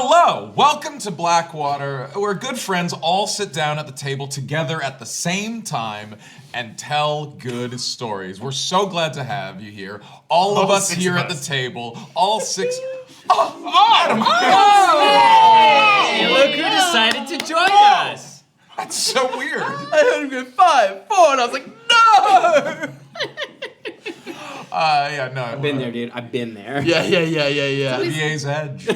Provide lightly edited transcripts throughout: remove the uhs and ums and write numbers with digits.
Hello, welcome to Blackwater, where good friends all sit down at the table together at the same time and tell good stories. We're so glad to have you here. All of us here at the table, all six. Hey, look who decided to join us. That's so weird. I heard him go 5, 4, and I was like, no! Yeah, no. I've been there, dude. I've been there. Yeah. VA's Edge.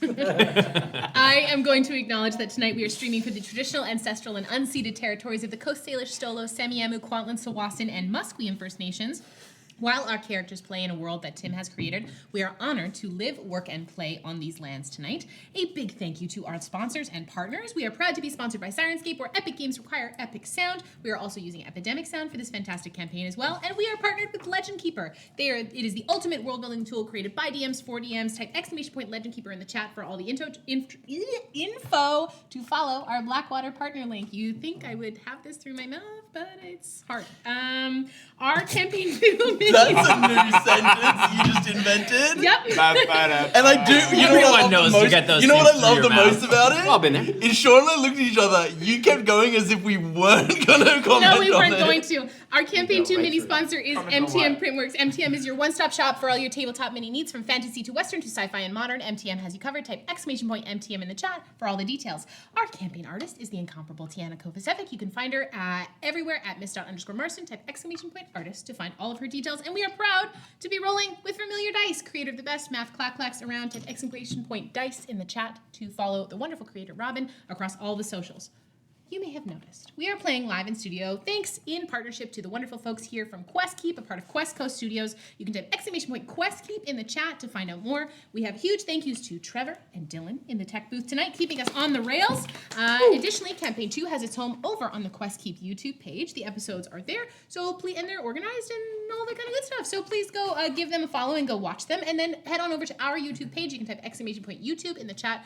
I am going to acknowledge that tonight we are streaming for the traditional, ancestral, and unceded territories of the Coast Salish, Stolo, Semiahmoo, Kwantlen, Tsawwassen, and Musqueam First Nations. While our characters play in a world that Tim has created, we are honored to live, work, and play on these lands tonight. A big thank you to our sponsors and partners. We are proud to be sponsored by Sirenscape, where epic games require epic sound. We are also using Epidemic Sound for this fantastic campaign as well. And we are partnered with Legend Keeper. It is the ultimate world-building tool created by DMs for DMs. Type ! Legend Keeper in the chat for all the info to follow our Blackwater partner link. You think I would have this through my mouth, but it's hard. Our campaign That's a new sentence you just invented. Yep. And I do, you know what I love knows the to most, get those you know what I things love through the your most mouth. about it? Well, I've been there. Is Sean and I looked at each other, you kept going as if we weren't going to comment No, we on weren't it. going to. Our Campaign 2 wait mini for it. sponsor is MTM Printworks. MTM is your one-stop shop for all your tabletop mini needs, from fantasy to western to sci-fi and modern. MTM has you covered. Type ! MTM in the chat for all the details. Our campaign artist is the incomparable Tiana Kovacevic. You can find her everywhere at miss._Marston. Type ! Artist to find all of her details. And we are proud to be rolling with Familiar Dice, creator of the best math clacks around. Type ! Dice in the chat to follow the wonderful creator Robin across all the socials. You may have noticed, we are playing live in studio thanks in partnership to the wonderful folks here from QuestKeep, a part of Quest Coast Studios. You can type ! QuestKeep in the chat to find out more. We have huge thank yous to Trevor and Dylan in the tech booth tonight, keeping us on the rails. Additionally, Campaign 2 has its home over on the QuestKeep YouTube page. The episodes are there, and they're organized and all that kind of good stuff. So please go give them a follow and go watch them. And then head on over to our YouTube page. You can type ! YouTube in the chat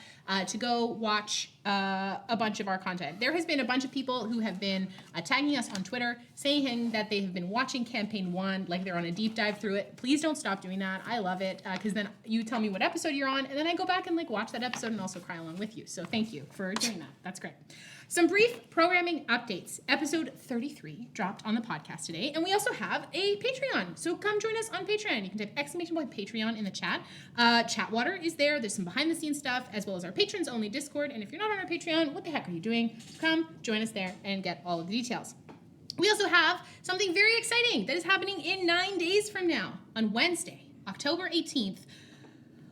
to go watch a bunch of our content. There has been a bunch of people who have been tagging us on Twitter, saying that they have been watching Campaign 1, like they're on a deep dive through it. Please don't stop doing that. I love it, because then you tell me what episode you're on, and then I go back and watch that episode and also cry along with you. So thank you for doing that. That's great. Some brief programming updates. Episode 33 dropped on the podcast today, and we also have a Patreon. So come join us on Patreon. You can type ! Patreon in the chat. Chatwater is there. There's some behind-the-scenes stuff, as well as our patrons-only Discord. And if you're not on our Patreon, what the heck are you doing? Come join us there and get all of the details. We also have something very exciting that is happening in 9 days from now. On Wednesday, October 18th,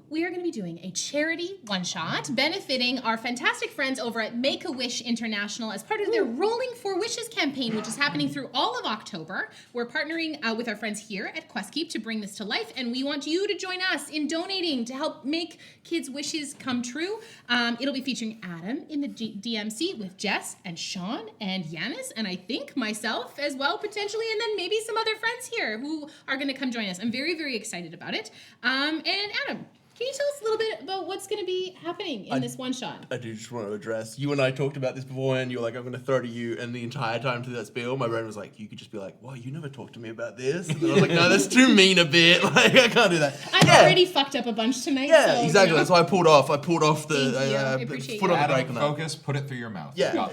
we are going to be doing a charity one-shot benefiting our fantastic friends over at Make-A-Wish International as part of their Rolling for Wishes campaign, which is happening through all of October. We're partnering with our friends here at QuestKeep to bring this to life, and we want you to join us in donating to help make kids' wishes come true. It'll be featuring Adam in the DMC with Jess and Sean and Yanis, and I think myself as well, potentially, and then maybe some other friends here who are going to come join us. I'm very, very excited about it. And Adam, can you tell us a little bit about what's going to be happening in this one shot? I do just want to address, you and I talked about this before, and you were like, I'm going to throw to you, and the entire time through that spiel, my brain was like, you could just be like, well, you never talked to me about this. And then I was like, no, that's too mean a bit. Like, I can't do that. I've already fucked up a bunch tonight. Yeah, so, exactly. You know. That's why I pulled off. I pulled off Thank you. I the appreciate foot you. on the brake Adam, on that. focus, put it through your mouth. Yeah,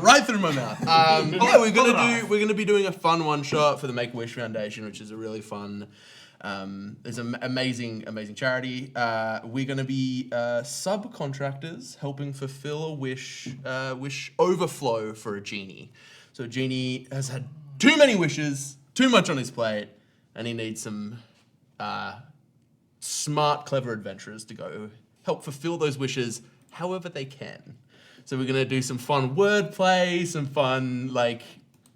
right through my mouth. We're gonna be doing a fun one shot for the Make-A-Wish Foundation, which is a really fun. It's an amazing charity. We're going to be subcontractors helping fulfill a wish overflow for a genie. So a genie has had too many wishes, too much on his plate, and he needs some smart, clever adventurers to go help fulfill those wishes however they can. So we're going to do some fun wordplay, some fun,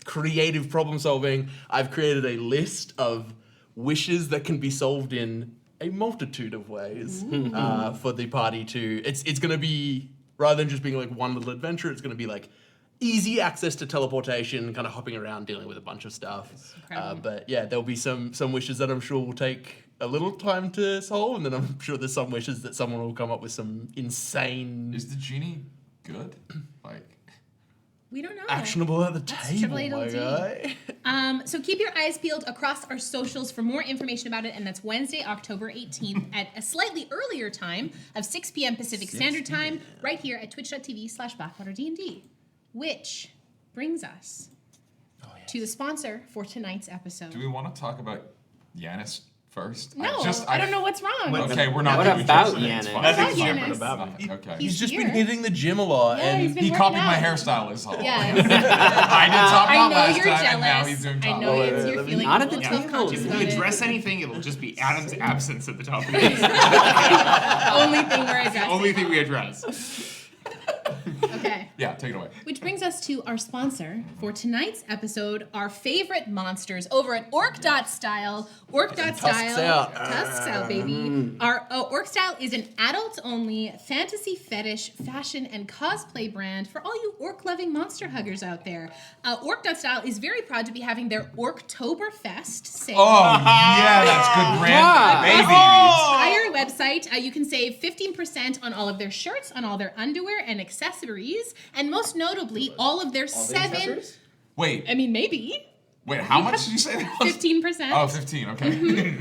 creative problem solving. I've created a list of wishes that can be solved in a multitude of ways for the party to. It's going to be, rather than just being one little adventure, it's going to be easy access to teleportation, kind of hopping around, dealing with a bunch of stuff. But yeah, there'll be some wishes that I'm sure will take a little time to solve, and then I'm sure there's some wishes that someone will come up with some insane. Is the genie good? We don't know. Actionable at the That's table, triple my ADLD. guy. So keep your eyes peeled across our socials for more information about it, and that's Wednesday, October 18th at a slightly earlier time of 6 p.m. Pacific Standard Time, right here at twitch.tv/BlackwaterDnD. Which brings us to the sponsor for tonight's episode. Do we want to talk about Yanis first? No, I don't know what's wrong. Okay, we're not What doing about Tristan, it's Yanis? fine. Nothing's Yanis? different about him. Okay. He's just here. been hitting the gym a lot, Yeah, he's and been He working copied my out. hairstyle as well. Yes. I did top I knot know last you're time, jealous. and now he's doing I top know knot. you're feeling Not a at the little table. self-conscious If about we it. address anything, it'll just be Adam's absence at the top of the list. Only thing we're addressing. Only thing we address. Okay. Yeah, take it away. Which brings us to our sponsor for tonight's episode, our favorite monsters over at Orc.Style. Orc.Style. Tusks out. Tusks out, baby. Our Orc.Style is an adult-only fantasy fetish, fashion, and cosplay brand for all you orc-loving monster huggers out there. Orc.Style is very proud to be having their Orctoberfest sale. Oh, yeah, that's good brand. Yeah. Baby. Entire website, you can save 15% on all of their shirts, on all their underwear and accessories, and most notably, all of their Wait, maybe how much did you say that was? 15%. Oh, 15, okay.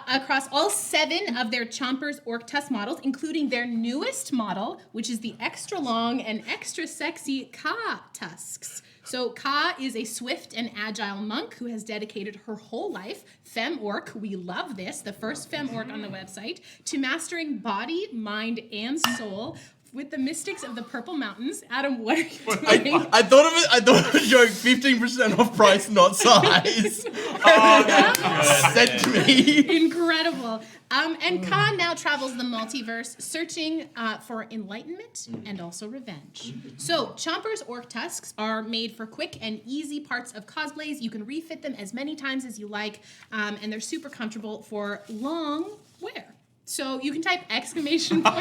Across all 7 of their Chompers Orc Tusk models, including their newest model, which is the extra long and extra sexy Ka Tusks. So Ka is a swift and agile monk who has dedicated her whole life, femme orc, we love this, the first femme orc on the website, to mastering body, mind, and soul with the mystics of the Purple Mountains. Adam, what are you doing? I thought of a joke, 15% off price, not size. Sent to me. Incredible. And Khan now travels the multiverse, searching for enlightenment and also revenge. So, Chompers Orc Tusks are made for quick and easy parts of cosplays. You can refit them as many times as you like, and they're super comfortable for long wear. So you can type exclamation point.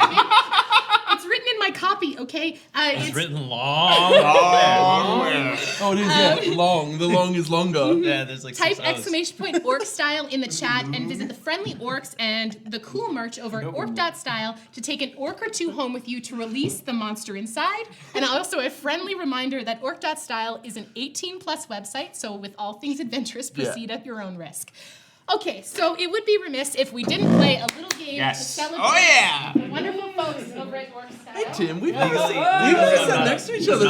It's written in my copy, okay? It's written long. Oh, it is, yeah. Long. The long is longer. Yeah, there's like Type 6 O's. exclamation point Orc.Style in the chat and visit the friendly orcs and the cool merch over at Orc.Style to take an orc or two home with you to release the monster inside. And also a friendly reminder that Orc.Style is an 18+ website, so with all things adventurous, proceed at your own risk. Okay, so it would be remiss if we didn't play a little game to celebrate the wonderful folks over at Orc.Style. Hey, Tim, we've never sat next to each other.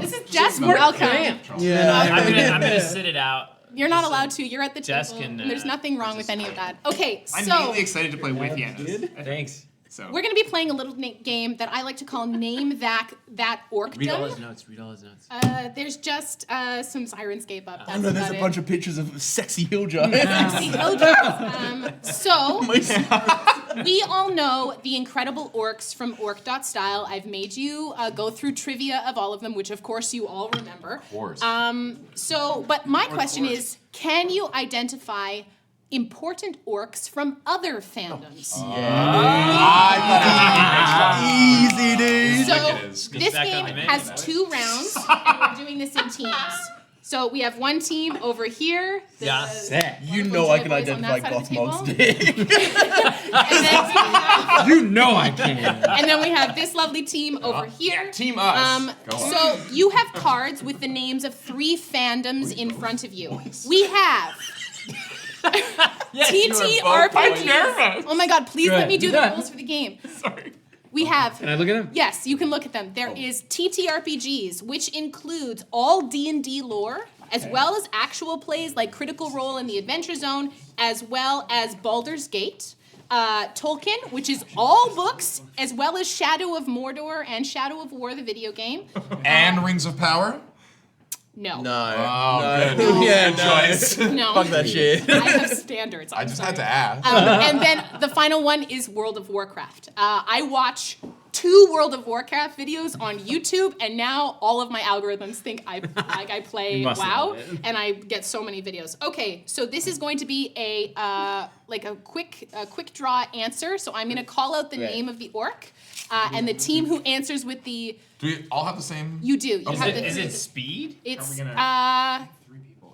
This is Jess. Welcome. Yeah. I'm gonna sit it out. You're not allowed to. You're at the Jess table. can, There's nothing wrong with any of that. Okay, I'm so really excited to play with Yanis. Thanks. So we're going to be playing a little game that I like to call Name That Orcdom. Read all his notes. Read all his notes. There's just some Sirenscape up. I know there's a bunch of pictures of sexy hill giants. So we all know the incredible orcs from Orc.Style. I've made you go through trivia of all of them, which of course you all remember. Of course. But my question is, can you identify important orcs from other fandoms? Easy, dude. So Like it is. this back game on the has menu. 2 rounds, and we're doing this in teams. So we have one team over here. You know I can identify Gothmog's dick. You know I can. And then we have this lovely team over here. Team us. Go on. So you have cards with the names of 3 fandoms in front of you. We have TTRPGs. Oh my god, please let me do the rules for the game. sorry. We have. Can I look at him? Yes, you can look at them. There is TTRPGs, which includes all D&D lore, as well as actual plays like Critical Role and the Adventure Zone, as well as Baldur's Gate. Tolkien, which is all books, as well as Shadow of Mordor and Shadow of War, the video game. And Rings of Power? No. No. Oh, good. Yeah, Good no. choice. No. Fuck that shit. I have standards. I just had to ask. And then the final one is World of Warcraft. I watch 2 World of Warcraft videos on YouTube, and now all of my algorithms think I play must WoW, love it. and I get so many videos. Okay, so this is going to be a quick draw answer. So I'm going to call out the name of the orc, and the team who answers with the. Do we all have the same? You do. You have the. Is it speed? It's Are we gonna-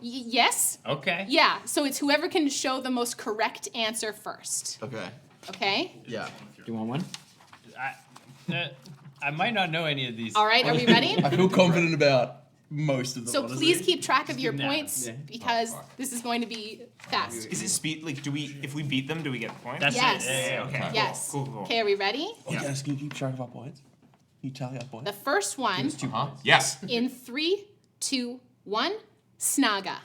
yes. Okay. Yeah. So it's whoever can show the most correct answer first. Okay. Okay. Yeah. Do you want one? I might not know any of these. All right. Are we ready? I feel confident about. most of them. So honestly. please keep track of your give them points that. because this is going to be fast. Is it speed? Like, if we beat them, do we get the point? That's Yes. it. Yeah. Okay. Yes. Cool. Okay, are we ready? Oh, yes, can you keep track of our points? Can you tally our points? The first one Yes. in 3, 2, 1. Snaga.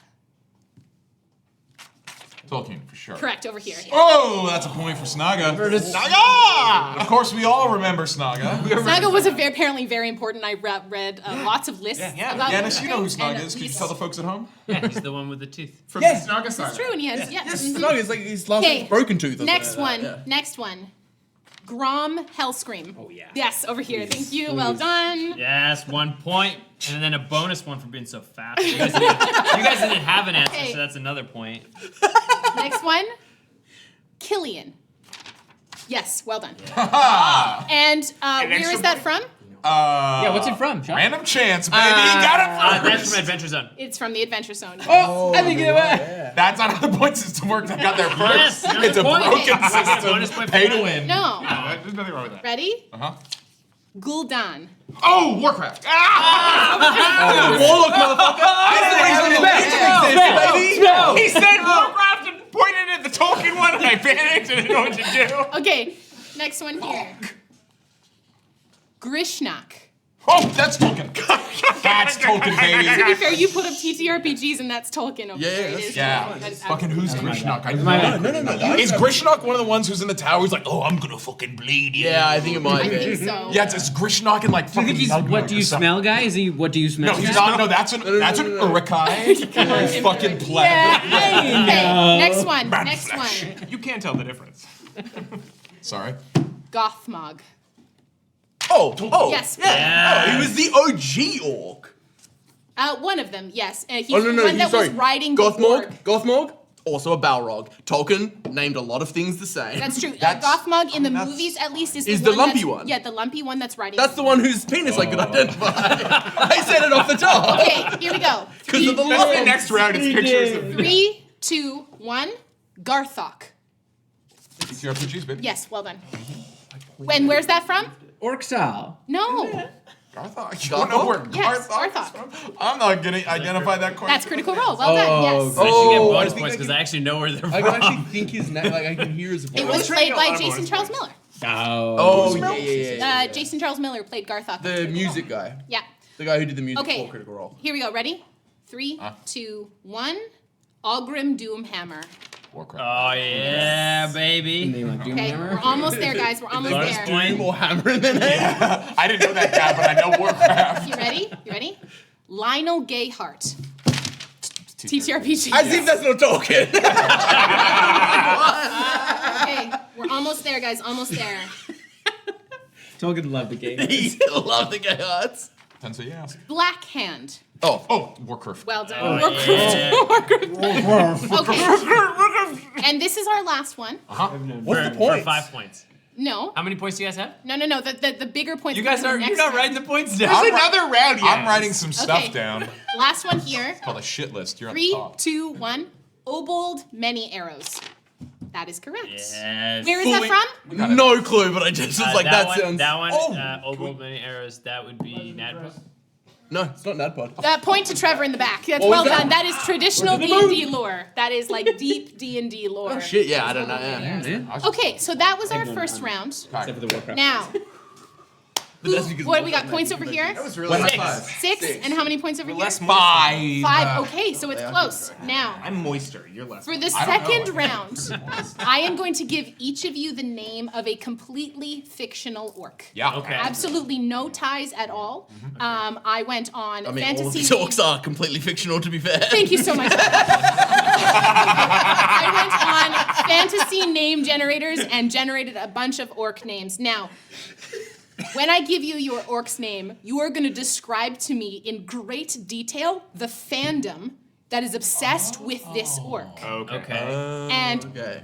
Tolkien, for sure. Correct, over here. Oh, that's a point for Snaga. Snaga! Of course, we all remember Snaga. Snaga was apparently very important. I read lots of lists Yeah. about Dennis, him, you know who and Snaga at is. Could you least- tell the folks at home? Yeah, he's the one with the tooth. From Yes. the Snaga It's Saga. true, and he has, yeah. Yes, mhm. no, it's like his last Okay, name's Broken Tooth. or Next something like one. that, yeah. Next one. Grom Hellscream. Oh, yeah. Yes, over here. Thank you. Well done. Yes, 1 point. And then a bonus one for being so fast. You guys didn't have an answer, Okay. so that's another point. Next one. Killian. Yes, well done. And where extra is that point. from? Yeah, what's it from, Sean? Random chance, baby. Got it That's first. from Adventure Zone. It's from the Adventure Zone. Oh, I think it went. That's not how the point system works. I got there first. Yes, another It's a point. broken Okay, bonus system. point for Pay to that. win. No. There's nothing wrong with that. Ready? Uh-huh. Gul'dan. Oh, Warcraft. Warlock, motherfucker! He said Warcraft and pointed at the Tolkien one, and I panicked and didn't know what to do. Okay, next one here. Grishnak. Oh, that's Tolkien. That's Tolkien, To baby. be fair, you put up TTRPGs and that's Tolkien over Yeah, there. It that's- is Yeah. Tolkien. That is Fucking who's Grishnak? I No, know. Is Grishnak one of the ones who's in the tower? He's like, oh, I'm gonna fucking bleed you. Yeah, I think it might I be. think so. Yeah, it's Grishnak and like I fucking. think he's what do you smell, guy? Is he what do you smell? No, he's not. No, that's an Urukai. Fucking pleb. Yeah. Okay, next one. Next one. You can't tell the difference. Sorry. Gothmog. Oh, Yes. yeah. Oh, he was the OG orc. One of them, yes. He's Oh, no, the one that sorry. was riding the orc. Gothmog, also a Balrog. Tolkien named a lot of things the same. That's true. That's- Gothmog in the that's- movies, at least, is the one lumpy that's- one. Yeah, the lumpy one that's riding. That's the one whose penis I could identify. I said it off the top. Okay, here we go. Because of the That's the lump. next round. It's pictures of 3, 2, 1. Garthok. TTRPGs, baby. Yes, well done. When? Where's that from? Orc.Style. No, Garthok. You don't know where Yes, Garthok is Garthok. from? I'm not gonna identify that quite. that's Critical Role. Well done. Yes. I should get Oh, bonus I think points I because can- I actually know where they're I from. can actually think his name. Like I can hear his voice. It was trying to played get a by lot of Jason bonus Charles points. Miller. Oh, yeah. Jason Charles Miller played Garthok. in The Critical music Role. guy. Yeah. The guy who did the music Okay. for Critical Role. Here we go. Ready? 3, 2, 1. Ogrim Doomhammer. Warcraft. Oh yeah, baby. Name like Okay, Doomhammer. we're almost there, guys. We're almost Bonus there. point. More hammer in the name. I didn't know that guy, but I know Warcraft. You ready? You ready? Lionel Gayheart. TTRPG. As if that's not talking. Okay, we're almost there, guys. Almost there. Tolkien loved the game. He love the gay hearts. Depends who you ask. Black Hand. Oh, Warcraft. Well done. Oh, Warcraft. yeah. Warcraft. Okay. And this is our last one. What's the For point? 5 points. No. How many points do you guys have? No. The bigger points. You guys come in are the you're next not round. writing the points down. There's another round yet. I'm writing some stuff Okay. down. Last one here. Called a shit list. You're at the 3, top. 2, 1. Obold Many Arrows. That is correct. Yes. Where is that from? No clue, but I just was like, that sounds. That one. Oh, Obold many arrows. That would be Nadpod. no, it's not Nadpod. Point to Trevor in the back. That's What well was that? done. That is traditional D&D lore. That is like deep D&D lore. Oh shit, yeah, I don't know. Yeah. Yeah. Okay, so that was our first round. Except for the Warcraft. Now, But that's because what do we got? Points over here? That was really high five. 6. And how many points over here? Less 5. Okay, so it's close. Now, I'm moister. You're less. for the second round, I am going to give each of you the name of a completely fictional orc. Yeah. Okay. Absolutely no ties at all. I went on I mean, all of fantasy. these orcs are completely fictional, to be fair. Thank you so much. I went on fantasy name generators and generated a bunch of orc names. Now, when I give you your orc's name, you are going to describe to me in great detail the fandom that is obsessed with this orc. Okay. And Okay.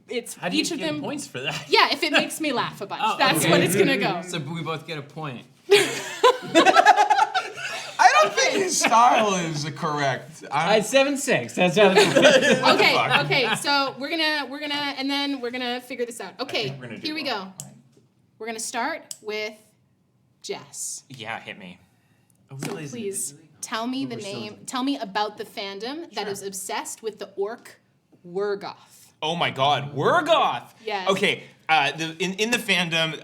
it's How do you each of get them. points for that? Yeah, if it makes me laugh a bunch. Oh, That's okay. what it's going to go. So we both get a point. I don't think his style is correct. I had 7-6. That's how it Okay, so we're gonna figure this out. Okay, we're gonna do here we well. go. We're gonna start with Jess. Yeah, hit me. Oh, really? Please tell me the name. Tell me about the fandom that is obsessed with the orc Wurgoth. Oh my God, Wurgoth. Yes. Okay. In the fandom,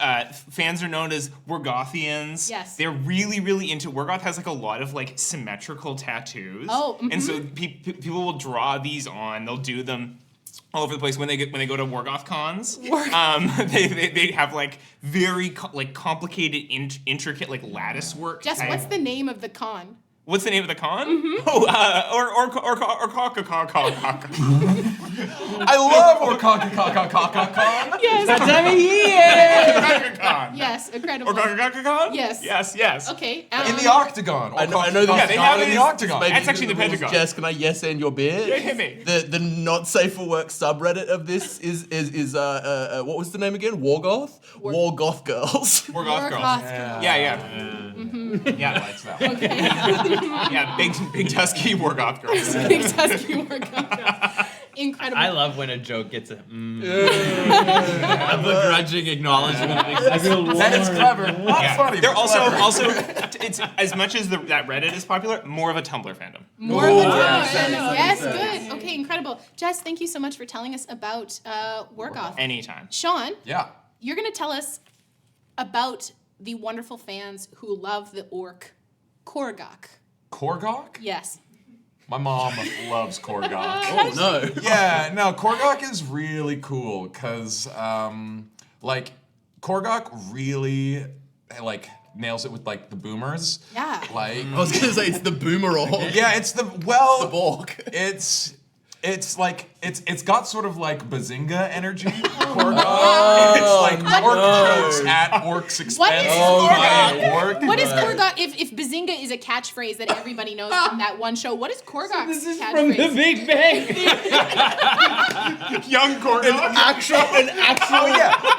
fans are known as Wurgothians. Yes. They're really, really into. Wurgoth has like a lot of like symmetrical tattoos. Oh, and so people will draw these on. They'll do them all over the place when they go to Wurgoth cons. They have like very complicated, intricate like lattice work. Jess, what's the name of the con? What's the name of the con? Mm-hmm. I love Orcon. Yes. That time of year! Con. Yes, incredible. Con? Yes. Yes. Okay. In the Octagon. I know Yeah, they have it in the Octagon. Maybe That's actually you the know rules. Pentagon. Jess, can I yes and your beer? Yeah, hit me. The not safe for work subreddit of this is what was the name again? Wargoth? Wargoth girls. Wurgoth girls. Wurgoth. Yeah. Likes that one. Okay. Yeah, big tusky Wurgoth girls. Big tusky Wurgoth. Incredible. I love when a joke gets a a begrudging acknowledgement. I feel warm. That is clever. Not Yeah. funny. They're but also clever. it's as much as that Reddit is popular, more of a Tumblr fandom. More of a yes, time. yes, Yes, good. Okay, incredible. Jess, thank you so much for telling us about Wurgoth. Anytime. Sean, Yeah. you're going to tell us about the wonderful fans who love the orc Korgok. Korgok? Yes. My mom loves Korgok. Oh no. Yeah, no, Korgok is really cool because, like, Korgok really, like, nails it with, like, the boomers. Yeah. Like, I was gonna say it's the boomer orc. yeah, it's the, well, The Bork. it's like, it's got sort of like Bazinga energy, Korgok. It's like orc jokes at orcs' expense. What is by Korgok? an orc. What is Korgok? If Bazinga is a catchphrase that everybody knows from that one show, what is Korgok's This is catchphrase? from the Big Bang. Young Korgoth. An actual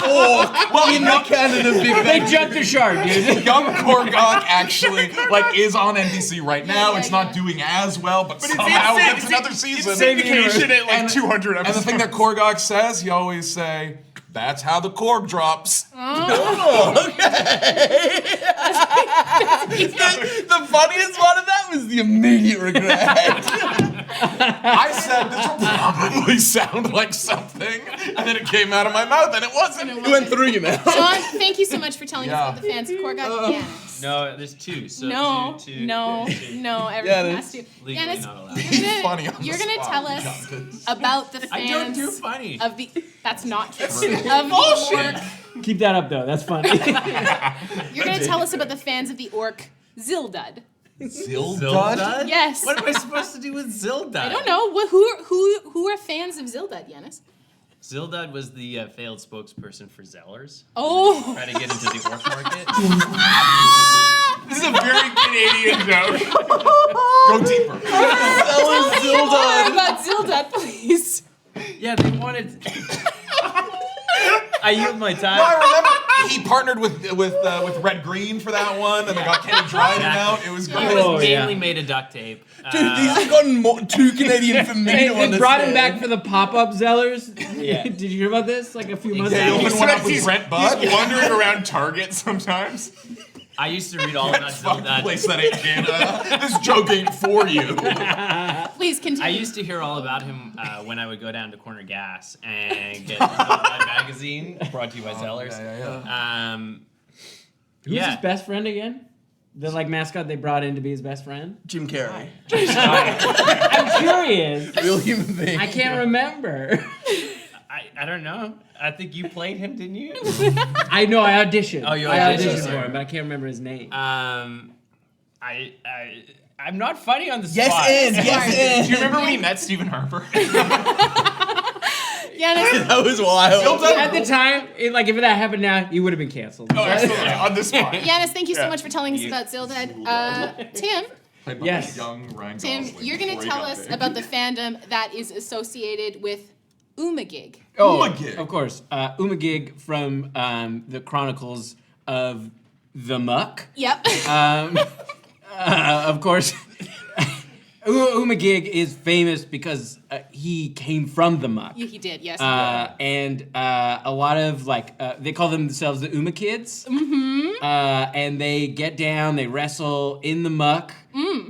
Oh, orc. Well, in the canon of Big They Bang. jumped the shark, dude. Young Korgok actually like is on NBC right now. yeah, It's not yeah. doing as well, but it's somehow in- gets another season. It's syndication at like And- 200 And episodes. the thing that Korgok says, he always say, "That's how the Korg drops." The funniest part of that was the immediate regret. I said this will probably sound like something, and then it came out of my mouth, and it wasn't. It went through your mouth. Sean, thank you so much for telling us Yeah. about the fans of Korgok. Yes. No, there's two. So No, two. no, everyone has to. Legally Yanis, not allowed. He's funny on the you're gonna spot. tell us about the fans I don't do funny. of the. That's not true. Of the orc. Keep that up, though. That's funny. You're gonna tell us about the fans of the orc Zildud. Zildud? Yes. What am I supposed to do with Zildud? I don't know. Who are fans of Zildud, Yanis? Zildud was the failed spokesperson for Zellers. Oh. Trying to get into the orc market. This is a very Canadian joke. Go deeper. Tell me more about Zildud, please. Yeah, they wanted. I yield my time. No, I remember he partnered with Red Green for that one, and they got Kenny Dryden out. It was He great. was Oh, yeah. mainly made of duct tape. Dude, these have gotten too Canadian for me to They understand. brought him back for the pop-up Zellers. Yeah. Did you hear about this? Like a few months They ago? opened one up with He's- Brent Budd. He's wandering around Target sometimes. I used to read all about Fuck Zildud. place that ain't Canada. This joke ain't for you. Please continue. I used to hear all about him when I would go down to Corner Gas and get Zildud magazine brought to you by Zellers. Who's his best friend again? The like mascot they brought in to be his best friend? Jim Carrey. I'm curious. Real human being. I can't remember. I don't know. I think you played him, didn't you? I know I auditioned. Oh, you I auditioned, for sorry. him, but I can't remember his name. I'm not funny on the spot. Yes, and. Do you remember when he met Stephen Harper? Yanis, That was wild. At the time, if that happened now, he would have been canceled. Oh, absolutely. On the spot. Yanis, thank you so much for telling us about Zildud. Tim, Played by Yes. young Ryan Tim, Gosling you're gonna before he tell got us big. about the fandom that is associated with Umagig. Umagig. Of course. Umagig from the Chronicles of the Muck. Yep. Of course, Umagig is famous because he came from the Muck. He did, yes. And a lot of they call themselves the Uma Kids. Mm-hmm. And they get down, they wrestle in the muck.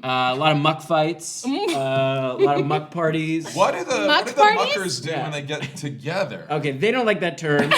A lot of muck fights. A lot of muck parties. What do the Muck what do the parties? muckers do when they get together? Okay, they don't like that term.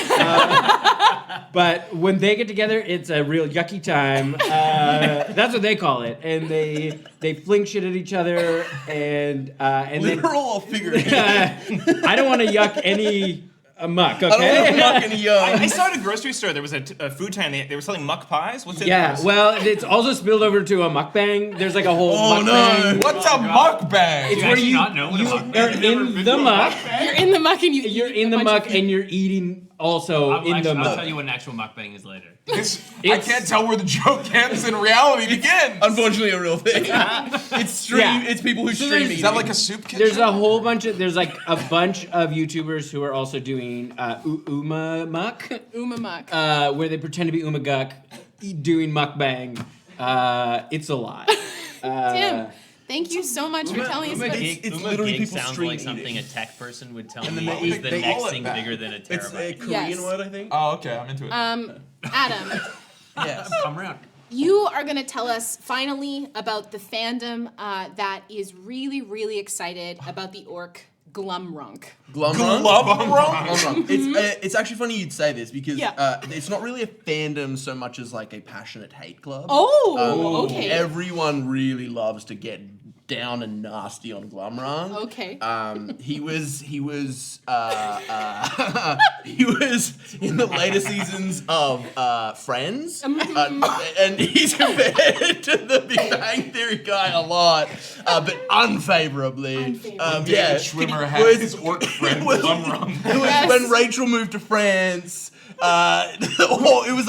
But when they get together, it's a real yucky time. That's what they call it. And they fling shit at each other and Literal or figurative? then I don't want to yuck any muck, I don't want to okay? muck any I saw at a grocery store there was a food time. They were selling muck pies. What's it? Yeah, well, it's also spilled over to a mukbang. There's like a whole mukbang. What's a mukbang? It's you where actually you not know what a mukbang are is? Never in been the to a muck. You're in the muck and You're in the a bunch of muck and you're eating also I'll in the I'll tell muck. you what an actual mukbang is later. I It's- can't tell where the joke ends and reality begins. Unfortunately, a real thing. It's stream. Yeah. It's people who So stream there's- eating. Is that like a soup kitchen? There's a whole bunch of bunch of YouTubers who are also doing Uma muck, Uma muck. where they pretend to be Uma Guk, doing mukbang. It's a lot. Tim, thank you so much for telling us about this. it's literally people sounds stream like something eating. a tech person would tell And me then is the they next call it thing that. bigger than a It's a terabyte. Korean Yes. word, I think. Oh, okay, I'm into it. Adam, Yes. Come around. you are going to tell us finally about the fandom that is really, really excited about the orc Glumrunk. Glumrunk? It's actually funny you'd say this because Yeah. it's not really a fandom so much as like a passionate hate club. Oh, okay. Everyone really loves to get down and nasty on Glumrunk. Okay. He was he was in the later seasons of Friends, and he's compared to the Big Bang Theory guy a lot, but unfavorably. Yeah, Schwimmer it had was- his orc friend it was- Glumrunk. It was Yes. when Rachel moved to France. It was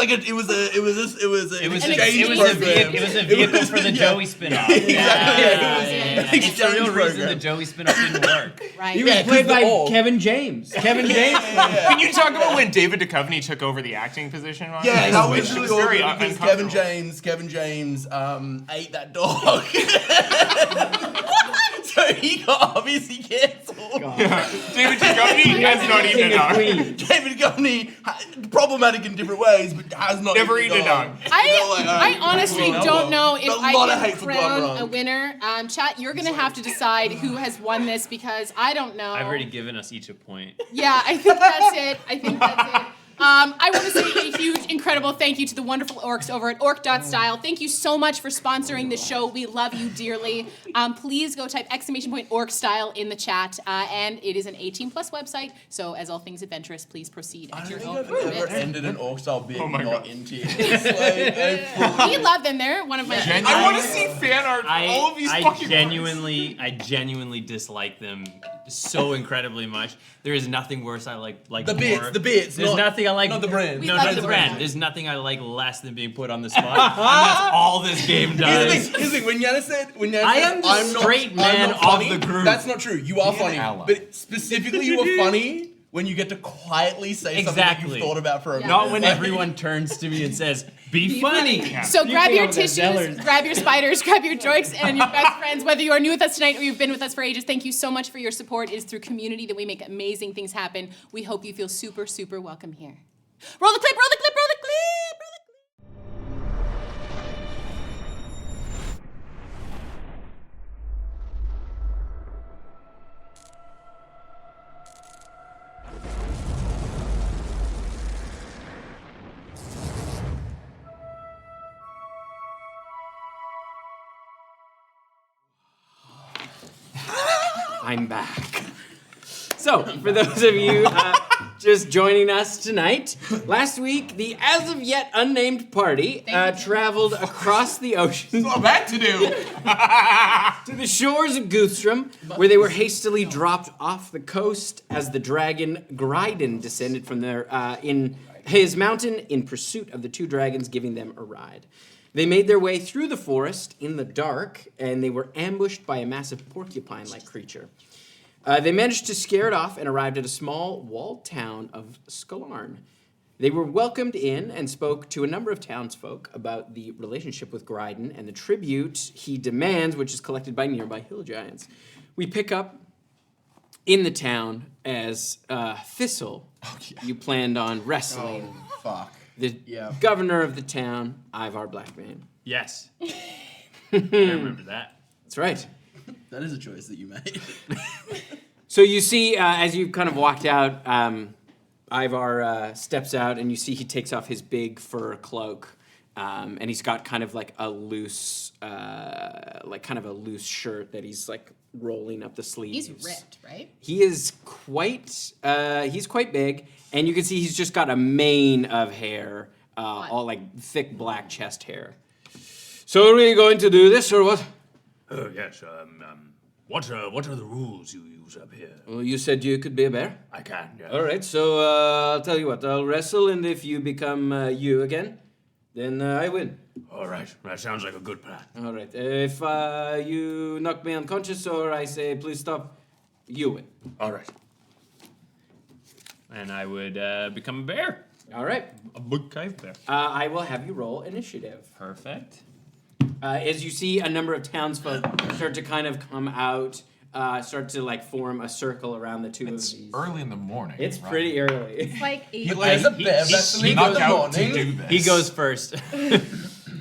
a vehicle for the Joey spin-off. Exactly. It's the real Exchange reason the program. Joey spin-off didn't work. Right. He was Yeah, 'cause played the by orc. Kevin James. Kevin James. Can you talk about when David Duchovny took over the acting position? Ryan? Yeah, that was It really very awkward because uncomfortable. Kevin James ate that dog. So he got obviously cancelled. David Duchovny has not eaten a dog. David Duchovny, problematic in different ways, but has not Never eaten a dog. I honestly don't know if a lot of I hate can for crown Glumrunk. a winner. Chat, you're gonna have to decide who has won this because I don't know. I've already given us each a point. Yeah, I think that's it. I want to say a huge, incredible thank you to the wonderful orcs over at Orc.Style. Thank you so much for sponsoring the show. We love you dearly. Please go type !Orc.Style in the chat. And it is an 18+ website. So as all things adventurous, please proceed I at don't your think own I've ever risk. ended an Orc-Style bit my not God. in tears. Like, We love them. They're one of my Genuine. I want to see fan art for all of these I fucking genuinely dislike them so incredibly much. There is nothing worse I like The bits, more. the bits, There's not- nothing I like. not the brand. We No, love not the the brand. brand. There's nothing I like less than being put on the spot. And that's all this game does. Here's the thing. When Yana said, I am the I'm straight not, I'm man not of funny, the group. That's not true. You are Be an funny, ally. but specifically, you are funny when you get to quietly say something that Exactly. you've thought about for a minute. Not when Like, everyone turns to me and says, "Be funny." So grab came your up with that tissues, Zellers. grab your spiders, grab your droids, and your best friends. Whether you are new with us tonight or you've been with us for ages, thank you so much for your support. It is through community that we make amazing things happen. We hope you feel super, super welcome here. Roll the clip, roll the clip, roll the clip, roll the clip. I'm back. So, for those of you just joining us tonight, last week the as of yet unnamed party traveled across the ocean What's that to do? to the shores of Guthstram, where they were hastily dropped off the coast as the dragon Gryden descended from their in his mountain in pursuit of the two dragons, giving them a ride. They made their way through the forest in the dark, and they were ambushed by a massive porcupine-like creature. They managed to scare it off and arrived at a small walled town of Skullarn. They were welcomed in and spoke to a number of townsfolk about the relationship with Gryden and the tribute he demands, which is collected by nearby hill giants. We pick up in the town as Thistle, you planned on wrestling. Oh, fuck. The Yeah. governor of the town, Ivar Blackbane. Yes. I remember that. That's right. That is a choice that you made. So you see, as you kind of walked out, Ivar steps out, and you see he takes off his big fur cloak, and he's got kind of like a loose, shirt that he's like rolling up the sleeves. He's ripped, right? He is quite, he's quite big, and you can see he's just got a mane of hair, all like thick black chest hair. So are we going to do this, or what? Oh, yes. What are the rules you use up here? Well, you said you could be a bear. I can, yes. All right, so I'll tell you what. I'll wrestle, and if you become you again, then I win. All right. That sounds like a good plan. All right. If you knock me unconscious or I say please stop, you win. All right. And I would become a bear. All right. A big cave bear. I will have you roll initiative. Perfect. As you see a number of townsfolk start to kind of come out, start to like form a circle around the two It's of these. early in the morning. It's right? pretty early. It's like 8. There's a bear wrestling in Snuck the out to morning. do this. He goes first.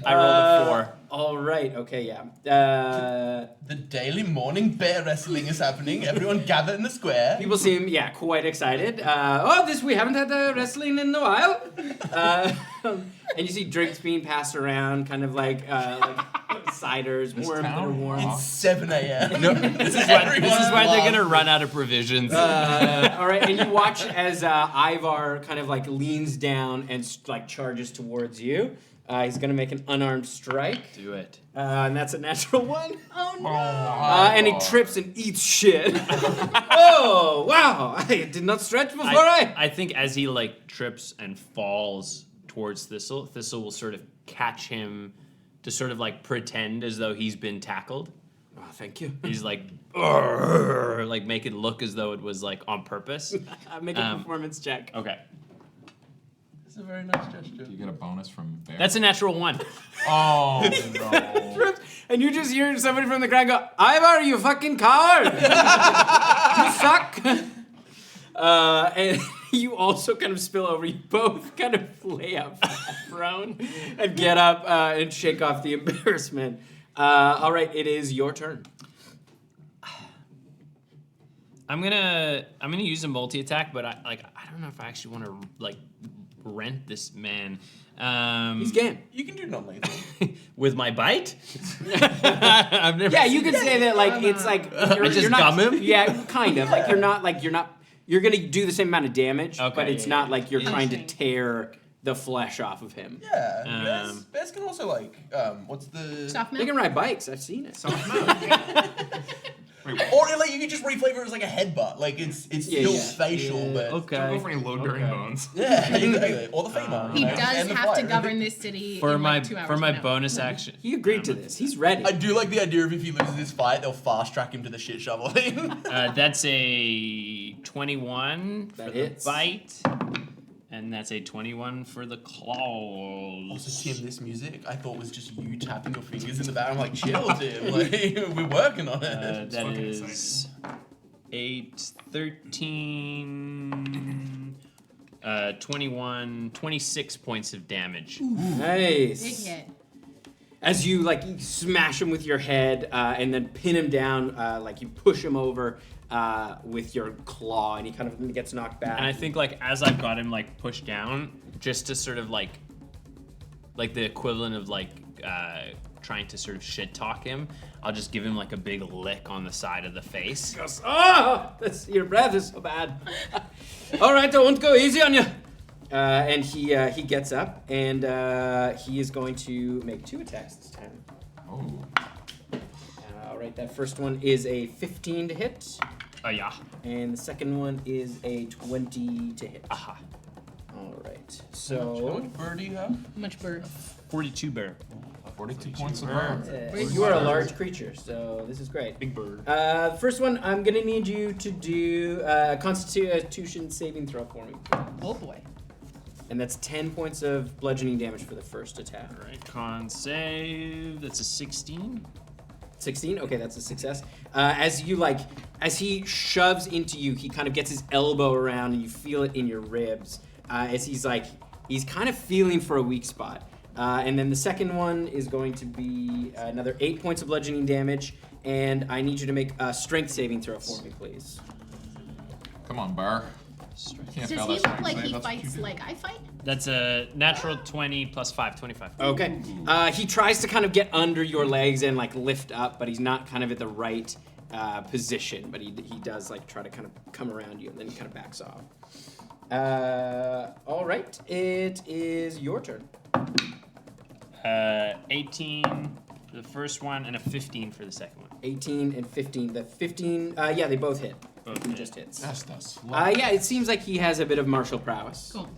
I rolled a 4. All right. Okay. Yeah. The daily morning bear wrestling is happening. Everyone gather in the square. People seem, quite excited. We haven't had wrestling in a while. And you see drinks being passed around, kind of like ciders, warm, that are warm. It's 7 a.m. This is why they're gonna run out of provisions. All right, and you watch as Ivar kind of like leans down and like charges towards you. He's gonna make an unarmed strike. Do it. And that's a natural one. Oh no! And he trips and eats shit. Oh, wow. I did not stretch before I think as he like trips and falls towards Thistle, Thistle will sort of catch him to sort of like pretend as though he's been tackled. Oh, thank you. He's like, "Arr," like make it look as though it was like on purpose. Make a performance check. Okay. It's a very nice gesture. Do you get a bonus from bear? That's a natural 1. Oh no! And you just hear somebody from the crowd go, Ivar, you fucking coward! You suck! And you also kind of spill over. You both kind of lay out prone and get up and shake off the embarrassment. All right, it is your turn. I'm gonna use a multi attack, but I don't know if I actually want to like rent this man. He's game. You can do non-lethal. With my bite? I've never Yeah, seen you could say that like it's like I just gum him? Yeah, kind of. Like you're gonna do the same amount of damage, Okay, but it's not like you're trying to Interesting. tear the flesh off of him. Yeah. Bears can also like, what's the... Soft They milk. can ride bikes. I've seen it. Or like you could just reflavor it as like a headbutt. Like it's still facial, but... Okay. Don't go for any load-bearing bones. Yeah, exactly. Or the female. He you know, does and the have to fly. govern this city For in my like 2 hours for my from now. bonus action. He agreed to this. He's ready. I do like the idea of if he loses this fight, they'll fast track him to the shit shoveling. That's a 21 That for hits. the bite. And that's a 21 for the claws. Also, Tim, this music I thought was just you tapping your fingers in the back. I'm like, chill, Tim. Like, we're working on it. That is 8, 13, 21, 26 points of damage. Nice. Big hit. As you like smash him with your head and then pin him down, like you push him over with your claw, and he kind of gets knocked back. And I think like as I've got him like pushed down, just to sort of like the equivalent of like trying to sort of shit talk him, I'll just give him like a big lick on the side of the face. He goes, oh, your breath is so bad. All right, I won't go easy on you. And he gets up, and he is going to make 2 attacks this time. Oh. All right, that first one is a 15 to hit, Yeah. and the second one is a 20 to hit. Aha. All right, How so much bird do you have? Much bird. 42 bear. 42 points of burn. you are a large creature, so this is great. Big bird. The first one, I'm gonna need you to do a Constitution saving throw for me, Oh boy. and that's 10 points of bludgeoning damage for the first attack. All right, con save. That's a 16. 16. Okay, that's a success. As he shoves into you, he kind of gets his elbow around, and you feel it in your ribs. As he's kind of feeling for a weak spot. And then the second one is going to be another 8 points of bludgeoning damage, and I need you to make a strength saving throw for me, please. Come on, Burr. Can't Does fail he that look strength like save, he that's what you fights do. like I fight? That's a natural 20 plus 5, 25. Okay. He tries to kind of get under your legs and like lift up, but he's not kind of at the right position. But he does like try to kind of come around you, and then he kind of backs off. All right, it is your turn. 18 for the first one and a 15 for the second one. 18 and 15. The 15, yeah, they both hit. Both He hit. just hits. That's the slut. Yeah, it seems like he has a bit of martial prowess. Cool.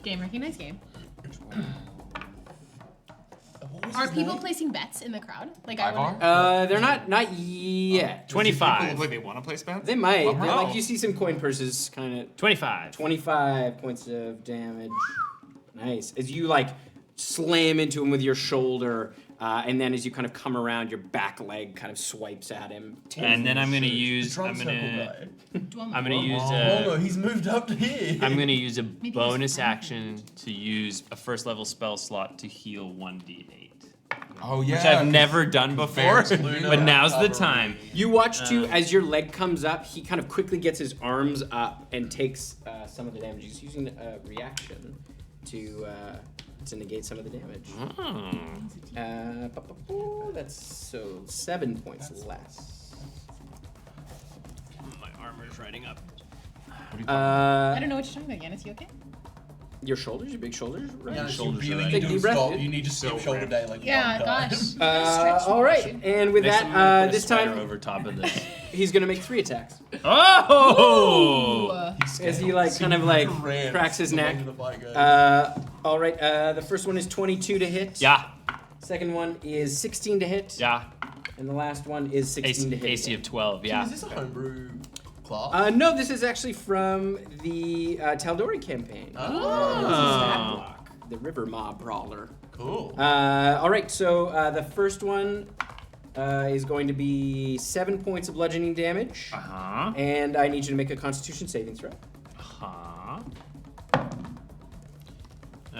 Game, recognize game. Are people placing bets in the crowd? Like I Ivar? would. They're not yet. People look 25. like they want to play spats. They might. Wow. They're like you see some coin purses, kind of 25. 25 points of damage. Nice. As you like slam into him with your shoulder, and then as you kind of come around, your back leg kind of swipes at him. And then I'm gonna use. Drum I'm circle gonna. guy. I'm gonna use Oh no, a. he's moved up to here. I'm gonna use a he's bonus fine. action to use a first level spell slot to heal 1d8. Oh, yeah. Which I've never done before, Bears Luna but now's the Cavalry. time. You watch too as your leg comes up. He kind of quickly gets his arms up and takes some of the damage. He's using a reaction to negate some of the damage. That's so 7 points less. My armor's riding up. I don't know what you're talking about, Giannis. You okay? Your shoulders, your big shoulders, right? Yeah, Shoulders you are really Take need a to deep breath, stop. dude. You need to skip shoulder cramped. day like Yeah, one time. gosh. All right, and with Next that, time I'm gonna put a this spider time over top of this. he's gonna make 3 attacks Oh! as he like kind of like Cramps cracks his the neck. longer the fight goes. All right, the first one is 22 to hit. Yeah, Second one is 16 to hit. yeah. And the last one is 16 to hit. AC of 12, So yeah. is this a homebrew class? No, this is actually from the Tal'Dorei campaign. This is Stat Block, the River Mob Brawler. Cool. All right, so the first one is going to be 7 points of bludgeoning damage. Uh-huh. And I need you to make a Constitution saving throw. Uh-huh.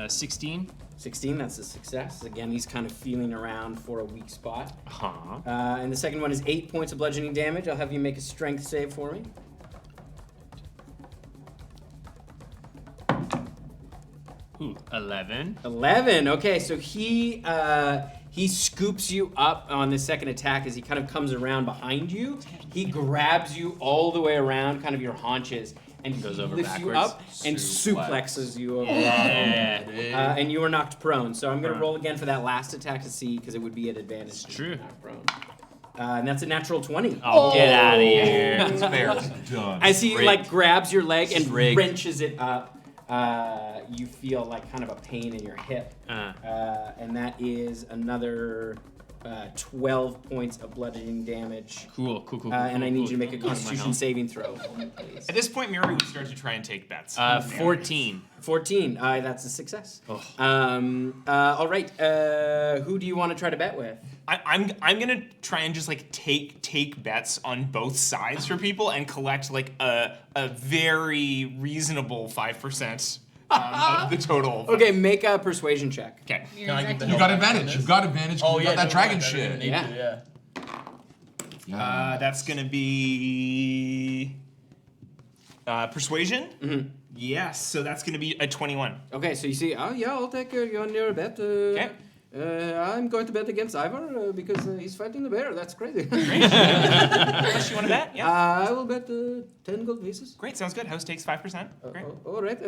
16. 16, that's a success. Again, he's kind of feeling around for a weak spot. Uh-huh. And the second one is 8 points of bludgeoning damage. I'll have you make a strength save for me. Ooh, 11. 11. Okay, so he scoops you up on the second attack as he kind of comes around behind you. He grabs you all the way around, kind of your haunches, and Goes he over lifts you backwards. up and suplexes you over. Yeah. And you are knocked prone. So I'm gonna roll again for that last attack to see because it would be an advantage. It's to be true. knocked prone. And that's a natural 20. Oh, get out of here. This bear's done. As he Rigged. like grabs your leg and Rigged. wrenches it up, you feel like kind of a pain in your hip. And that is another 12 points of bludgeoning damage. Cool. And I need you to make a Cool. Constitution saving throw, please. At this point, Miri would start to try and take bets. 14. 14. That's a success. Oh. All right. Who do you want to try to bet with? I'm gonna try and just like take bets on both sides for people and collect like a very reasonable 5% of the total. Okay, make a persuasion check. Okay. Can I get the You help got on advantage. this? You've got advantage. Oh You yeah, got that never dragon mind, I don't even shit. need Yeah. to, yeah. That's gonna be persuasion. Mm-hmm. Yes. So that's gonna be a 21. Okay, so you see, oh yeah, I'll take your near bet. Okay. I'm going to bet against Ivar because he's fighting the bear. That's crazy. Unless you want to bet. Yeah. I will bet 10 gold pieces. Great. Sounds good. Host takes 5%. Great. All right.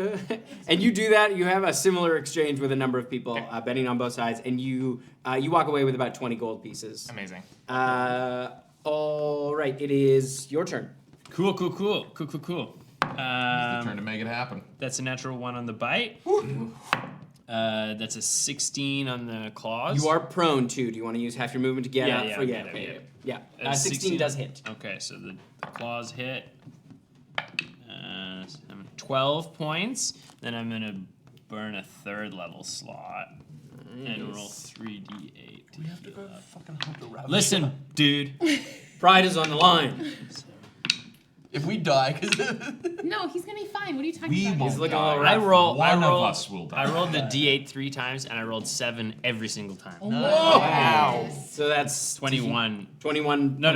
And you do that. You have a similar exchange with a number of people betting on both sides, and you walk away with about 20 gold pieces. Amazing. All right. It is your turn. Cool. Trying to make it happen. That's a natural 1 on the bite. That's a 16 on the claws. You are prone too. Do you want to use half your movement to get Yeah, up? yeah, for, I'll yeah, get okay, up, yeah. yeah. 16 does hit. Okay, so the claws hit. 12 points. Then I'm gonna burn a 3rd level slot and roll 3d8. We have to go fucking hunt the rabbit. Listen, dude. Pride is on the line. If we die, because No, he's gonna be fine. What are you talking We about? won't He's looking die. all I roll. One I roll, of us will die. I rolled the D8 3 times, and I rolled 7 every single time. Oh, Wow. So that's 21. 21. No.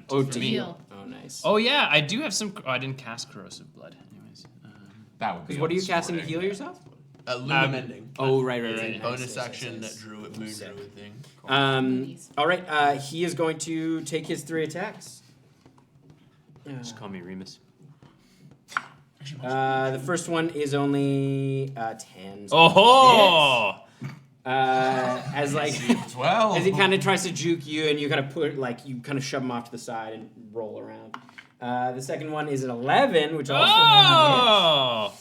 Oh, To to heal. Oh, nice. Oh yeah, I do have some. Oh, I didn't cast corrosive blood. Anyways. That would be. Because what are you unsporting. casting to heal yourself? Luna Mending. Oh, right. Bonus Nice, action, nice. that Druid, Moon Druid thing. All right. He is going to take his 3 attacks. Just call me Remus. The first one is only 10. So Oh! as like Well. as he kind of tries to juke you, and you kind of you kind of shove him off to the side and roll around. The second one is an 11, which also Oh!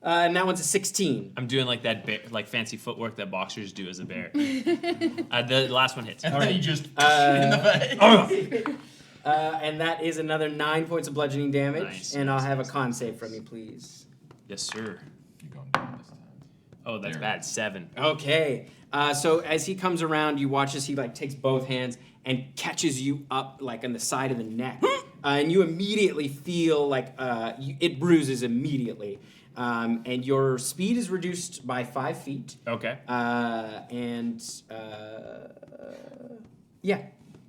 and that one's a 16. I'm doing like that bear, like fancy footwork that boxers do as a bear. The last one hits. And then you just in the face. And that is another 9 points of bludgeoning damage. Nice, and I'll nice, have nice, a con save from you, please. Yes, sir. You're going down this time. Oh, that's There. bad. 7. Okay. So as he comes around, you watch as he like takes both hands and catches you up like on the side of the neck, and you immediately feel like it bruises immediately, and your speed is reduced by 5 feet. Okay. Yeah,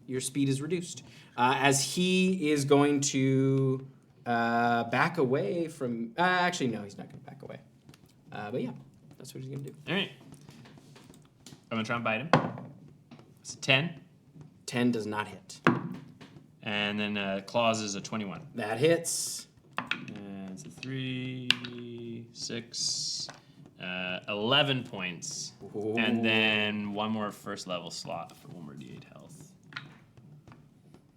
your speed is reduced as he is going to back away from. Actually, no, he's not going to back away. But yeah, that's what he's going to do. All right. I'm gonna try and bite him. It's a 10, 10 does not hit. and then claws is a 21. That hits. And it's a 3, 6, 11 points, Ooh. and then one more first level slot for 1 more D8 health.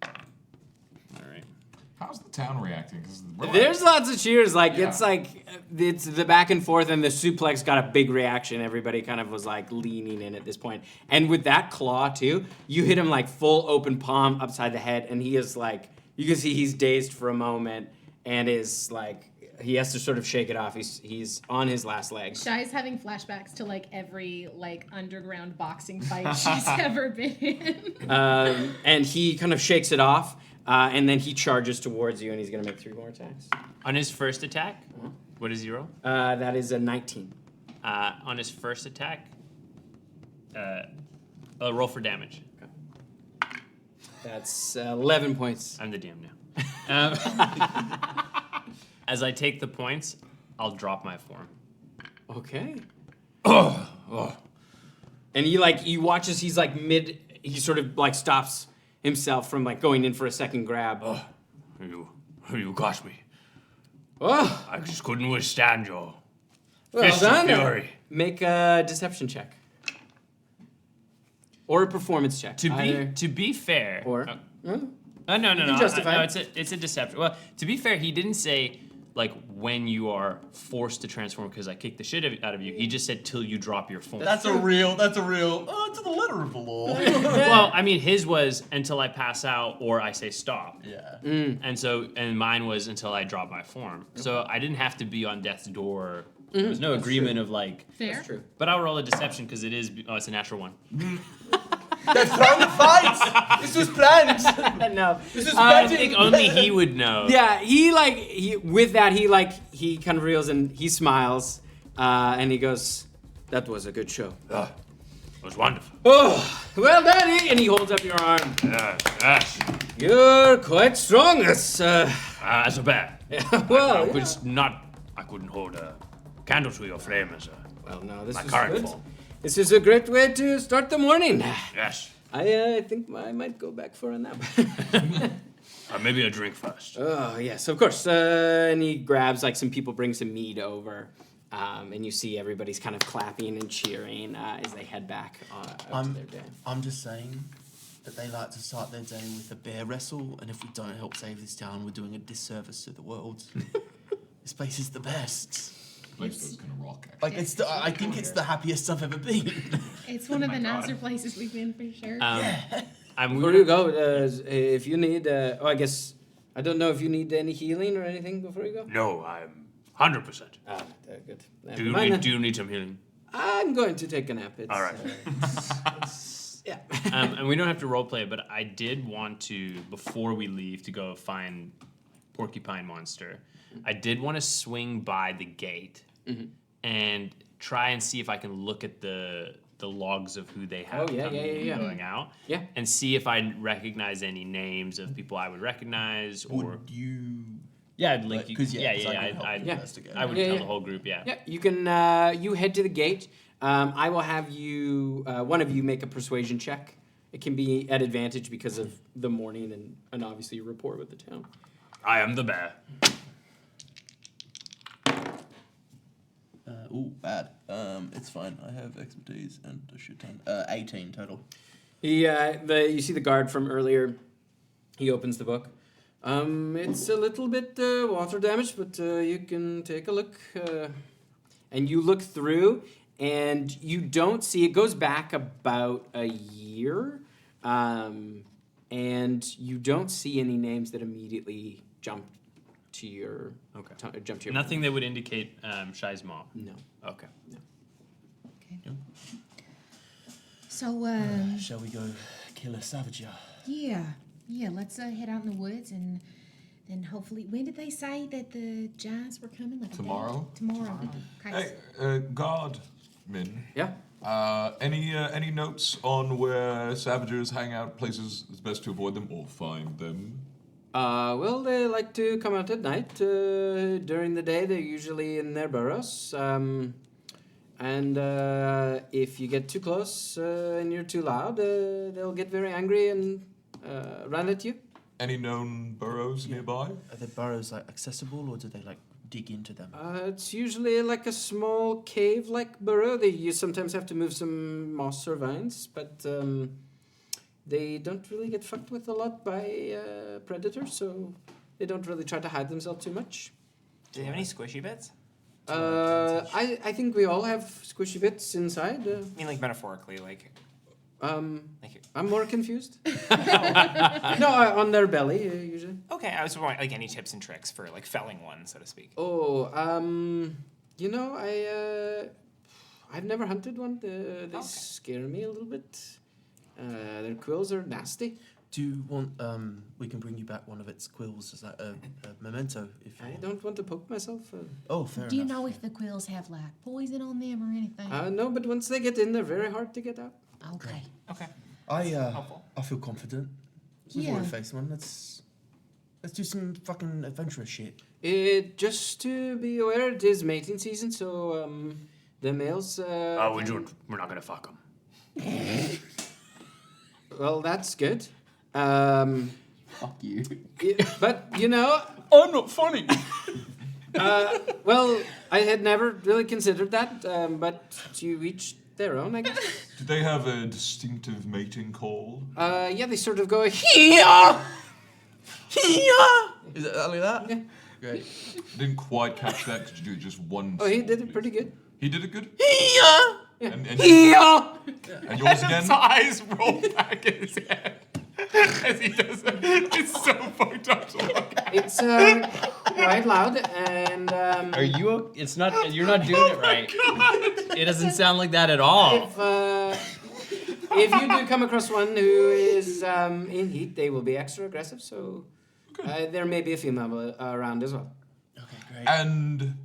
All right. How's the town reacting? 'Cause we're like- There's lots of cheers. Like Yeah. it's the back and forth, and the suplex got a big reaction. Everybody kind of was like leaning in at this point. And with that claw too, you hit him like full open palm upside the head, and he is like, you can see he's dazed for a moment, and is like, he has to sort of shake it off. He's on his last legs. Shy's having flashbacks to like every like underground boxing fight she's ever been in. And he kind of shakes it off, and then he charges towards you, and he's gonna make 3 more attacks. On his first attack, what does he roll? That is a 19. On his first attack, roll for damage. That's 11 points. I'm the DM now. As I take the points, I'll drop my form. Okay. And you watch as he's like he sort of like stops himself from like going in for a second grab. You got me. Oh, I just couldn't withstand your well fist of done. fury. Make a deception check. Or a performance check. To be fair, Or no, can justify no, it. it's a deception. Well, to be fair, he didn't say like when you are forced to transform because I kicked the shit out of you. He just said till you drop your form. That's a real, to the letter of the law. Well, I mean, his was until I pass out or I say stop. Yeah. And mine was until I drop my form. So I didn't have to be on death's door. There was no agreement of like. Fair. That's true. But I'll roll a deception because it is. Oh, it's a natural 1. They're trying to fight! This was planned! No. This is I betting! think only he would know. Yeah, he kind of reels and he smiles, and he goes, "That was a good show." It was wonderful. Oh, well done, and he holds up your arm. Yes. You're quite strong. That's As a bear. well. I couldn't hold a candle to your flame as a. Well, no, this My is current good. form. This is a great way to start the morning. Yes. I think I might go back for a nap. Maybe a drink first. Oh yes, of course. And he grabs some people bring some mead over, and you see everybody's kind of clapping and cheering as they head back out to their day. I'm just saying that they like to start their day with a bear wrestle, and if we don't help save this town, we're doing a disservice to the world. This place is the best. Place is gonna rock. Actually. Like I think it's the happiest I've ever been. It's one of the nicer places we've been for sure. Before you go, if you need, I guess I don't know if you need any healing or anything before you go. No, I'm 100%. Good. Do you need some healing? I'm going to take a nap. It's, All right. Yeah. And we don't have to roleplay, but I did want to, before we leave, to go find porcupine monster. I did want to swing by the gate and try and see if I can look at the logs of who they have going out. Yeah. And see if I recognize any names of people I would recognize or. Would you? Yeah, I'd link Like, you. 'cause, Yeah, yeah, 'cause I yeah, can help I'd investigate. I would Yeah, tell yeah. the whole group. Yeah. Yeah, you can. You head to the gate. I will have you. One of you make a persuasion check. It can be at advantage because of the morning and obviously your rapport with the town. I am the bear. Bad. It's fine. I have expertise and a shit ton. 18 total. You see the guard from earlier. He opens the book. It's a little bit water damaged, but you can take a look. And you look through, and you don't see. It goes back about a year, and you don't see any names that immediately jump to your jump to your Nothing that would indicate Shai's mom. No. Okay. Okay. So, Shall we go kill a savager? yeah, let's head out in the woods and then hopefully. When did they say that the giants were coming? Like a day? Tomorrow? Tomorrow. Okay. Hey, guardman. Yeah. Any notes on where savages hang out, places it's best to avoid them or find them? Well, they like to come out at night. During the day, they're usually in their burrows. And if you get too close and you're too loud, they'll get very angry and run at you. Any known burrows nearby? Are the burrows like accessible, or do they like dig into them? It's usually like a small cave-like burrow. You sometimes have to move some moss or vines, but they don't really get fucked with a lot by predators, so they don't really try to hide themselves too much. Do they have any squishy bits? I think we all have squishy bits inside. I mean, like metaphorically, like I'm more confused. No, on their belly usually. okay. I was wondering, like any tips and tricks for like felling one, so to speak. Oh, I've never hunted one. They scare me a little bit. Their quills are nasty. Do you want? We can bring you back one of its quills as like a memento. If you I want. don't want to poke myself. Oh, fair Do you enough. know if the quills have like poison on them or anything? No, but once they get in, they're very hard to get out. Okay. Okay. I feel confident. We've Yeah. already faced one. Let's do some fucking adventurous shit. Just to be aware, it is mating season, so the males. We're not gonna fuck them. Well, that's good. Fuck you. But you know, I'm not funny. well, I had never really considered that, but to each their own, I guess. Do they have a distinctive mating call? Yeah, they sort of go here. Is it like that? Yeah. Great. Didn't quite catch that. Could you do it just one? Oh, he did it pretty good. He did it good. Yeah. And Yeah. and yours again. His eyes roll back in his head as he does that. It's so fucked up to look at. It's quite loud, and Are you? It's not. You're not doing it right. It doesn't sound like that at all. if you do come across one who is in heat, they will be extra aggressive. So there may be a female around as well. Okay, great. And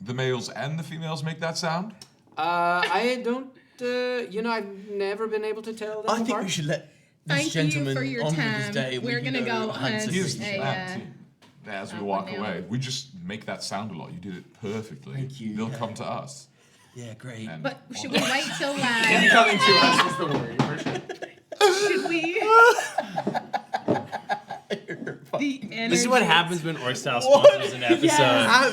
the males and the females make that sound? I don't. I've never been able to tell them I think apart. we should let this Thank gentleman you for your on with time. his day. We're We can gonna go hunt hunt some Here's fish. a, that. As we that walk one now. away, we just make that sound a lot. You did it perfectly. Thank you. They'll come to us. Yeah, great. And But should we wait till Coming to us is the worry. For sure. should we? This is what happens when Orc.Style sponsors an episode.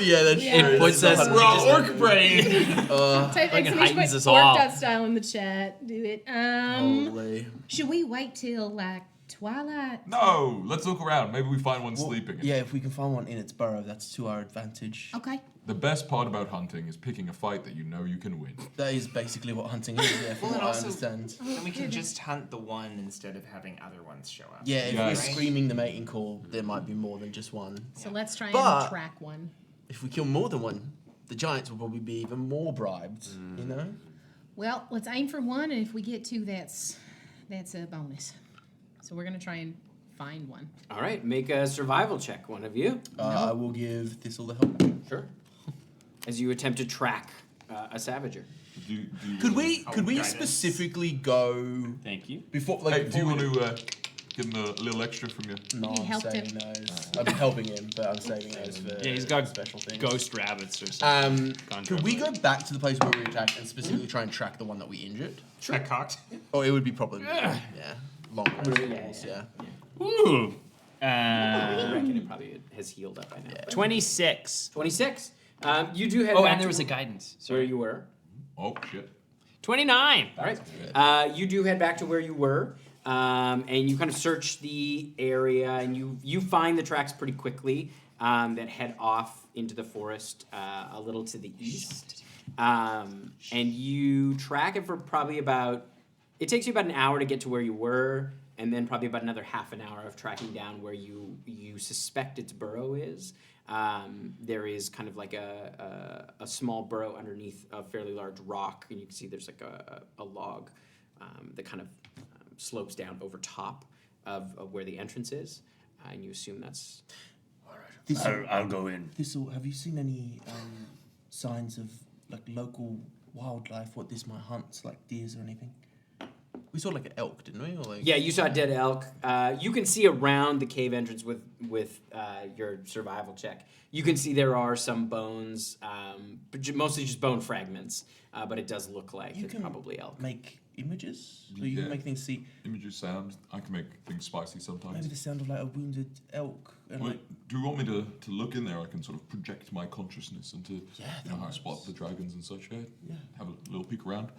Yeah, that's Yeah. true. It puts us. That's We're all Orc brain. Type Fucking heightens us all. Orc.Style in the chat. Do it. Holy. Should we wait till like twilight? No, let's look around. Maybe we find one sleeping. Yeah, if we can find one in its burrow, that's to our advantage. Okay. The best part about hunting is picking a fight that you know you can win. That is basically what hunting is, yeah, from Well, what and I also- understand. And we can just hunt the one instead of having other ones show up. Yeah, if Yeah. we're Right. screaming the mating call, there might be more than just one. So let's try But- and track one. If we kill more than one, the giants will probably be even more bribed, you know? Well, let's aim for one, and if we get two, that's a bonus. So we're gonna try and find one. All right, make a survival check, one of you. I will give Thistle the help. Sure. As you attempt to track a Savager. Could we guidance. specifically go Thank you. before Hey, like do you before want to give him a little extra from your? No, You I'm helped saving him. those. I'm helping him, but I'm saving those for Yeah, he's got special things. ghost rabbits or something. Could we go back to the place where we attacked and specifically try and track the one that we injured? Sure. Cocked. Or it would be probably long range. Yeah. Ooh. I reckon it probably has healed up by now. 26. 26. You do head Oh, back and there to was a guidance. where you were. Oh shit. 29. All right. You do head back to where you were, and you kind of search the area, and you find the tracks pretty quickly that head off into the forest a little to the east. And you track it for probably about. It takes you about an hour to get to where you were, and then probably about another half an hour of tracking down where you suspect its burrow is. There is kind of like a small burrow underneath a fairly large rock, and you can see there's like a log that kind of slopes down over top of where the entrance is, and you assume that's. I'll go in. Thistle, have you seen any signs of like local wildlife? What this might hunt, like deers or anything? We saw like an elk, didn't we? Or like Yeah, you saw dead elk. You can see around the cave entrance with your survival check. You can see there are some bones, but mostly just bone fragments. But it does look like You it's can probably elk. make images, so you Yeah. can make things see. Images sound. I can make things spicy sometimes. Maybe the sound of like a wounded elk. And Wait, like, do you want me to look in there? I can sort of project my consciousness into Yeah, you know, how I that spot the dragons and such. Yeah. Have a little peek around.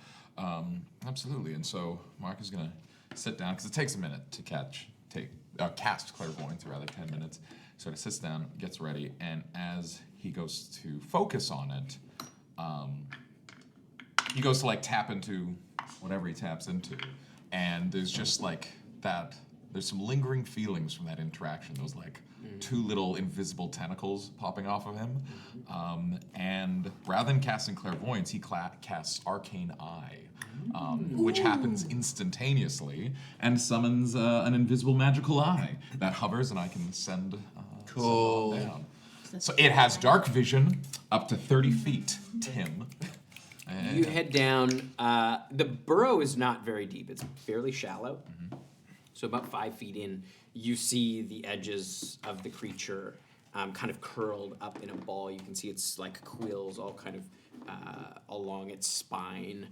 Absolutely. And so Mark is gonna sit down because it takes a minute to cast clairvoyance, or rather 10 minutes. So he sits down, gets ready, and as he goes to focus on it, he goes to like tap into whatever he taps into, and there's just like that. There's some lingering feelings from that interaction. Those like two little invisible tentacles popping off of him, and rather than casting clairvoyance, he casts arcane eye, which happens instantaneously and summons an invisible magical eye that hovers, and I can send. Cool. Send on down. So it has dark vision up to 30 feet, Tim. You head down. The burrow is not very deep. It's fairly shallow. So about 5 feet in, you see the edges of the creature kind of curled up in a ball. You can see its like quills all kind of along its spine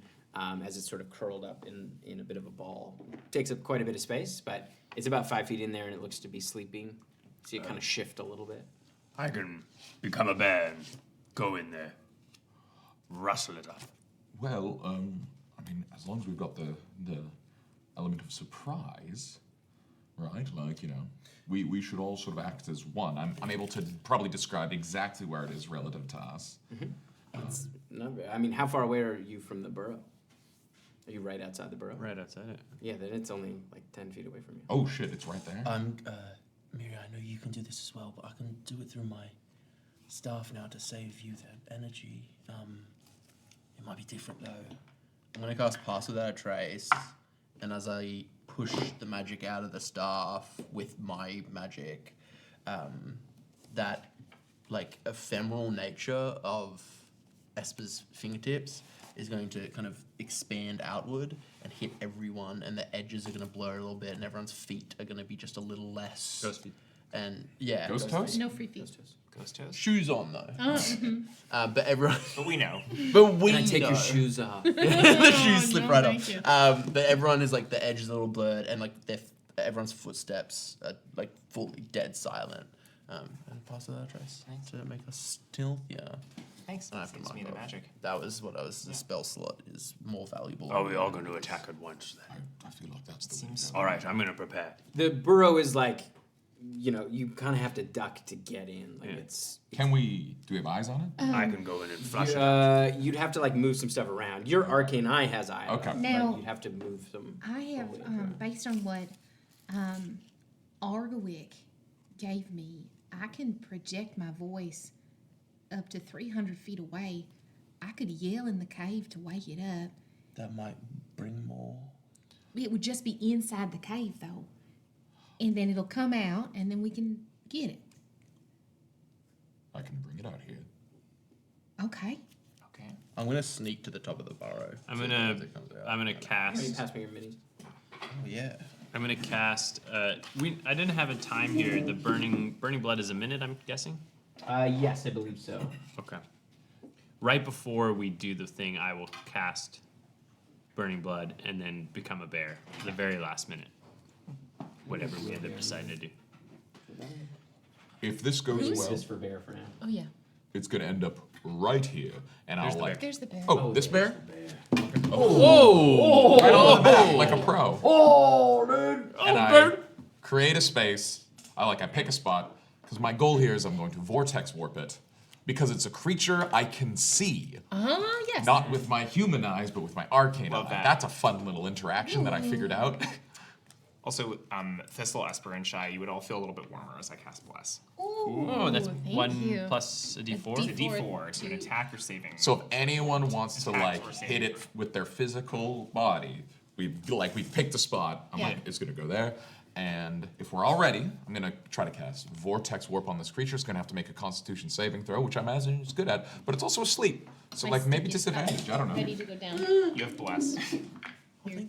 as it's sort of curled up in a bit of a ball. Takes up quite a bit of space, but it's about 5 feet in there, and it looks to be sleeping. See it kind of shift a little bit. I can become a bear and go in there, rustle it up. Well, I mean, as long as we've got the element of surprise, right? Like, you know, we should all sort of act as one. I'm able to probably describe exactly where it is relative to us. It's not, I mean, how far away are you from the burrow? Are you right outside the burrow? Right outside it. Yeah, then it's only like 10 feet away from you. Oh shit, it's right there. Mirielle, I know you can do this as well, but I can do it through my staff now to save you that energy. It might be different though. I'm gonna cast Pass Without a Trace, and as I push the magic out of the staff with my magic, that like ephemeral nature of Esper's fingertips is going to kind of expand outward and hit everyone, and the edges are going to blur a little bit, and everyone's feet are going to be just a little less. Ghost feet. And yeah, Ghost toes? No free feet. Ghost toes. shoes on though. Oh, But everyone, But we know. but we Can I take know. your shoes off? The shoes slip no, right thank off. you. But everyone is like the edge is a little blurred, and like everyone's footsteps are like fully dead silent. And Pass Without a Trace to make us still. Yeah. Thanks. I have to Seems to mark be the off. magic. That was what I was. The spell slot is more valuable. Are we all going to attack at once then? I feel like that's the way Seems- to go. All right, I'm going to prepare. The burrow is like, you know, you kind of have to duck to get in. Like it's. Do we have eyes on it? I can go in and flush it. You'd have to like move some stuff around. Your arcane eye has eye. Okay. but Now- you'd have to move some. I have, based on what Argawick gave me, I can project my voice up to 300 feet away. I could yell in the cave to wake it up. That might bring more. It would just be inside the cave, though. and then it'll come out, and then we can get it. I can bring it out here. Okay. Okay. I'm gonna sneak to the top of the burrow. I'm so gonna as it comes out. cast. Pass me your minis. Oh yeah. I'm gonna cast. I didn't have a time here. The burning blood is a minute. I'm guessing. Yes, I believe so. Okay. Right before we do the thing, I will cast burning blood and then become a bear. The very last minute. Whatever we end up deciding to do. If this goes Who's well, Just for bear for now. Oh yeah. it's gonna end up right here, and There's I'll the like. There's the bear. Oh, this bear? Whoa! Right on the bat, like a pro. Oh, dude. And I create a space. I pick a spot because my goal here is I'm going to vortex warp it because it's a creature I can see, Yes. not with my human eyes but with my arcane Love eye. that. That's a fun little interaction that I figured out. Also, Thistle, Esper, and Shy, you would all feel a little bit warmer as I cast Bless. Ooh, Oh, that's thank 1 you. plus a d4. It's a D4, so an attack or saving. So if anyone wants to Attack or hit it save. with their physical body, we picked a spot. I'm Yeah. like, it's gonna go there. And if we're all ready, I'm gonna try to cast Vortex Warp on this creature. It's gonna have to make a Constitution saving throw, which I imagine it's good at, but it's also asleep. So My maybe stick is disadvantage. I don't know. Ready to go down. You have Bless. Thank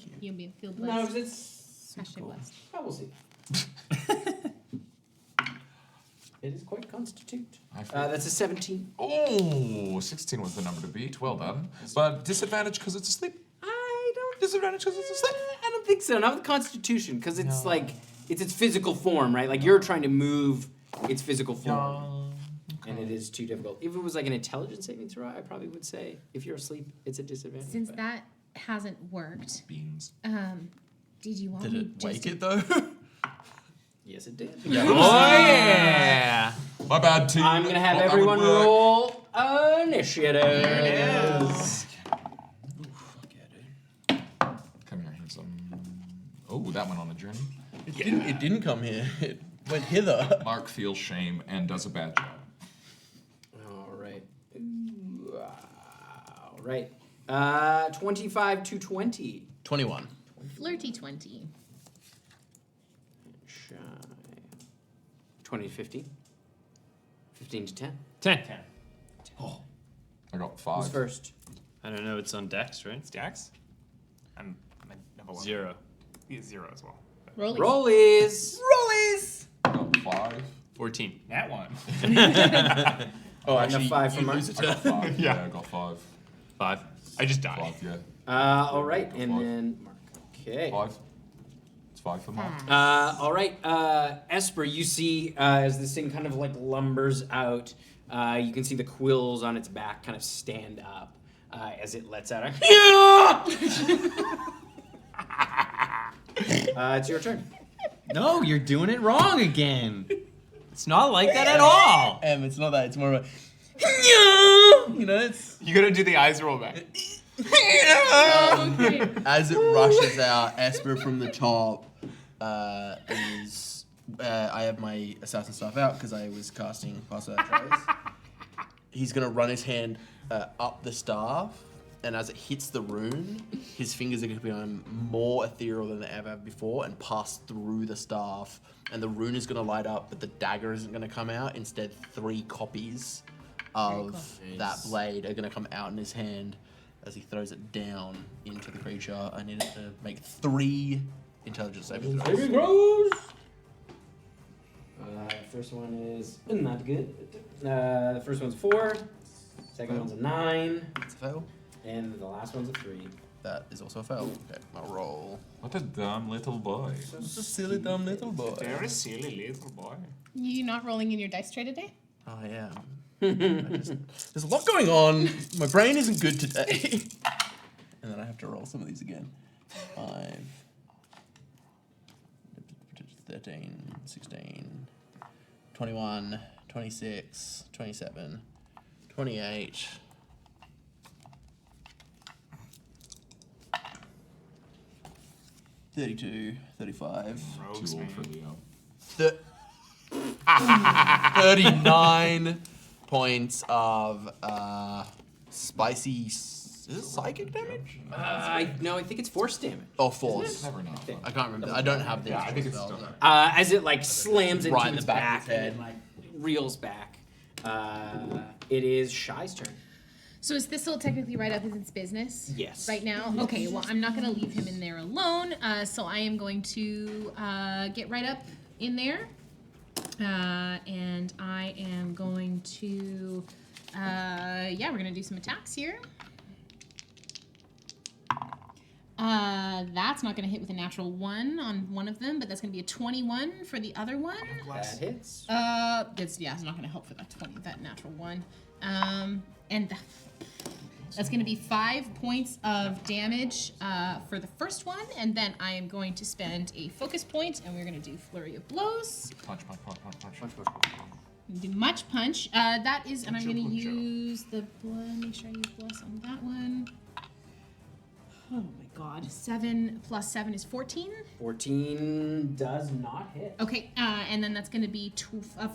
you. You'll feel No, blessed. it's. Hashtag blessed. Oh, we'll see. It is quite constitute. That's a 17. Oh, 16 was the number to beat. Well done. But disadvantage because it's asleep. I don't. Disadvantage because it's asleep. I don't think so. Not with Constitution, because it's it's its physical form, right? Like you're trying to move its physical form, and it is too difficult. If it was like an intelligence saving throw, I probably would say if you're asleep, it's a disadvantage. Since but- that hasn't worked, Beans. did you want Did me it just wake to- it though? Yes, it did. Oh yeah! My bad, team. I'm gonna have Thought that everyone would work. roll initiative. Fuck yeah, dude. Come here, handsome. Oh, that went on a journey. It didn't come here. It went hither. Mark feels shame and does a bad job. All right. Ooh, all right. 25 to 20. 21. Flirty 20. Shy. 20 to 15. 15 to 10. 10. I got Who's 5. first? I don't know. It's on Dex, right? It's Dex? I'm number 1. 0. He is 0 as well. Rolling. Rollies. Rollies! I got 5. 14. That one. Oh, I got 5 you from lose Mark. a I got turn. 5. Yeah, I got 5. 5. I just died. 5, yeah. All right, and Five. then Mark. Okay. 5. It's 5 for Mark. All right, Esper, you see as this thing kind of like lumbers out, you can see the quills on its back kind of stand up as it lets out a. It's your turn. No, you're doing it wrong again. It's not like that at all. It's not that. It's more of a. You know, it's You gotta do the eyes roll back. Okay. as it rushes out. Esper from the top is. I have my assassin staff out because I was casting Pass Without Trace. He's gonna run his hand up the staff, and as it hits the rune, his fingers are gonna become more ethereal than they ever have before and pass through the staff. And the rune is gonna light up, but the dagger isn't gonna come out. Instead, 3 copies of that blade are gonna come out in his hand as he throws it down into the creature. I need it to make 3 intelligence saving throws. Saving throws. First one is not good. The first one's 4. Second one's a 9. It's a fail. And the last one's a 3. That is also a fail. Okay, I'll roll. What a dumb little boy. Just a silly dumb little boy. Very silly little boy. You not rolling in your dice tray today? I am. There's a lot going on. My brain isn't good today. And then I have to roll some of these again. 5, 13, 16, 21, 26, 27, 28. 32, 35, Rogues, Too old man. for Leo. 39 points of spicy Is it psychic damage? No, I think it's force damage. Oh, force. Never know. I can't remember. I don't have the I think it's spell, still- though. As it like slams into Right in the its back of back its and it like reels back. It is Shy's turn. So is Thistle technically right up in its business? Yes. Right now? Okay, well, I'm not going to leave him in there alone, so I am going to get right up in there. And I am going to, we're going to do some attacks here. That's not going to hit with a natural 1 on one of them, but that's going to be a 21 for the other one. That hits. It's not going to help for that natural 1. And that's going to be 5 points of damage for the first one, and then I am going to spend a focus point, and we're going to do Flurry of Blows. Punch. Do Much Punch. That is, and I'm going to use the blood. Make sure I use Bless on that one. Oh my god. 7 plus 7 is 14. 14 does not hit. Okay, and then that's going to be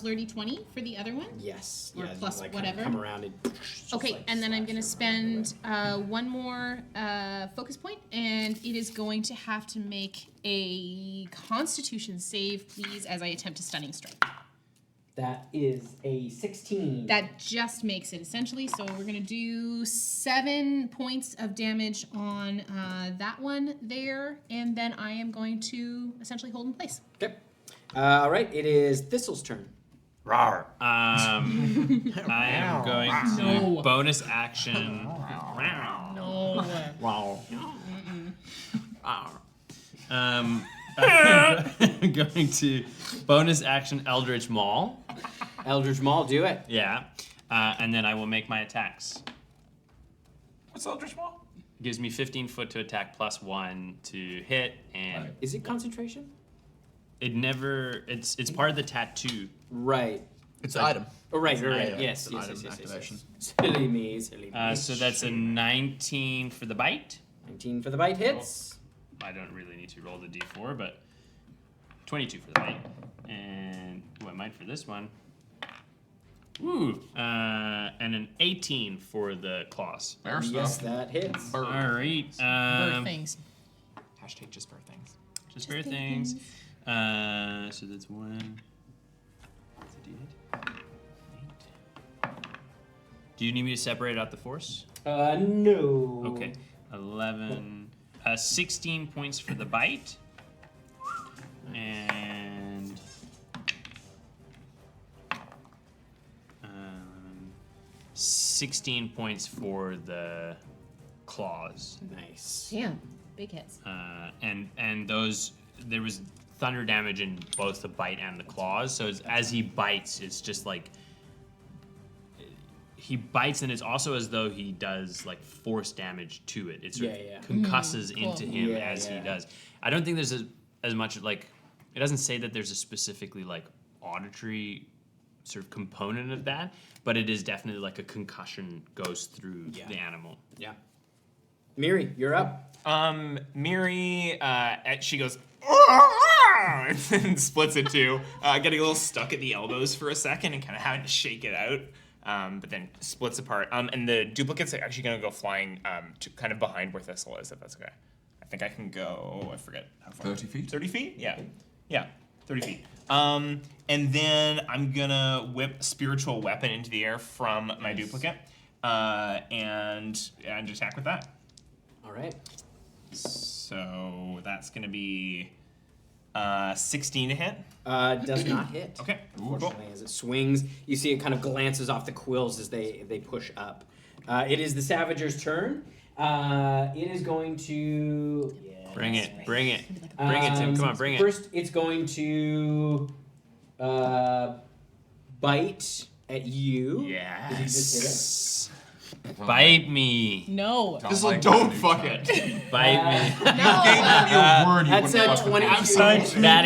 flirty 20 for the other one. Yes. Or yeah, plus like whatever. Come around and. just, Okay, like, and then I'm slaps going to everybody. spend one more focus point, and it is going to have to make a Constitution save, please, as I attempt a Stunning Strike. That is a 16. That just makes it, essentially. So we're going to do 7 points of damage on that one there, and then I am going to essentially hold in place. Okay. All right, it is Thistle's turn. Rawr. I am going to No. bonus action. No. Wow. I'm going to bonus action Eldritch Maul. Eldritch Maul, do it. Yeah. And then I will make my attacks. What's Eldritch Maul? Gives me 15 foot to attack plus 1 to hit, and Is it concentration? it never. It's part of the tattoo. Right. It's an item. Oh, right. item. Yes. It's an Yes. item Yes. activation. Silly me. Silly me. So that's a 19 for the bite. 19 for the bite hits. I don't really need to roll the d4, but 22 for the bite. And I might for this one. Ooh, and an 18 for the claws. Bear Yes, stuff. that hits. All right. Bird things. Hashtag just bird things. Just for things. So that's 1. That's a d8. 8. Do you need me to separate out the force? No. Okay. 11. 16 points for the bite. And 16 points for the claws. Nice. Damn. Big hits. And those, there was thunder damage in both the bite and the claws. So as he bites, it's just like he bites, and it's also as though he does like force damage to it. It sort of concusses Cool. into him Yeah, as he yeah. does. I don't think there's as much like, it doesn't say that there's a specifically like auditory sort of component of that, but it is definitely like a concussion goes through the animal. Yeah. Miri, you're up. Miri, she goes, and splits in two, getting a little stuck at the elbows for a second and kind of having to shake it out. But then splits apart. And the duplicates are actually going to go flying to kind of behind where Thistle is, if that's okay. I think I can go, I forget how far. 30 feet? 30 feet? Yeah, 30 feet. And then I'm going to whip Spiritual Weapon into the air from my duplicate and attack with that. All right. So that's going to be 16 to hit. Does not hit. Okay. Unfortunately, as it swings, you see it kind of glances off the quills as they push up. It is the Savager's turn. It is going to... Bring it. Tim. Come on, bring it. First, it's going to bite at you. Yes. Did you just hit Bite me. No. Thistle, like don't this fuck new it. Bite me. No. Gave him your word you That's wouldn't a fuck with 22. me. That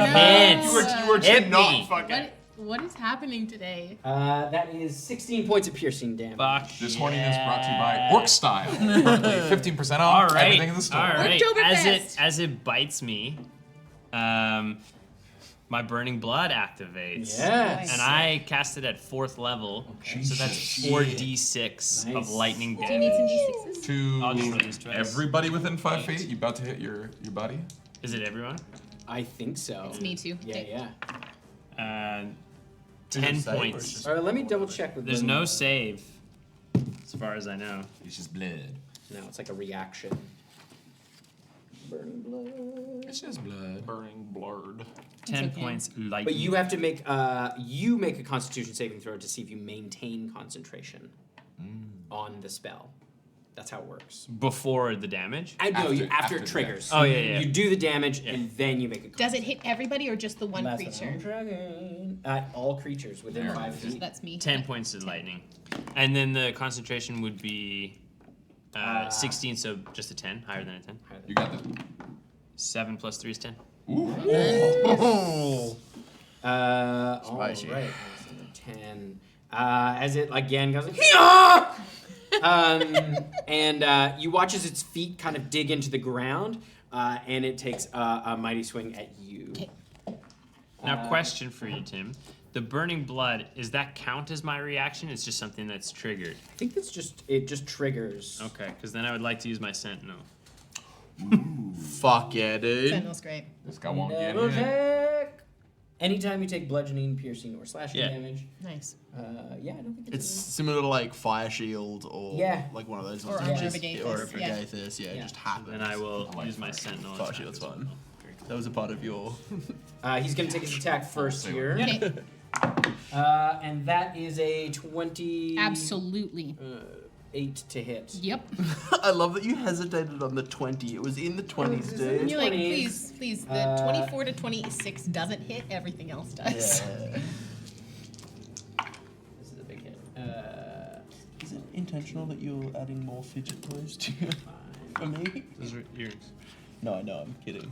hits. You were Hit to not me. fuck it. What is happening today? That is 16 points of piercing damage. Fuck. This horniness brought to you by Orc.Style. Currently 15% off All right. everything in the store. All right. Oktoberfest. As it bites me, my Burning Blood activates. Yes. And I cast it at 4th level, so that's 4d6 of Nice. lightning Do you need damage. some D6s? I'll just roll To these twice. everybody within 5 feet, you about to hit your buddy? Is it everyone? I think so. It's me too. Yeah, yeah. 10 save or points. just- All right, let me double check with There's them. no save, as far as I know. It's just blood. No, it's like a reaction. Burning blood. It's just blood. Burning blood. 10 okay. points lightning. But you have to make a Constitution saving throw to see if you maintain concentration on the spell. That's how it works. before the damage. I know you After after it the triggers. Oh, yeah, yeah. You do the damage and then you make a. Does it hit everybody or just the one creature? Dragon. All creatures within There it 5 is. feet. That's me. 10 points of lightning. And then the concentration would be 16, so just a 10, higher than a 10. You got this. 7 plus 3 is 10. All Spicy. right. 10. As it again goes, "Hee-ah!" And you watch as its feet kind of dig into the ground, and it takes a mighty swing at you. Okay. Now, question for you, Tim. The burning blood, does that count as my reaction? It's just something that's triggered. I think it just triggers. Okay, because then I would like to use my sentinel. Fuck yeah, dude. Sentinel's great. This guy won't get Double it. check. Anytime you take bludgeoning, piercing, or slashing Yeah. damage, Nice. yeah, I don't think It's similar to like Fire Shield or Yeah. like one of those. Or ones. Armor Just- of Agathis, Or yeah. Agathis, yeah, Yeah. just happens. Then I will like use my Fire sentinel. Fire attack Shield's as well. fun. That was a part of your. He's gonna take his attack first here. Okay. And that is a 20. Absolutely. 8 to hit. Yep. I love that you hesitated on the 20. It was in the 20s, And dude. you're like, 20s. please. The 24 to 26 doesn't hit. Everything else does. Yeah. This is a big hit. Is it intentional that you're adding more fidget toys to for me? Those are ears. No, I'm kidding.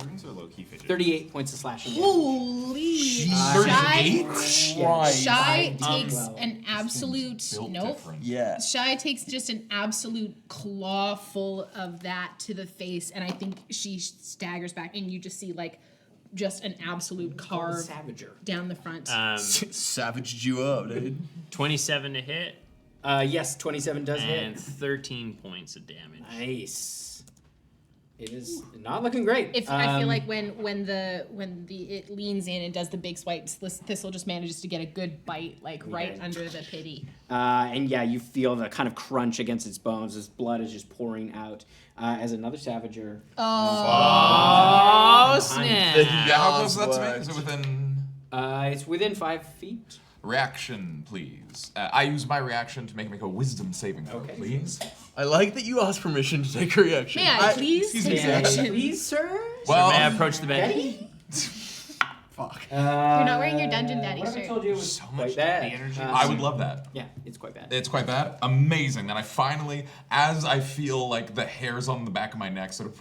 Earrings are low key fidget. 38 points of slashing damage. Holy Shy takes an absolute Built nope. different. Yeah. Shy takes just an absolute claw full of that to the face, and I think she staggers back, and you just see like just an absolute carve Savager. down the front. Savaged you up, dude. 27 to hit, Yes, 27 does and hit. 13 points of damage. Nice. It is not looking great. If I feel like when it leans in and does the big swipes, Thistle just manages to get a good bite like right Yeah. under the pity. And yeah, you feel the kind of crunch against its bones. Its blood is just pouring out. As another Savager. Oh, snap. Yeah, how close is that to me? Is it within It's within 5 feet. reaction, please? I use my reaction to make a wisdom saving throw, Okay. please. I like that you asked permission to take a reaction. May I please excuse me, take sir. action? Please, sir. Well, May I approach the bed? Daddy? Fuck. You're not wearing your Dungeon Daddy What if I shirt. told you it was So quite much bad? daddy energy. I would love that. Yeah, it's quite bad. It's quite bad. Amazing. Then I finally, as I feel like the hairs on the back of my neck sort of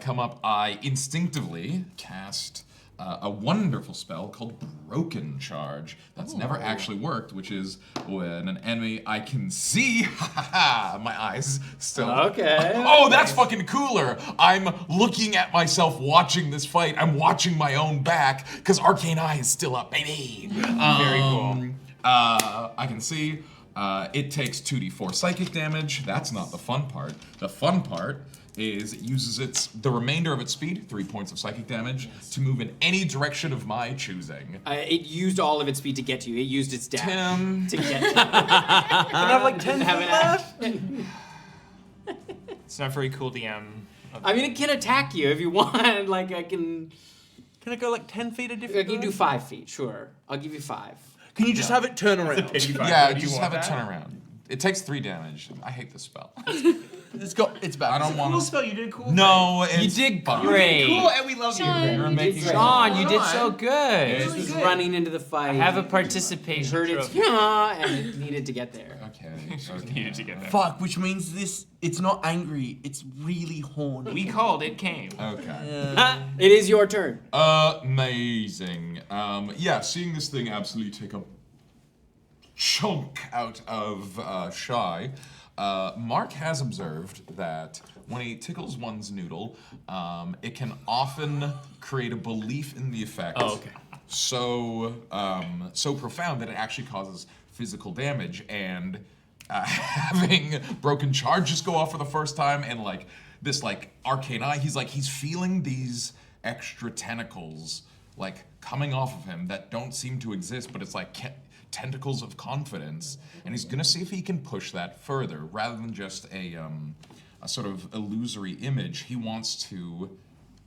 come up, I instinctively cast a wonderful spell called Broken Charge. That's never actually worked, which is when an enemy I can see, my eyes still. Okay. Oh, that's fucking cooler. I'm looking at myself watching this fight. I'm watching my own back because Arcane Eye is still up, baby. Very cool. I can see it takes 2d4 psychic damage. That's not the fun part. The fun part is it uses the remainder of its speed, 3 points of psychic damage, to move in any direction of my choosing. It used all of its speed to get to you. It used its dash Tim. to get to you. I have like 10 have feet an left. It's not very cool, DM. I mean, it can attack you if you want. Like, I can Can it go like 10 feet a different do direction? 5 feet, sure. I'll give you 5. Can you just have it turn around? Yeah, just have it turn around. It takes 3 damage. I hate this spell. It's bad. I don't want Cool to. spell, you did cool. No, it's You did fine. great. Cool, and we love Sean, you. You're making great. Sean, you did so good. It was running into the fight. Have a It participation heard its trophy. and it needed to get there. Okay. Needed to get that. Fuck, which means it's not angry, it's really horny. We called, it came. Okay. It is your turn. Amazing. Yeah, seeing this thing absolutely take a chunk out of Shy, Mark has observed that when he tickles one's noodle, it can often create a belief in the effect. Oh, okay. So profound that it actually causes physical damage, and having broken charges go off for the first time, and like this like arcane eye, he's feeling these extra tentacles like coming off of him that don't seem to exist, but it's like tentacles of confidence, and he's gonna see if he can push that further rather than just a sort of illusory image. He wants to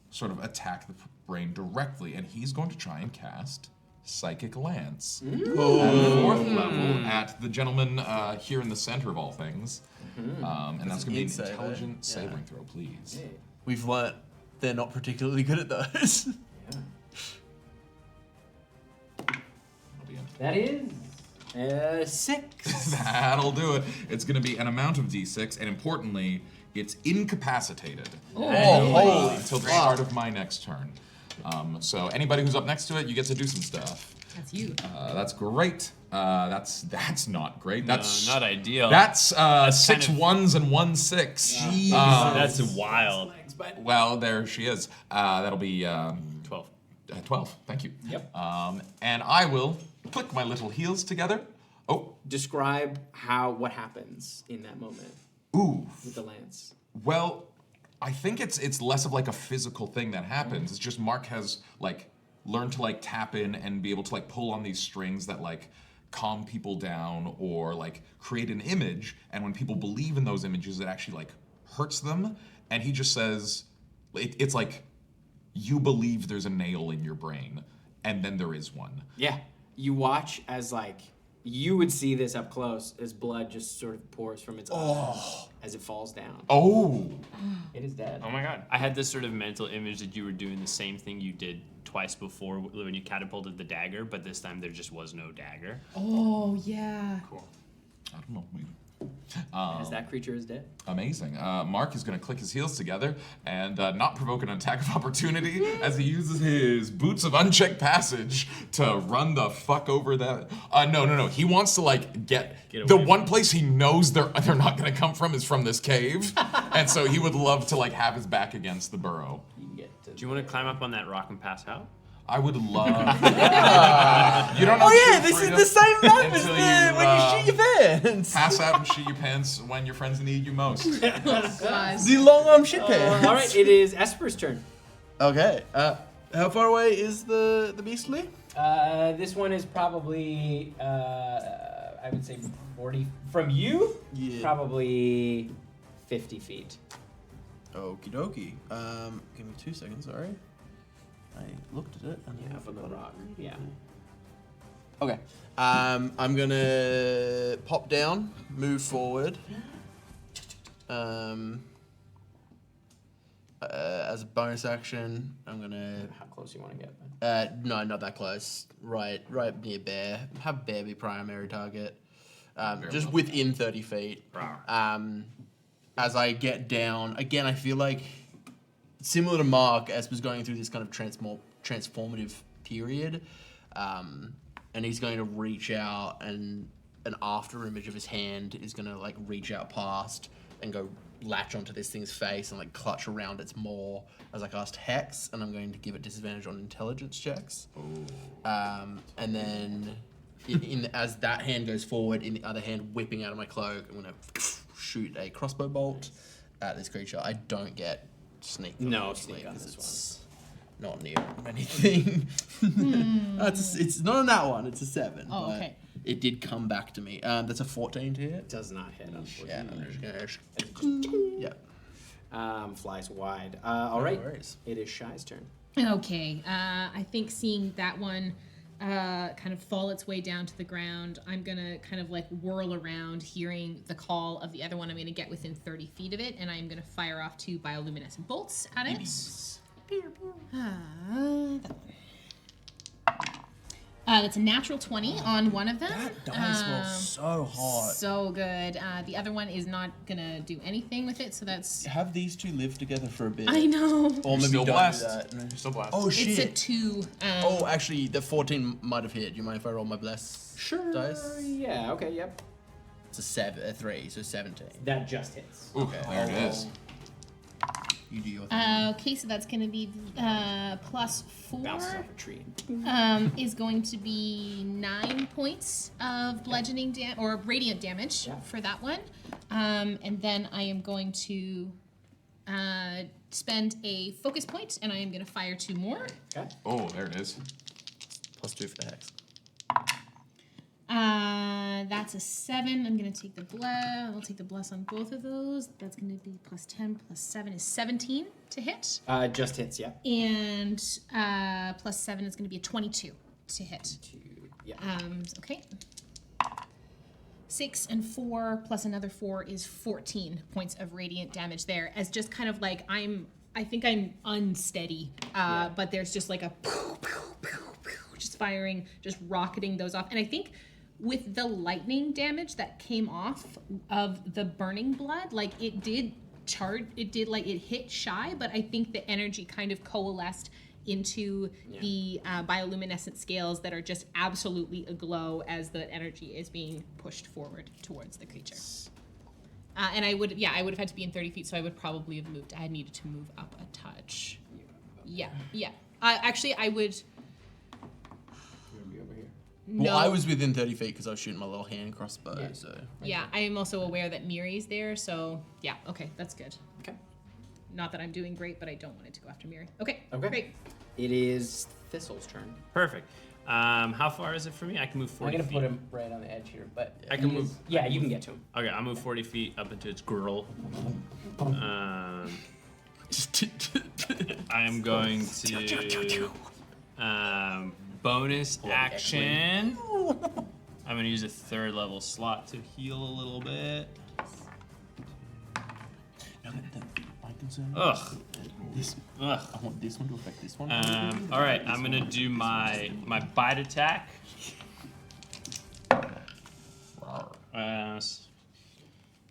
sort of attack the brain directly, and he's going to try and cast Psychic Lance at the 4th level at the gentleman here in the center of all things. And that's going to be an Insight, right? intelligent saving throw, please. We've learnt they're not particularly good at those. That'll be it. That is 6. That'll do it. It's going to be an amount of d6, and importantly, it's incapacitated until the start of my next turn. So anybody who's up next to it, you get to do some stuff. That's you. That's great. That's not great. That's not ideal. That's 6 kind of- 1s and 1 6. That's wild. Well, there she is. That'll be 12. 12. Thank you. Yep. And I will click my little heels together. Oh, Describe what happens in that moment ooh. with the lance. Well, I think it's less of like a physical thing that happens. It's just Mark has like learned to like tap in and be able to like pull on these strings that like calm people down or like create an image. And when people believe in those images, it actually like hurts them. And he just says, it's like you believe there's a nail in your brain, and then there is one. Yeah. You watch as like you would see this up close as blood just sort of pours from its eyes as it falls down. Oh. It is dead. Oh my god. I had this sort of mental image that you were doing the same thing you did twice before when you catapulted the dagger, but this time there just was no dagger. Oh, yeah. I don't know. Maybe. As that creature is dead. Amazing. Mark is going to click his heels together and not provoke an attack of opportunity as he uses his Boots of Unchecked Passage to run the fuck over that. No. He wants to like get the away. one place he knows they're not going to come from is from this cave, and so he would love to like have his back against the burrow. You can get to Do you want to climb up on that rock and pass out? I would love. You don't know. This is the same map as until when you shoot your pants. Pass out and shit your pants when your friends need you most. God. The long arm shit pants. all right, it is Esper's turn. Okay. How far away is the beastly? This one is probably, I would say 40 from you. Yeah. Probably 50 feet. Okie dokie. Give me 2 seconds. Sorry. I looked at it and Yeah, from the rock. Yeah. Okay. I'm gonna pop down, move forward. As a bonus action, I'm gonna. How close you want to get? No, not that close. Right near Bear. Have Bear be primary target. Just within 30 feet. As I get down, again, I feel like similar to Mark, Esper's going through this kind of transformative period, and he's going to reach out, and an after image of his hand is going to like reach out past and go latch onto this thing's face and like clutch around its maw as I cast Hex, and I'm going to give it disadvantage on intelligence checks. And then as that hand goes forward, in the other hand whipping out of my cloak, I'm going to shoot a crossbow bolt at this creature. I don't get sneak. No sneak on this it's not near anything. It's not on that one. It's a 7. Oh, but okay. It did come back to me. That's a 14 to hit. Does not hit, Yeah, unfortunately. I'm just gonna. Yeah. Flies wide. All right. worries. It is Shy's turn. Okay, I think seeing that one kind of fall its way down to the ground, I'm gonna kind of like whirl around, hearing the call of the other one. I'm gonna get within 30 feet of it, and I'm gonna fire off 2 bioluminescent bolts at it. That one. That's a natural 20 on one of them. That dice rolls so hot. So good. The other one is not gonna do anything with it, so that's. Have these two live together for a bit. I know. Or maybe Still don't blessed. do that. No. Still blast. Oh It's a shit. 2. Oh, actually, the 14 might have hit. Do you mind if I roll my bless dice? Yeah, okay, yep. It's a 3, so 17. That just hits. Ooh, there it is. You do your thing. Okay, so that's going to be plus 4. Bounces off a tree. Is going to be 9 points of bludgeoning or radiant damage for that one. And then I am going to spend a focus point, and I am going to fire 2 more. Okay. Oh, there it is. +2 for the hex. That's a 7. I'm going to take the bless. I'll take the bless on both of those. That's going to be plus 10 plus 7 is 17 to hit. Just hits, yeah. And plus 7 is going to be a 22 to hit. Yeah. Okay. 6 and 4 plus another 4 is 14 points of radiant damage there. As just kind of like I think I'm unsteady, but there's just like a poof, poof, poof, poof, just firing, just rocketing those off. And I think with the lightning damage that came off of the burning blood, like it did charge, it hit shy, but I think the energy kind of coalesced into the bioluminescent scales that are just absolutely aglow as the energy is being pushed forward towards the creature. And I would have had to be in 30 feet, so I would probably have moved. I had needed to move up a touch. Yeah. Actually, I would. Well, No. I was within 30 feet because I was shooting my little hand crossbow, so... Yeah, I am also aware that Miri's there, so yeah, okay, that's good. Okay. Not that I'm doing great, but I don't want it to go after Miri. Okay, Okay. great. It is Thistle's turn. Perfect. How far is it for me? I can move 40 I'm gonna feet. put him right on the edge here, but I can he move. is- Yeah, you can get to him. Okay, I'll move 40 feet up into its grill. I am going to bonus action. I'm gonna use a 3rd level slot to heal a little bit. My concern Ugh. this, Ugh. I want this one to affect this one. All right, I'm gonna do my bite attack.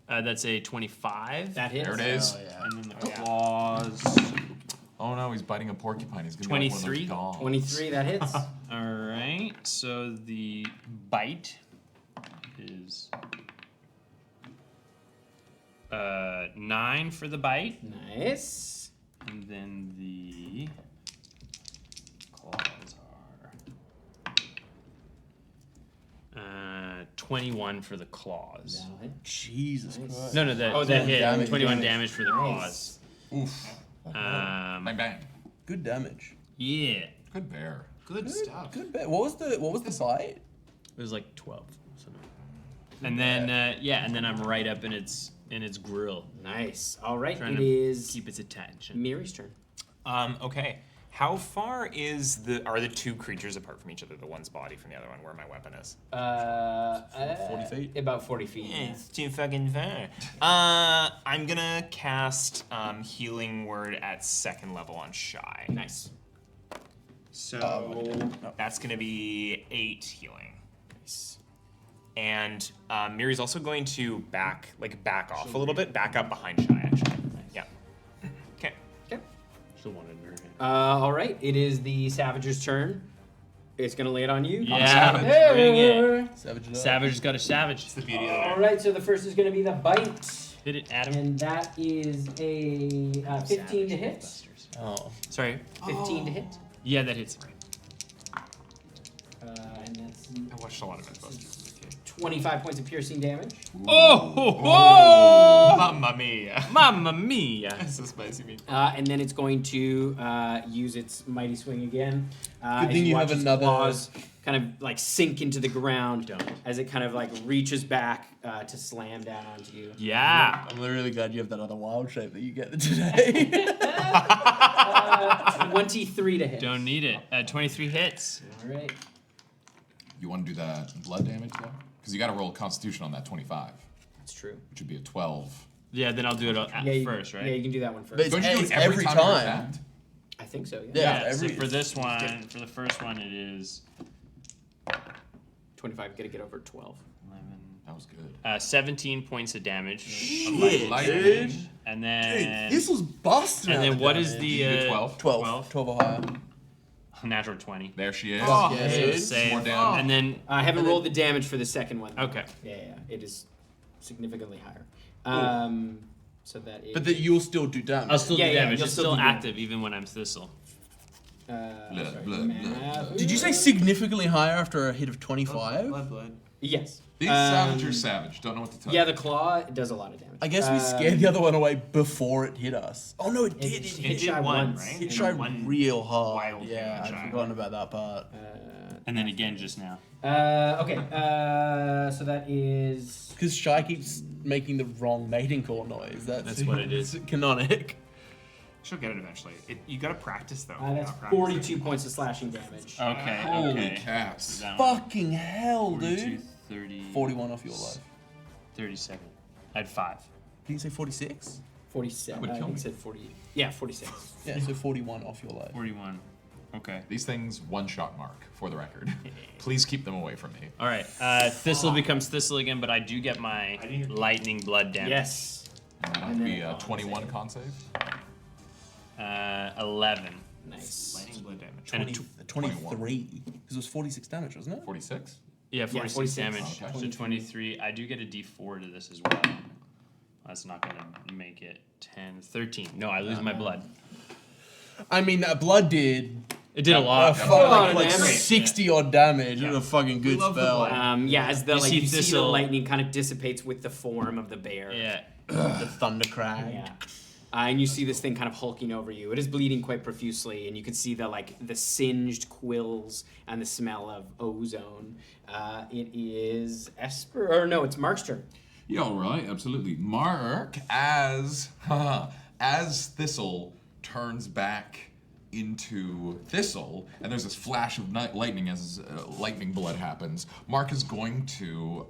That's a 25. That hits. There it is. And then the claws. Oh no, he's biting a porcupine. He's gonna be like one of 23? those dogs. 23, that hits. All right, so the bite is 9 for the bite, Nice. and then the claws are 21 for the claws. That'll hit. Jesus Christ. No, that Oh, that hit. damage. 21 damage for the Nice. claws. Oof. Bang bang. Good damage. Yeah, Good bear. Good stuff. Good bet. What was the bite? it was like 12. So no. And then and then I'm right up in its grill, Nice. All right, trying it to is keep its attention. Miri's turn. Okay. How far are the two creatures apart from each other? The one's body from the other one, where my weapon is. 40 feet? About 40 feet. It's too fucking far. I'm gonna cast Healing Word at 2nd level on Shy. Nice. So that's gonna be 8 healing. Nice. And Miri's also going to back off a little bit, back up behind Shy actually. Yeah. Okay. Okay. Still wanted in her hand. All right, it is the Savage's turn. It's gonna lay it on you. Yeah, Savage. bring it. Savage it up. Savage has got a savage. The beauty of All right, so the first is gonna be the bite, Hit it, Adam. and that is a 15 to hit. Oh. Sorry. 15 to hit. Yeah, that hits. And that's I watched a lot of Mythbusters. 25 points of piercing damage. Oh, ho, ho! Mamma mia. Mamma mia! That's so spicy meat. And then it's going to use its mighty swing again. As thing you have watch its another- claws kind of like sink into the ground as it kind of like reaches back to slam down onto you. Yeah. I'm really glad you have that other wild shape that you get today. 23 to hit. Don't need it. 23 hits. All right. You want to do that blood damage though? Because you got to roll Constitution on that 25, That's true. which would be a 12. Yeah, then I'll do it You, first, right? Yeah, you can do that one first. But Don't you do It's it every every time? you're time. attacked? I think so, yeah. Yeah. Yeah, every- so for this one, for the first one, it is 25, gotta get over 12. 11, That was good. 17 points of damage. Lightning. And then, This was busted. and then what is You the did 12. 12 or higher. natural 20? There she is. Oh, So dude. save. More damage. And then, I haven't rolled the damage for the second one. okay. Yeah, it is significantly higher. So that is. But that you'll still do damage. I'll still Yeah, do yeah, damage. you'll It's still still do active even when I'm Thistle. Math. Did you say significantly higher after a hit of 25? Blood. Yes. These savage are savage. Don't know what to tell Yeah, you. the claw does a lot of damage. I guess we scared the other one away before it hit us. Oh no, it did. It It hit. shy did one, once. right? It tried one real hard. wild Yeah, damage. I'd forgotten about that part. And then again just now. Okay. So that is. Because Shy keeps making the wrong mating call noise. That's what it is. It's canonic. She'll get it eventually. You gotta practice though. That's Practice. 42 points of slashing damage. Okay. Holy okay. cats. That one. Fucking hell, 42, dude. 30, 41 off your life. 37. I had 5. Did you say 46? 47. That would I kill think me. it said 40. Yeah, 46. Yeah, so 41 off your life. 41. Okay. These things one-shot mark, for the record. Please keep them away from me. All right. Thistle becomes Thistle again, but I do get my lightning blood damage. Yes. That'd be a 21 con save. 11. Nice. Lightning blood damage. And a 23. Because it was 46 damage, wasn't it? 46? Yeah, 46, 46. damage. Okay. So 23. I do get a d4 to this as well. That's not going to make it 10. 13. No, I lose my blood. I mean, that blood did. It did a lot. Like damage. 60 odd damage. It was a fucking good love the spell. blood. Yeah, as the You see you see the Thistle- lightning kind of dissipates with the form of the bear. Yeah. The thunder crag. Yeah. And you see this thing kind of hulking over you. It is bleeding quite profusely, and you can see the singed quills and the smell of ozone. It is Esper, or no, it's Mark's turn. Yeah, all right, absolutely. Mark, as Thistle turns back into Thistle, and there's this flash of lightning as lightning blood happens, Mark is going to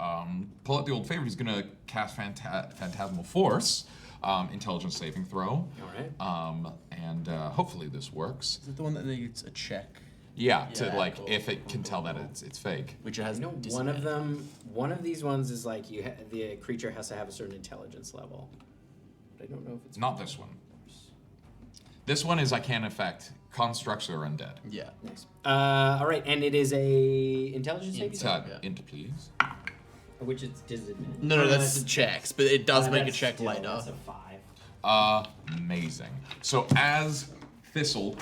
pull out the old favorite. He's going to cast Phantasmal Force, intelligence saving throw. All right. And hopefully this works. Is it the one that needs a check? Yeah, Yeah, if it can tell that it's fake. Which it has You know, one of these ones is like the creature has to have a certain intelligence level. But I don't know if it's Not this one. This one is I can't affect constructs or undead. Yeah. nice. All right, and it is a intelligence saving throw, Into please. which is disadvantage. No, that's the checks, but it does make a That's check still- later. That's a 5. Amazing. So as Thistle,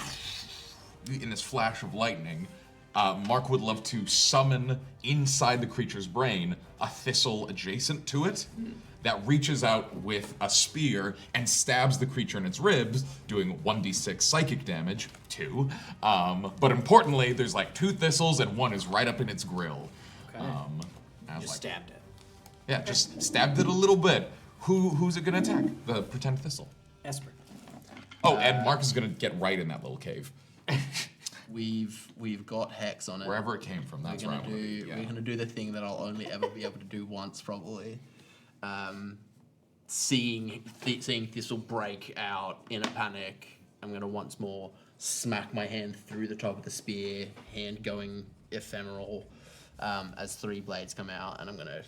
in this flash of lightning, Mark would love to summon inside the creature's brain a Thistle adjacent to it that reaches out with a spear and stabs the creature in its ribs, doing 1d6 psychic damage, 2. But importantly, there's like 2 Thistles and 1 is right up in its grill. Okay. As Just stabbed it. Yeah, just stabbed it a little bit. Who's it gonna attack? The pretend Thistle. Esper. Oh, and Mark is gonna get right in that little cave. We've got hex on it. Wherever it came from, that's we're where gonna I want do to be. we're gonna do the thing that I'll only ever be able to do once, probably. Seeing Thistle break out in a panic, I'm gonna once more smack my hand through the top of the spear, hand going ephemeral, as 3 blades come out, and I'm gonna.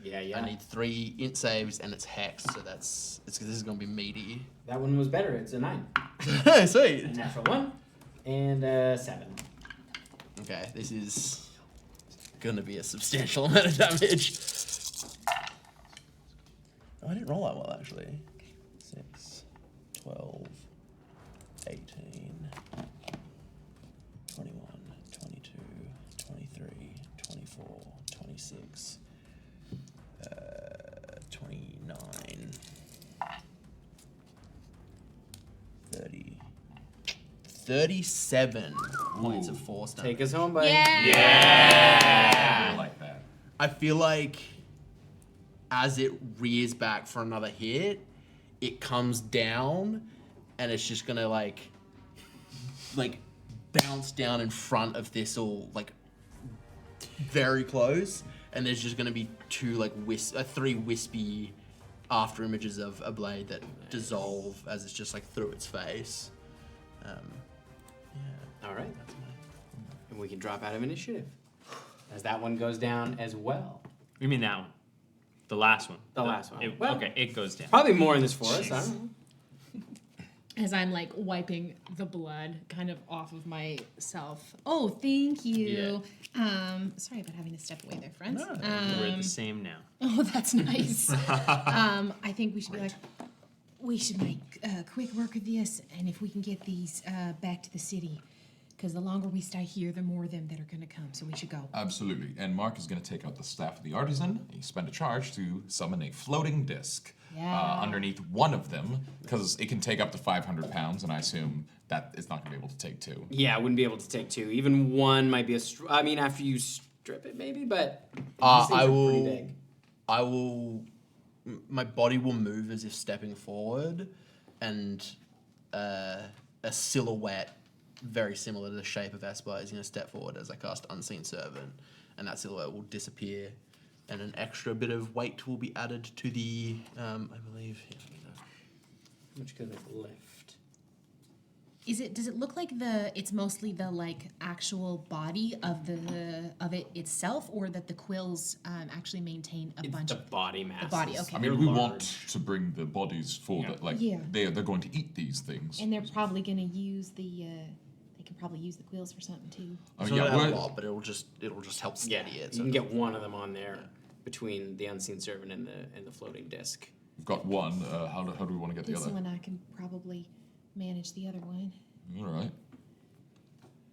Yeah. I need 3 int saves, and it's hex, so this is gonna be meaty. That one was better. It's a 9. Sweet. A natural 1 and a 7. Okay, this is gonna be a substantial amount of damage. Oh, I didn't roll that well, actually. 6, 12, 18, 21, 22, 23, 24, 26, 29, 30, 37 points of force damage. Take us home, buddy. I like that. I feel like as it rears back for another hit, it comes down and it's just gonna like bounce down in front of Thistle, like very close, and there's just gonna be 3 wispy after images of a blade that dissolve as it's just like through its face. All right. And we can drop out of initiative. As that one goes down as well. You mean that one? The last one? The last one. Well, okay, it goes down. Probably more in this forest. I don't know. As I'm like wiping the blood kind of off of myself. Oh, thank you. Sorry about having to step away there, friends. We're the same now. Oh, that's nice. I think we should be like, We should make quick work of this, and if we can get these back to the city, because the longer we stay here, the more of them that are going to come. So we should go. Absolutely. And Mark is going to take out the staff of the artisan. You spend a charge to summon a floating disc underneath one of them, because it can take up to 500 pounds, and I assume that it's not going to be able to take 2. Yeah, I wouldn't be able to take 2. Even one might be I mean, after you strip it, maybe, but these things I are pretty will. big. I will. My body will move as if stepping forward, and a silhouette very similar to the shape of Esper is going to step forward as I cast Unseen Servant, and that silhouette will disappear, and an extra bit of weight will be added to the. I believe. How much can I lift? Does it look like it's mostly the like actual body of it itself, or that the quills actually maintain a bunch The of body mass. the body? Okay. I mean, we want to bring the bodies forward. Like, Yeah. they're going to eat these things. And they're probably going to use they can probably use the quills for something too. I It's mean, not yeah, a we're, lot, but it'll just help steady it. You can get one of them on there between the Unseen Servant and the floating disc. we've got one. How do we want to get the This other? one I can probably manage the other one. All right.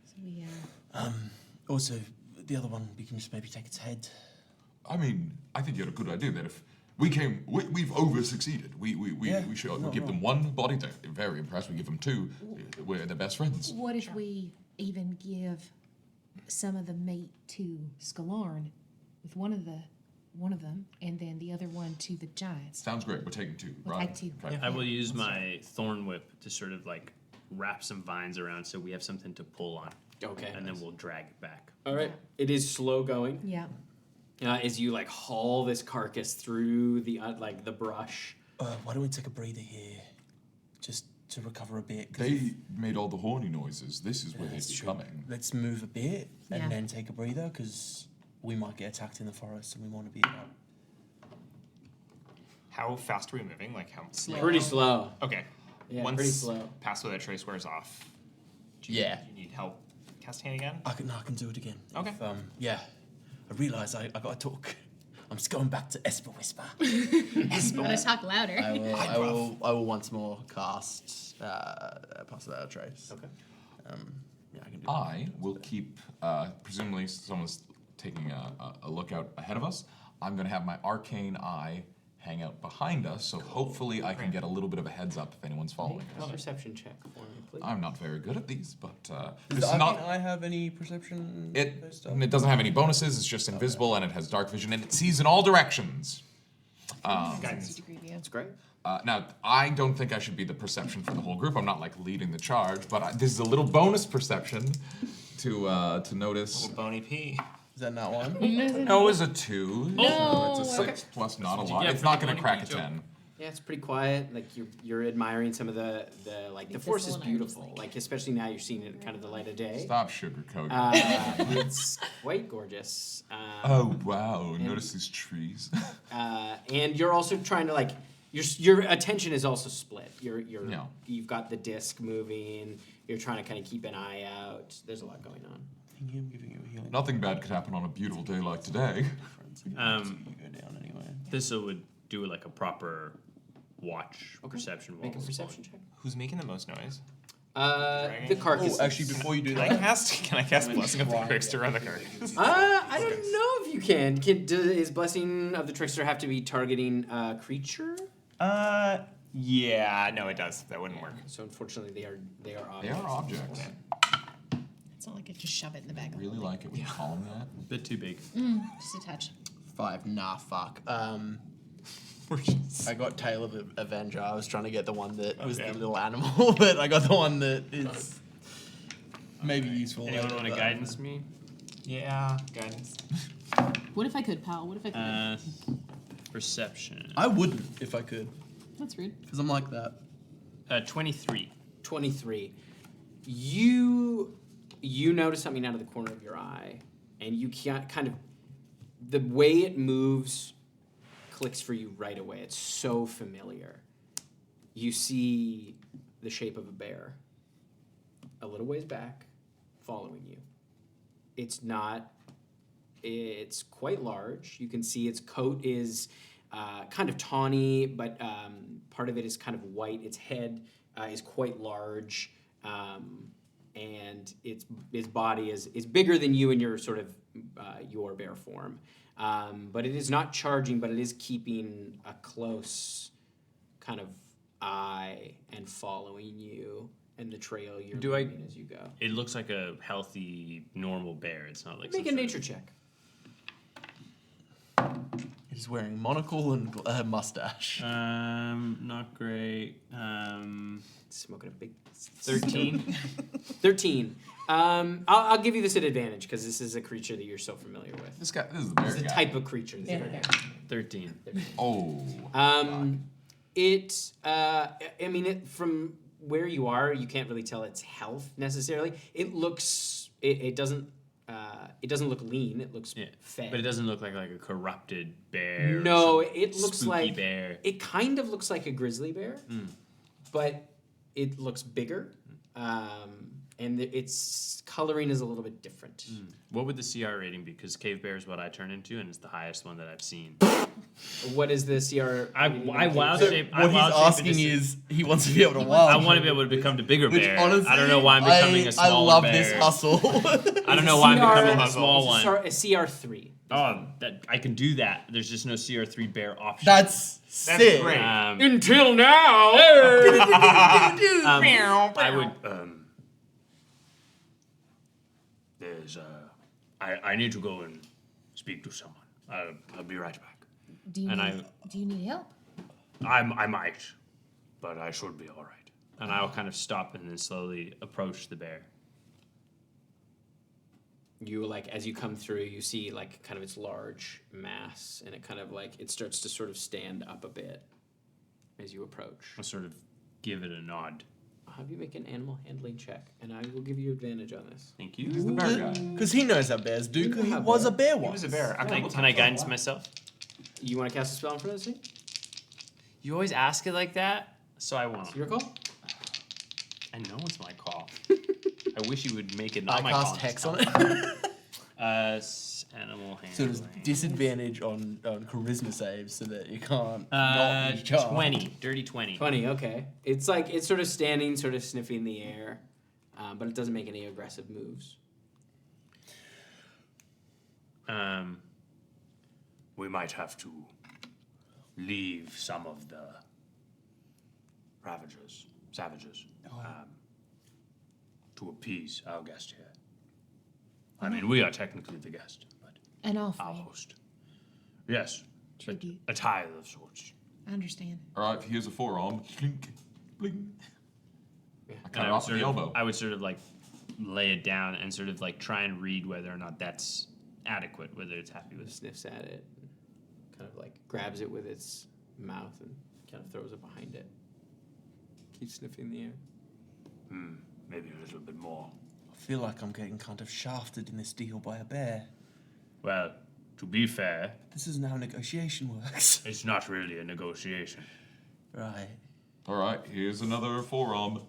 So we Also, the other one we can just maybe take its head. I mean, I think you had a good idea that if we've over succeeded. We should give them one body. They're very impressed. We give them 2. We're their best friends. What if we even give some of the meat to Skalarn with one of them, and then the other one to the giants? Sounds great. We're taking 2. We'll Right. take 2. Okay. I will use my thorn whip to sort of like wrap some vines around so we have something to pull on. Okay. And then we'll drag it back. All right. It is slow going. Yeah. As you like haul this carcass through the the brush. Why don't we take a breather here, just to recover a bit? 'Cause They made all the horny noises. This is where they'd that's be true. coming. Let's move a bit Yeah. and then take a breather, because we might get attacked in the forest, and we want to be about. How fast are we moving? Like how Slow. Pretty slow. Okay. Yeah, Once pretty slow. Pass Without Trace wears off. Yeah. Do you need help casting again? I can do it again. Okay. Yeah. I realise I got to talk. I'm just going back to Esper Whisper. I'm gonna talk louder. I will once more cast Pass Without a Trace. Okay. Yeah, I can do that. I will keep. Presumably, someone's taking a look out ahead of us. I'm going to have my arcane eye hang out behind us, so hopefully I can get a little bit of a heads up if anyone's following A us. perception check for me, please. I'm not very good at these, but Does this the is not. Arcane Eye have any perception? It stuff? doesn't have any bonuses. It's just invisible, and it has dark vision, and it sees in all directions. Guidance. That's great. Now, I don't think I should be the perception for the whole group. I'm not like leading the charge, but this is a little bonus perception to notice. Little bony P. Is that not one? No, it's a 2. No. It's a 6 plus not a What'd you lot. get It's for not the going to morning crack a joke? 10. Yeah, it's pretty quiet. Like you're admiring some of the force is Thistle and I was beautiful. Like especially now you're seeing it in kind of the light of day. Stop sugarcoating. It's quite gorgeous. Oh wow! Notice these trees. And you're also trying to like your attention is also split. Yeah. You've got the disc moving. You're trying to kind of keep an eye out. There's a lot going on. I'm giving you a healing. Nothing bad could happen on a beautiful day like today. You go down anyway. Thistle would do like a proper watch perception Make a while perception check. Who's making the most noise? The carcass. Oh, actually, before you do Can I that, cast Blessing of the Trickster on the carcass? I don't know if you can. Is Blessing of the Trickster have to be targeting a creature? Yeah, no, it does. That wouldn't work. So unfortunately, they are They objects. are objects. It's not like I just shove it in the bag. Really like it when you call them that. A bit too big. Just a touch. 5. Nah, fuck. We're just- I got Tail of Avenger. I was trying to get the one that was Okay. the little animal, but I got the one that is maybe useful. Anyone later, want to but- guidance me? Yeah, guidance. What if I could, pal? What if I could? Perception. I wouldn't if I could, That's rude. because I'm like that. 23. 23. You notice something out of the corner of your eye, and you can't kind of the way it moves clicks for you right away. It's so familiar. You see the shape of a bear a little ways back, following you. It's quite large. You can see its coat is kind of tawny, but Part of it is kind of white. Its head is quite large, and its body is bigger than you in your sort of your bear form. But it is not charging, but it is keeping a close kind of eye and following you and the trail you're leaving as you go. It looks like a healthy, normal bear. It's not like Make a some nature sort check. He's wearing monocle and mustache. Not great. Smoking a big 13. 13. I'll give you this at advantage because this is a creature that you're so familiar with. This is the bear It's the guy. type of creature. This Bear guy. 13. Oh. I mean, from where you are, you can't really tell its health necessarily. It looks, it doesn't look lean. It looks fed. But it doesn't look like a corrupted bear. No, or some it looks spooky like bear. It kind of looks like a grizzly bear, but it looks bigger, and its coloring is a little bit different. What would the CR rating be? Because cave bear is what I turn into, and it's the highest one that I've seen. What is the CR? I wild shape. What he's asking is, he wants to be able to wild. I want to be able to become the bigger Which bear. honestly, I don't know why I'm becoming a smaller I love bear. this hustle. I don't know why I'm becoming a It's small one. A CR3. Oh, that I can do that. There's just no CR3 bear option. That's sick. great. Until now. I would. There's I need to go and speak to someone. I'll be right back. Do you need help? I might, but I should be all right. And I'll kind of stop and then slowly approach the bear. You as you come through, you see kind of its large mass, and it kind of it starts to sort of stand up a bit as you approach. I'll sort of give it a nod. I'll have you make an animal handling check, and I will give you advantage on this. Thank you. He's the bear guy. Because he knows how bears do, because he have was bear. a bear He once. was a bear. Can I guidance myself? You want to cast a spell in front of this thing? You always ask it like that, so I won't. It's your call. I know it's my call. I wish you would make it I not my call. cast Hex on it. Animal handling. So there's disadvantage on charisma saves so that you can't not be charged. 20. Dirty 20. 20, okay. It's it's sort of standing, sort of sniffing the air, but it doesn't make any aggressive moves. We might have to leave some of the savages, to appease our guest here. I mean, we are technically the guest, but And all our free. host. Yes, Tricky. a tile of sorts. I understand. All right, here's a forearm. Blink, blink. I And cut it I would off with the elbow. I would sort of lay it down and sort of try and read whether or not that's adequate, whether it's happy with. Sniffs at it, kind of grabs it with its mouth and kind of throws it behind it. Keeps sniffing the air. Maybe a little bit more. I feel like I'm getting kind of shafted in this deal by a bear. Well, to be fair, This is how negotiation works. it's not really a negotiation. Right. All right, here's another forearm.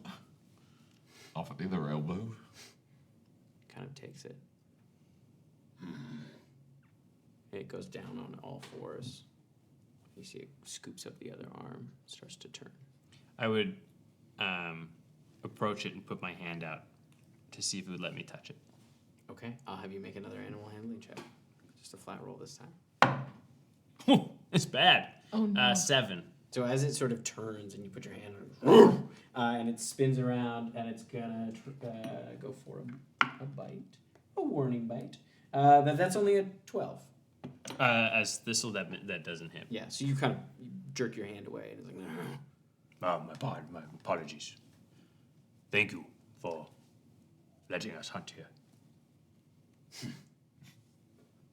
Off at the other elbow. Kind of takes it. And it goes down on all fours. You see it scoops up the other arm, starts to turn. I would approach it and put my hand out to see if it would let me touch it. Okay, I'll have you make another animal handling check. Just a flat roll this time. It's bad. Oh, no. 7. So as it sort of turns and you put your hand on it, and it spins around and it's gonna go for a bite, a warning bite. That's only a 12. As Thistle, that doesn't hit. Yeah, so you kind of jerk your hand away and it's My apologies. Thank you for letting us hunt here.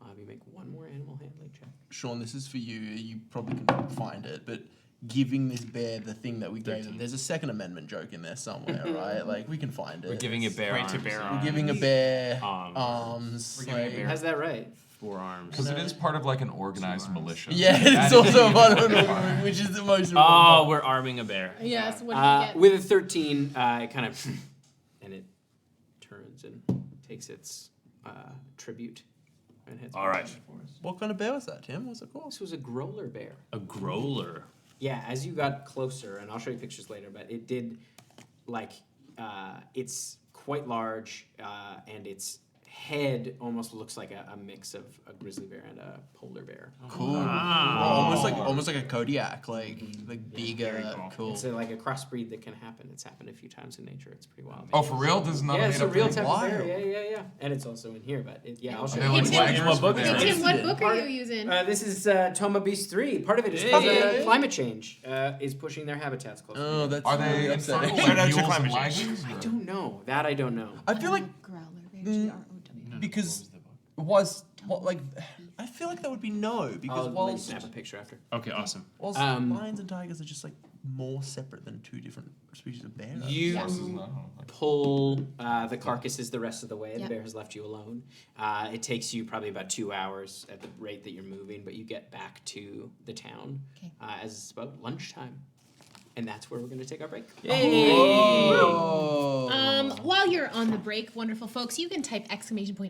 I'll have you make one more animal handling check. Sean, this is for you. You probably can find it, but giving this bear the thing that we gave them, there's a Second Amendment joke in there somewhere, right? We can find it. We're giving it bear Right arms. to bear We're arms. giving a bear Arms. arms. We're giving a bear- Has that right? 4 arms. Because it is part of an organized militia. Yeah, it's That also is- a part of an which is the most important Oh, part. we're arming a bear. Yes, what did you get? With a 13, it kind of and it turns and takes its tribute and heads. All right. What kind of bear was that, Tim? What's it called? This was a growler bear. A growler. as you got closer, and I'll show you pictures later, but it did, like, it's quite large, and its head almost looks like a mix of a grizzly bear and a polar bear. Cool. Almost like a Kodiak, like bigger. Cool. It's like a crossbreed that can happen. It's happened a few times in nature. It's pretty wild. Oh, for real? This is not Yeah, a it's a made-up real thing? type of bear. Wild. Yeah. And it's also in here, but I'll show Are they you. like Tim, tigers what book with is bears? it? Tim, what book are you using? This is Toma Beast 3. Part of it is because climate change is pushing their habitats closer. Oh, that's Are they really infernal upsetting. like Shout out to mules and climate change. wagons? I don't know. That I don't know. I feel like Growler, GROW. because I feel like that would be no because I'll let you whilst snap a picture after. Okay, awesome. lions and tigers are just like more separate than two different species of bear. You This is not- pull the carcasses the rest of the way. Yep. The bear has left you alone. It takes you probably about 2 hours at the rate that you're moving, but you get back to the town Okay. as it's about lunchtime. And that's where we're going to take our break. While you're on the break, wonderful folks, you can type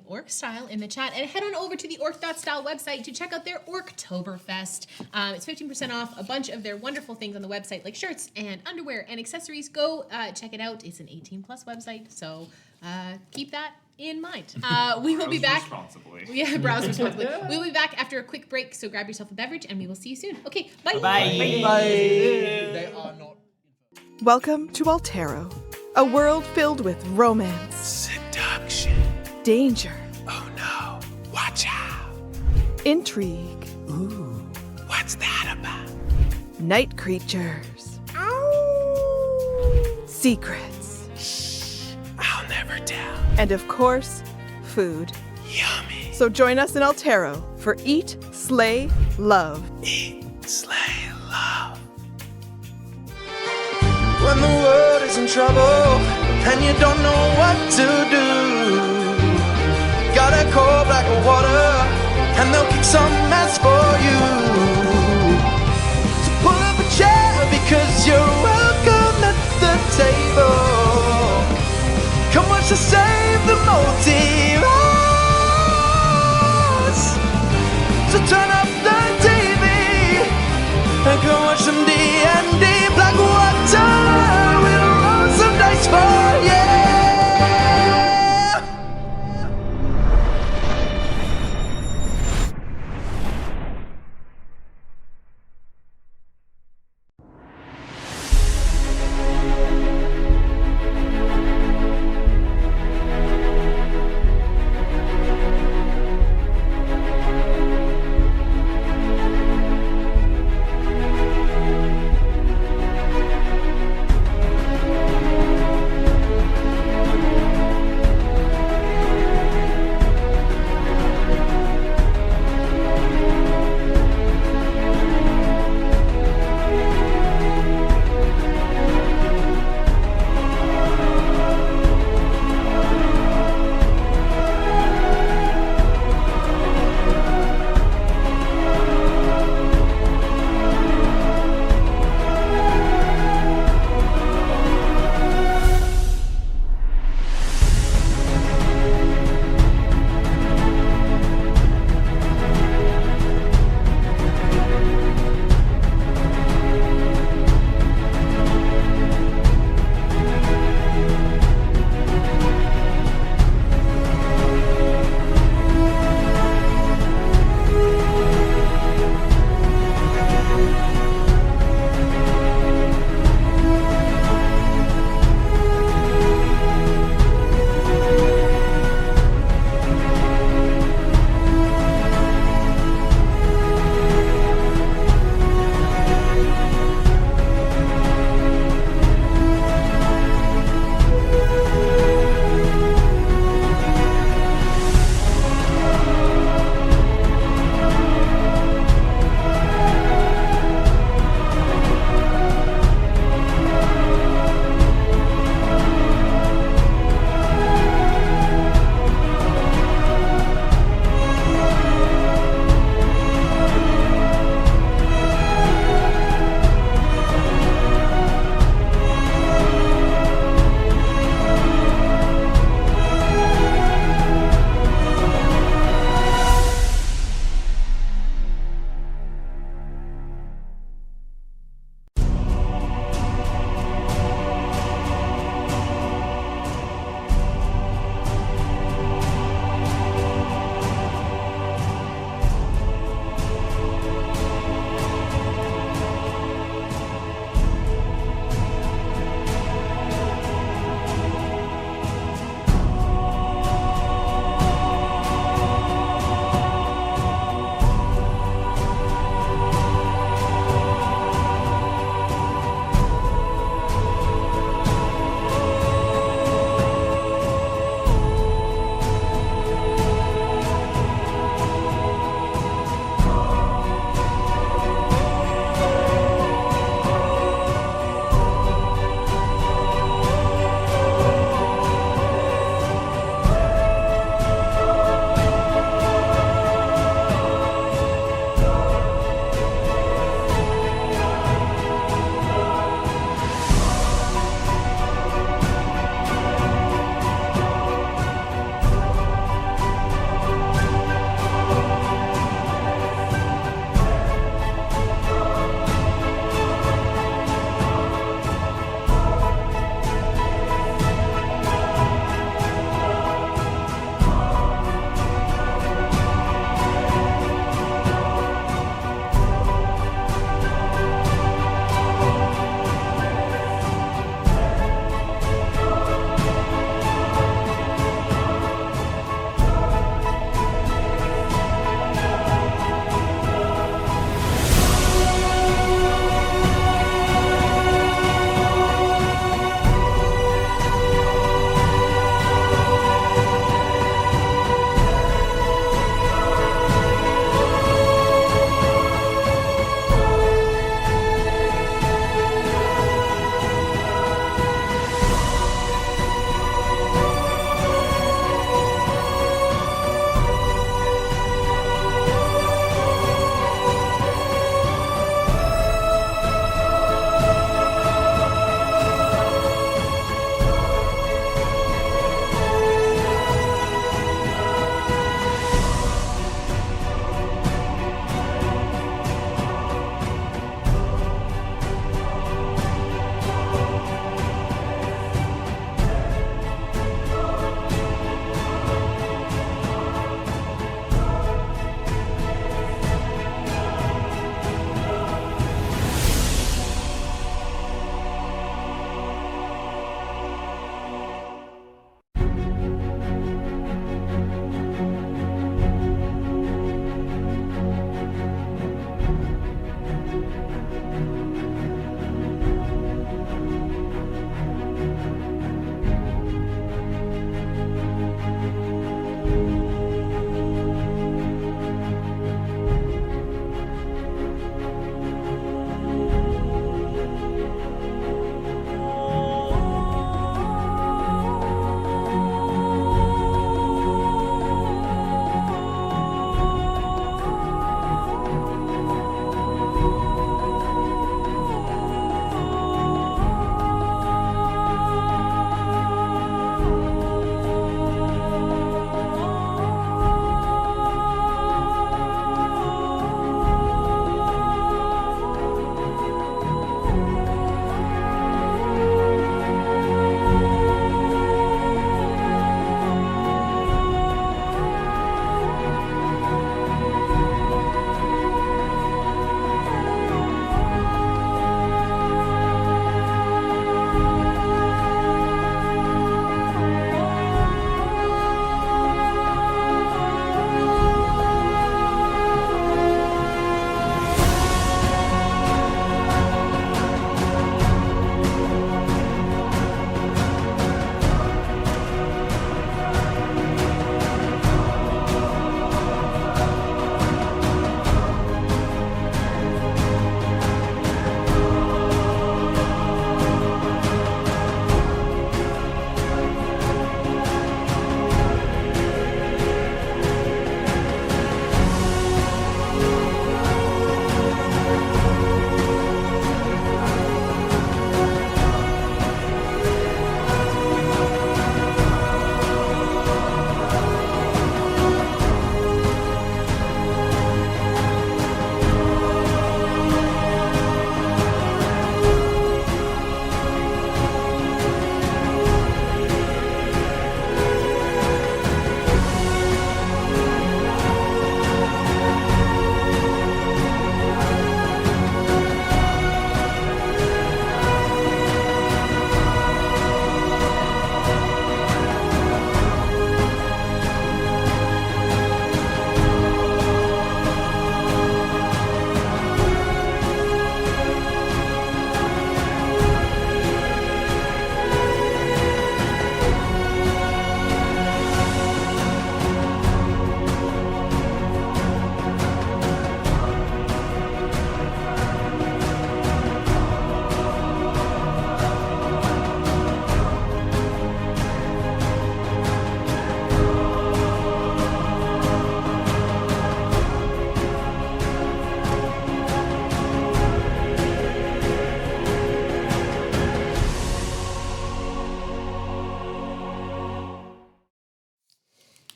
!Orc.Style in the chat and head on over to the Orc.Style website to check out their Orctoberfest. It's 15% off a bunch of their wonderful things on the website, like shirts and underwear and accessories. Go check it out. It's an 18+ website, so keep that in mind. We will be back. Responsibly. Yeah, browse responsibly. We'll be back after a quick break, so grab yourself a beverage and we will see you soon. Okay, bye. They are not. Welcome to Altero, a world filled with romance, Seduction. danger, Oh no. Watch out. intrigue, Ooh. What's that about? night creatures, secrets, I'll never tell. and of course, food. Yummy. So join us in Altero for Eat, Slay, Love. Eat, slay, love. When the world is in trouble and you don't know what to do, gotta call Blackwater and they'll kick some ass for you. So pull up a chair because you're welcome at the table. Come watch us save the multiverse. So turn up the TV and come watch some D&D. Blackwater, we'll roll some dice for you.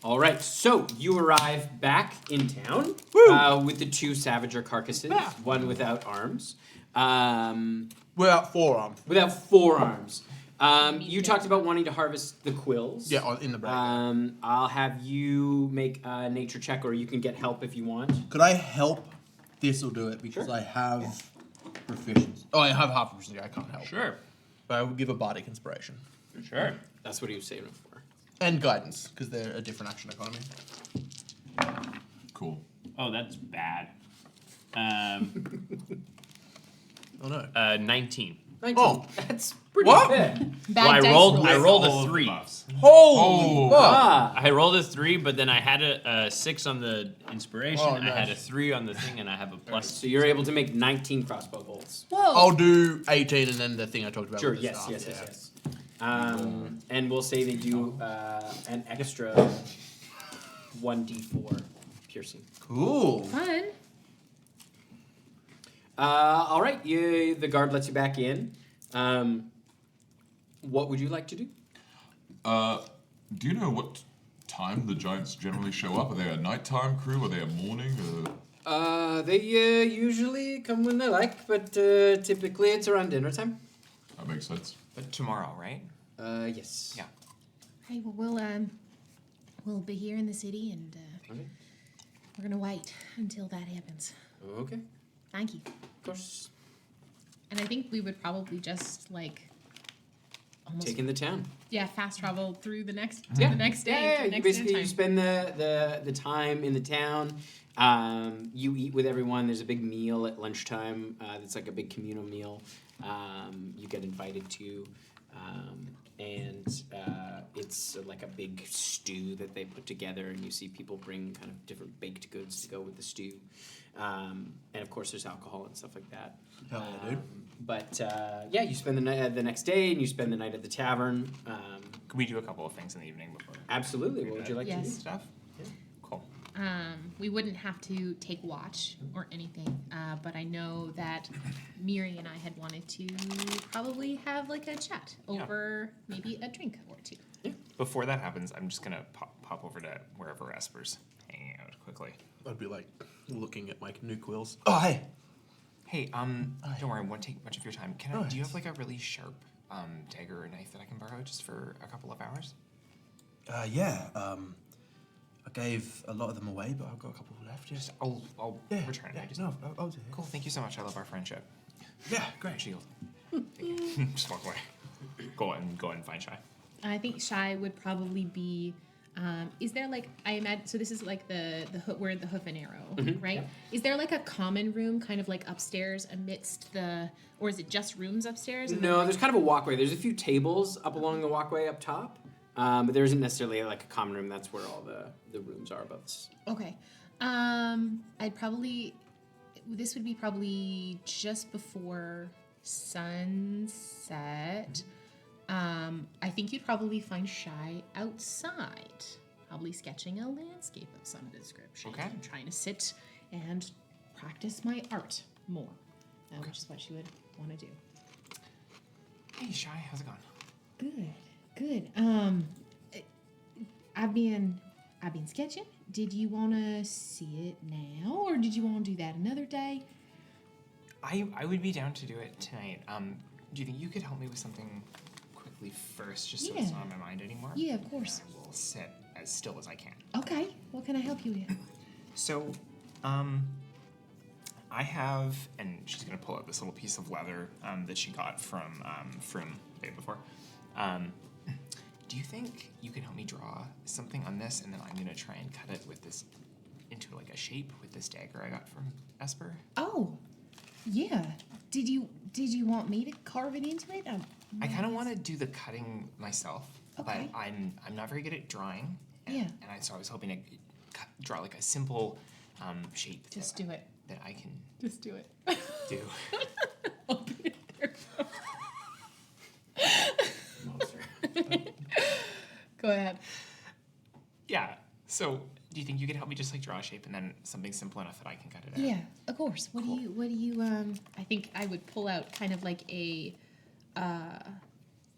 All right, so you arrive back in town with the 2 Savager carcasses, one without arms. Without forearm. Without forearms. You talked about wanting to harvest the quills. Yeah, in the break. I'll have you make a nature check, or you can get help if you want. Could I help Thistle do it because Sure. I have proficiency? Oh, I have half proficiency. I can't help. Sure. But I will give a bardic inspiration. Sure. That's what he was saving it for. And guidance, because they're a different action economy. Cool. Oh, that's bad. Oh no. 19. 19. Oh. That's pretty What? good. Bad Well, I dice rolled rolls. a All of the 3. buffs. Holy fuck. I rolled a 3, but then I had a 6 on the inspiration. Oh, I had a nice. 3 on the thing, and I have a plus. So you're able to make 19 crossbow bolts. Whoa. I'll do 18 and then the thing I talked about. Sure, with the yes, staff, yes, yeah. yes, yes. And we'll say they do an extra 1d4 piercing. Cool. Fun. All right, the guard lets you back in. What would you like to do? Do you know what time the giants generally show up? Are they a nighttime crew? Are they a morning? They usually come when they like, but typically it's around dinner time. That makes sense. But tomorrow, right? Yes. Yeah. Hey, well, we'll be here in the city, and Okay. we're gonna wait until that happens. Okay. Thank you. Of course. And I think we would probably just like almost Taking the town. fast travel through the next Yeah. the next day. Yeah, to the you next basically dinner you time. spend the time in the town. You eat with everyone. There's a big meal at lunchtime. That's like a big communal meal. You get invited to, and it's like a big stew that they put together. And you see people bring kind of different baked goods to go with the stew. And of course, there's alcohol and stuff like that. Hell yeah, dude. But yeah, you spend the night the next day, and you spend the night at the tavern. Could we do a couple of things in the evening before? Absolutely. What would you like to do? Yes. Stuff? Cool. We wouldn't have to take watch or anything, but I know that Miri and I had wanted to probably have like a chat over maybe a drink or two. Before that happens, I'm just gonna pop over to wherever Esper's hanging out quickly. I'd be like looking at my new quills. Oh, hey. Hey, don't worry, I won't take much of your time. Do you Alright. have like a really sharp dagger or knife that I can borrow just for a couple of hours? Yeah. I gave a lot of them away, but I've got a couple left. Just I'll Yeah, return it. yeah, I just, no, I'll do it. Cool, thank you so much. I love our friendship. Yeah, great. Shield. Just walk away. Go and find Shy. I think Shy would probably be. Is there like I imagine? So this is like the where the hoof and arrow, right? Is there like a common room, kind of like upstairs amidst the, or is it just rooms upstairs? And then, No, like- there's kind of a walkway. There's a few tables up along the walkway up top, but there isn't necessarily like a common room. That's where all the rooms are above this. Okay. I'd probably. This would be probably just before sunset. I think you'd probably find Shy outside, probably sketching a landscape of some description. Okay. I'm trying to sit and practice my art more, which is what she would want to do. Hey, Shy, how's it going? Good. I've been sketching. Did you want to see it now, or did you want to do that another day? I would be down to do it tonight. Do you think you could help me with something quickly first, just so it's Yeah. not on my mind anymore? Yeah, of course. I will sit as still as I can. Okay. What can I help you with? So, I have, and she's gonna pull out this little piece of leather that she got from the day before. Do you think you can help me draw something on this, and then I'm gonna try and cut it with this into like a shape with this dagger I got from Esper? Oh, yeah. Did you want me to carve it into it? I kind of want to do the cutting myself, Okay. but I'm not very good at drawing. And, Yeah. so I was hoping to draw like a simple shape. Just do it. That I can Just do it. do. Go ahead. Yeah. So, do you think you could help me just like draw a shape and then something simple enough that I can cut it out? Yeah, of course. What do you I think I would pull out kind of like a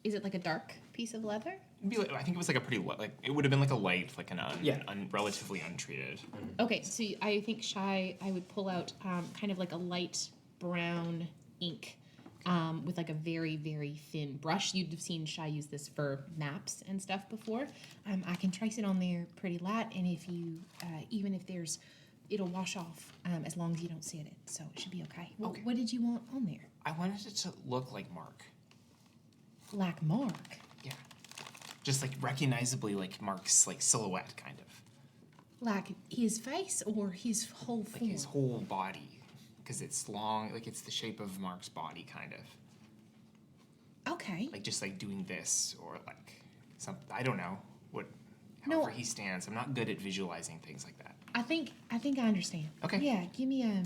is it like a dark piece of leather? It'd be like, I think it was like a pretty like it would have been like a light, like an relatively untreated. Okay, so I think I would pull out kind of like a light brown ink with like a very, very thin brush. You'd have seen Shy use this for maps and stuff before. I can trace it on there pretty light, and if you, even if there's, it'll wash off as long as you don't see it, so it should be okay. Okay. What did you want on there? I wanted it to look like Mark. Like Mark? Yeah. Just like recognizably like Mark's like silhouette kind of. Like his face or his whole form? Like his whole body. Because it's long, like it's the shape of Mark's body kind of. Okay. Like just like doing this or like something, I don't know. No. However he stands. I'm not good at visualizing things like that. I think I understand. Okay. Yeah, give me a.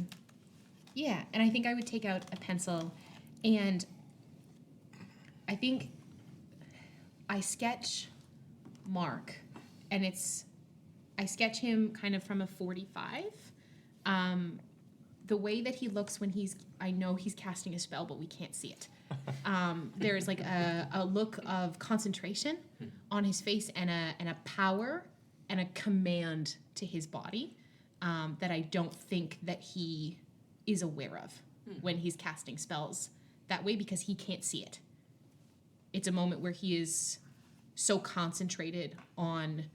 Yeah, and I think I would take out a pencil, and I think I sketch Mark, and I sketch him kind of from a 45. The way that he looks when I know he's casting a spell, but we can't see it. There's like a look of concentration on his face and a power and a command to his body that I don't think that he is aware of when he's casting spells that way, because he can't see it. It's a moment where he is so concentrated on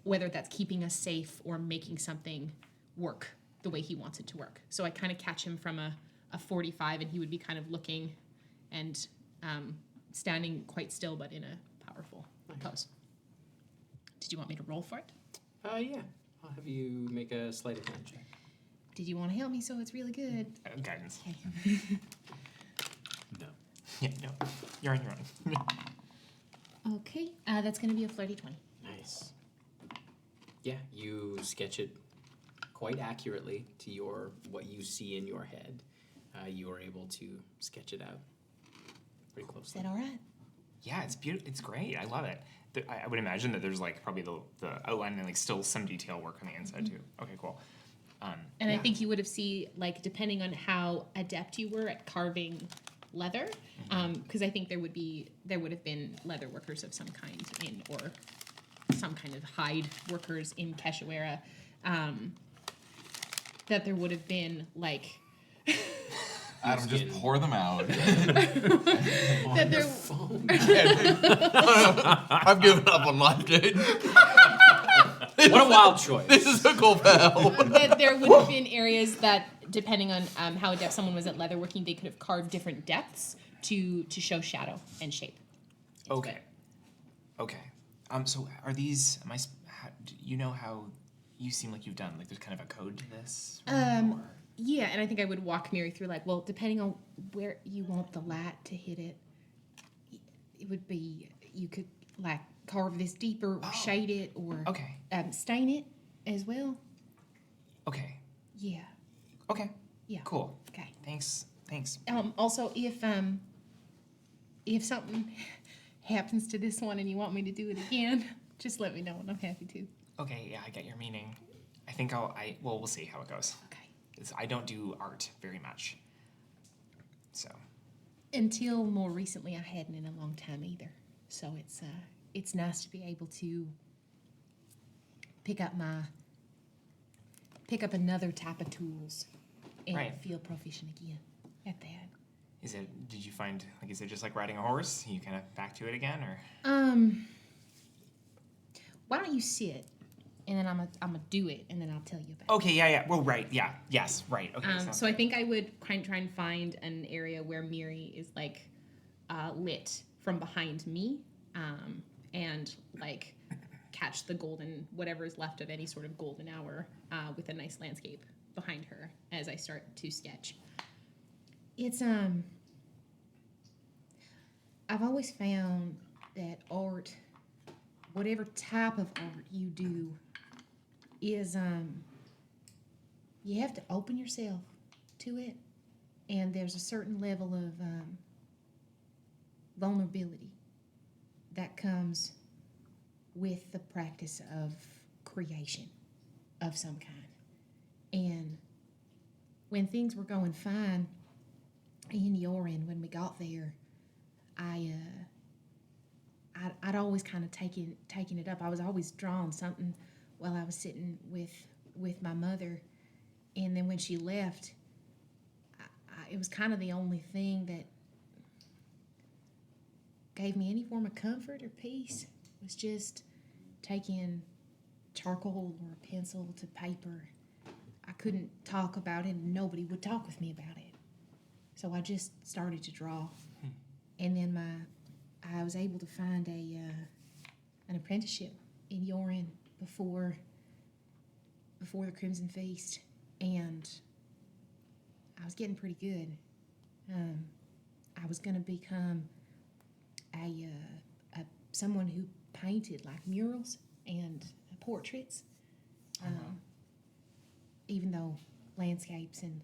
whether that's keeping us safe or making something work the way he wants it to work. So I kind of catch him from a 45, and he would be kind of looking and standing quite still, but in a powerful pose. Did you want me to roll for it? Yeah. I'll have you make a sleight of hand check. Did you want to help me so it's really good? Guidance. Okay. No. Yeah, no. You're on your own. Okay, that's going to be a flirty 20. Nice. Yeah, you sketch it quite accurately to what you see in your head. You are able to sketch it out pretty Is closely. that all right? Yeah, it's beautiful. It's great. I love it. I would imagine that there's like probably the outline and like still some detail work on the inside too. Okay, cool. And I think you would have seen, like, depending on how adept you were at carving leather, because I think there would have been leather workers of some kind or some kind of hide workers in Keshuera, that there would have been like. Adam, just pour them out. That there. I've given up on life, dude. What a wild choice. This is a cool pal. That there would have been areas that, depending on how adept someone was at leatherworking, they could have carved different depths to show shadow and shape. Okay. Okay. So are these? Do you know how? You seem like you've done like there's kind of a code to this. Yeah, and I think I would walk Miri through, like, well, depending on where you want the light to hit it, it would be, you could, like, carve this deeper or shade it or stain it as well. Okay. Yeah. Okay. Yeah. Cool. Okay. Thanks. Also, if something happens to this one and you want me to do it again, just let me know and I'm happy to. Okay, yeah, I get your meaning. I think we'll see how it goes. Okay. I don't do art very much. So. Until more recently, I hadn't in a long time either. So it's nice to be able to pick up another type of tools and feel proficient again at that. Did you find, like, is it just like riding a horse? You kind of back to it again, or? Why don't you sit, and then I'm gonna do it, and then I'll tell you about it. Okay, yeah. Well, right, yeah. Yes, right. Okay. So I think I would try and find an area where Miri is, like, lit from behind me, and, like, catch the golden, whatever is left of any sort of golden hour, with a nice landscape behind her as I start to sketch. It's, I've always found that art, whatever type of art you do, is, you have to open yourself to it, and there's a certain level of vulnerability that comes with the practice of creation of some kind. And when things were going fine in Yorin, when we got there, I I'd always kind of taken it up. I was always drawing something while I was sitting with my mother, and then when she left, it was kind of the only thing that gave me any form of comfort or peace. Was just taking charcoal or a pencil to paper. I couldn't talk about it, and nobody would talk with me about it. So I just started to draw, and then I was able to find an apprenticeship in Yorin before the Crimson Feast, and I was getting pretty good. I was going to become a someone who painted like murals and portraits, even though landscapes and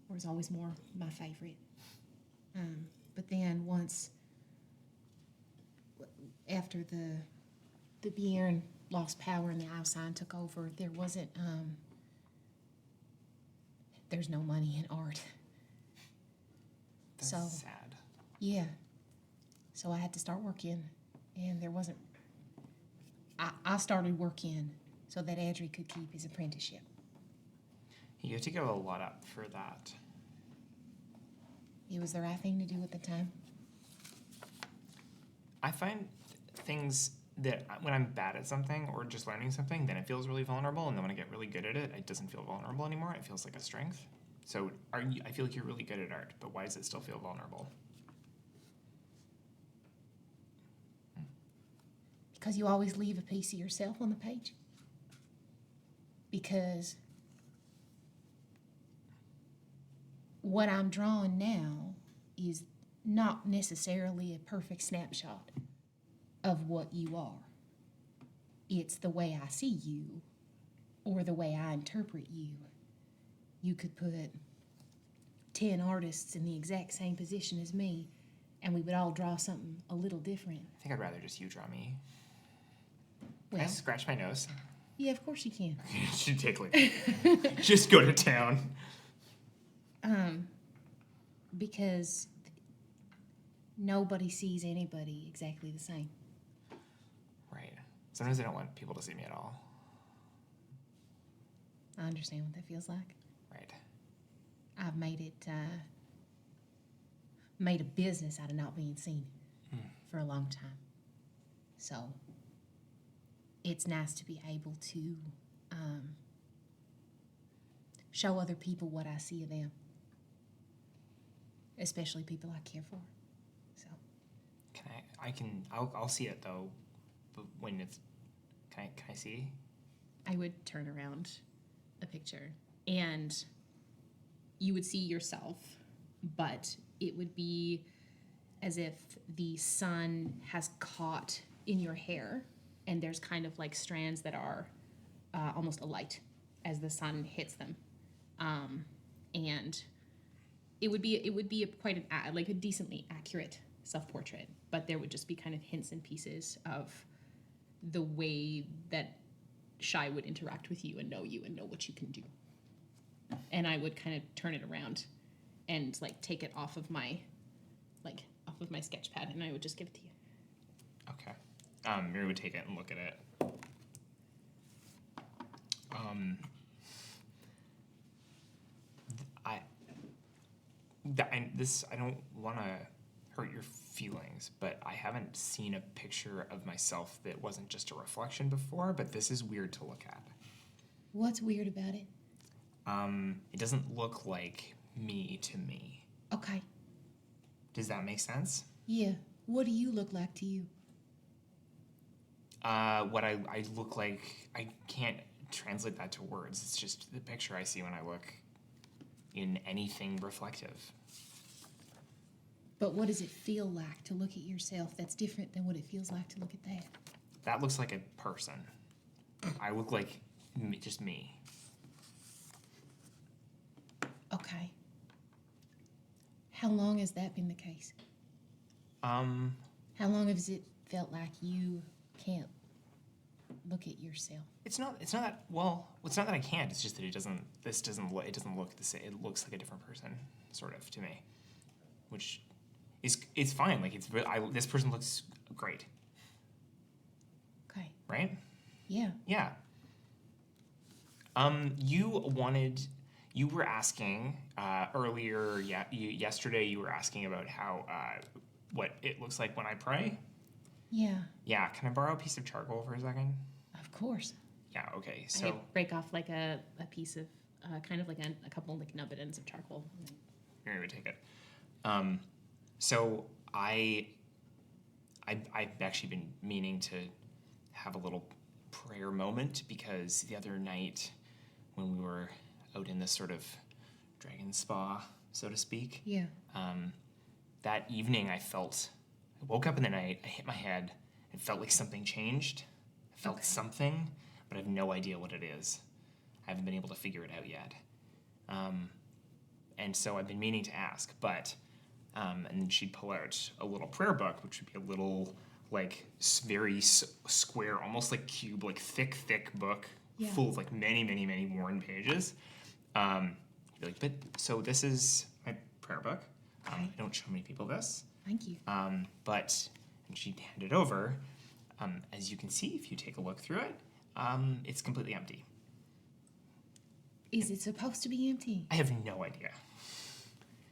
was always more my favorite. But then once after the Bjorn lost power and the Alcyon took over, there wasn't there's no money in art. That's so sad. Yeah. So I had to start working, and there wasn't. I started working so that Adri could keep his apprenticeship. You have to give a lot up for that. It was the right thing to do at the time. I find things that when I'm bad at something or just learning something, then it feels really vulnerable, and then when I get really good at it, it doesn't feel vulnerable anymore. It feels like a strength. So I feel like you're really good at art, but why does it still feel vulnerable? Because you always leave a piece of yourself on the page. Because what I'm drawing now is not necessarily a perfect snapshot of what you are. It's the way I see you, or the way I interpret you. You could put 10 artists in the exact same position as me, and we would all draw something a little different. I think I'd rather just you draw me. Well, Can I scratch my nose? yeah, of course you can. You should take like, just go to town. Because nobody sees anybody exactly the same. Right. Sometimes I don't want people to see me at all. I understand what that feels like. Right. I've made it, made a business out of not being seen for a long time. So it's nice to be able to show other people what I see of them, especially people I care for. So I'll see it though, but when it's, can I see? I would turn around a picture and you would see yourself, but it would be as if the sun has caught in your hair, and there's kind of like strands that are almost alight as the sun hits them, and it would be quite a decently accurate self-portrait, but there would just be kind of hints and pieces of the way that Shy would interact with you and know what you can do. And I would kind of turn it around and like take it off of my sketch pad, and I would just give it to you. Okay. Miri would take it and look at it. I don't want to hurt your feelings, but I haven't seen a picture of myself that wasn't just a reflection before, but this is weird to look at. What's weird about it? It doesn't look like me to me. Okay. Does that make sense? Yeah. What do you look like to you? What I look like, I can't translate that to words. It's just the picture I see when I look in anything reflective. But what does it feel like to look at yourself that's different than what it feels like to look at that? That looks like a person. I look like just me. Okay. How long has that been the case? How long has it felt like you can't look at yourself? It's not that, well, it's not that I can't, it's just that it doesn't look the same. It looks like a different person, sort of, to me. Which is, it's fine, like, this person looks great. right? Yeah. Yeah. You were asking earlier, yesterday. You were asking about how what it looks like when I pray. Yeah. Yeah. Can I borrow a piece of charcoal for a second? Of course. Yeah. Okay. I So break off like a piece of, kind of like a couple like nubbin ends of charcoal. Mary would take it. So I've actually been meaning to have a little prayer moment because the other night when we were out in this sort of dragon spa, so to speak, Yeah. that evening I woke up in the night, I hit my head, and felt like something changed. I felt something, but I have no idea what it is. I haven't been able to figure it out yet. And so I've been meaning to ask, but, and then she'd pull out a little prayer book, which would be a little, like, very square, almost like cube, like thick book, full of, like, many worn pages. You'd be like, but, so this is my prayer book. I don't show many people this. Thank you. And she'd hand it over. As you can see, if you take a look through it, it's completely empty. Is it supposed to be empty? I have no idea.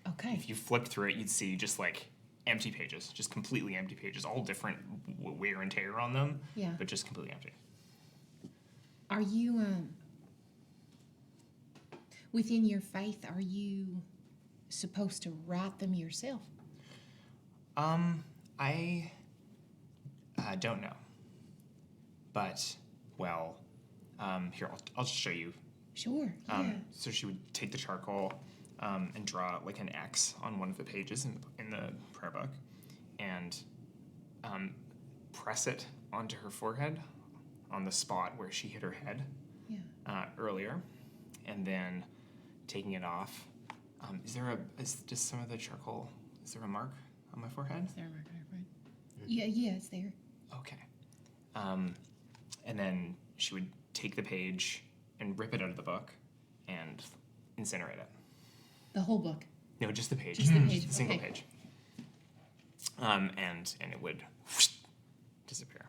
Okay. If you flipped through it, you'd see just like empty pages, just completely empty pages, all different wear and tear on them, but just completely empty. Are you, within your faith, are you supposed to write them yourself? I don't know. But, well, here, I'll just show you. Sure, So she would take the charcoal and draw like an X on one of the pages in the prayer book and press it onto her forehead on the spot where she hit her head earlier, and then taking it off. Is just some of the charcoal, is there a mark on my forehead? Is there a mark on your forehead? Yeah, it's there. Okay. And then she would take the page and rip it out of the book and incinerate it. The whole book? No, just the page. Just the page, The single okay. page. And it would disappear.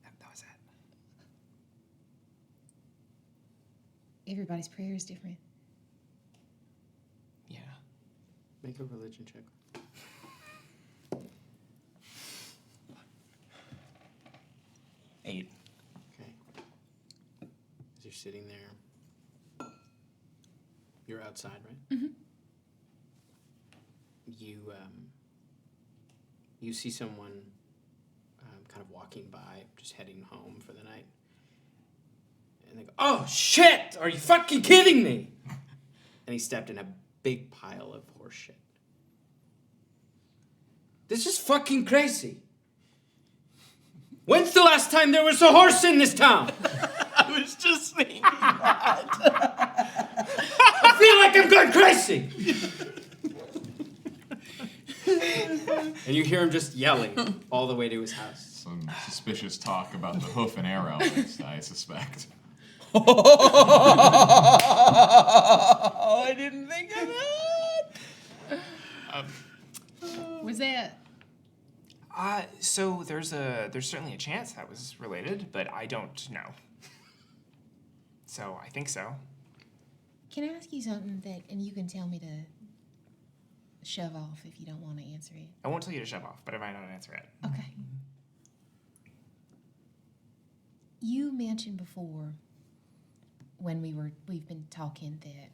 That was it. Everybody's prayer is different. Yeah. Make a religion check. Eight. Okay. As you're sitting there, you're outside, right? Mm-hmm. You see someone kind of walking by, just heading home for the night. And they go, "Oh, shit! Are you fucking kidding me?" And he stepped in a big pile of horse shit. This is fucking crazy. When's the last time there was a horse in this town? I was just thinking that. I feel like I'm going crazy. And you hear him just yelling all the way to his house. Some suspicious talk about the hoof and arrow, I suspect. I didn't think of that. Was that? So there's certainly a chance that was related, but I don't know. So I think so. Can I ask you something and you can tell me to shove off if you don't want to answer it? I won't tell you to shove off, but I might not answer it. Okay. You mentioned before when we've been talking that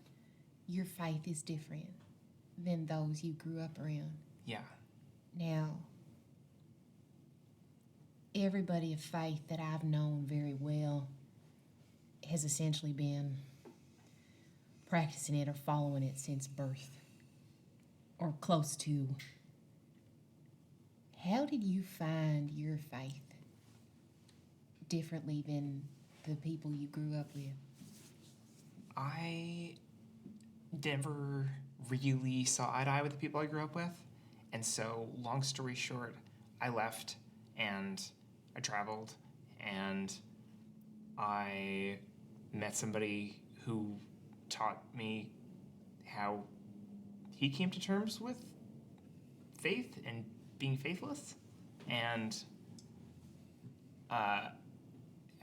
your faith is different than those you grew up around. Yeah. Now, everybody of faith that I've known very well has essentially been practicing it or following it since birth, or close to. How did you find your faith differently than the people you grew up with? I never really saw eye to eye with the people I grew up with. And so, long story short, I left and I traveled and I met somebody who taught me how he came to terms with faith and being faithless. and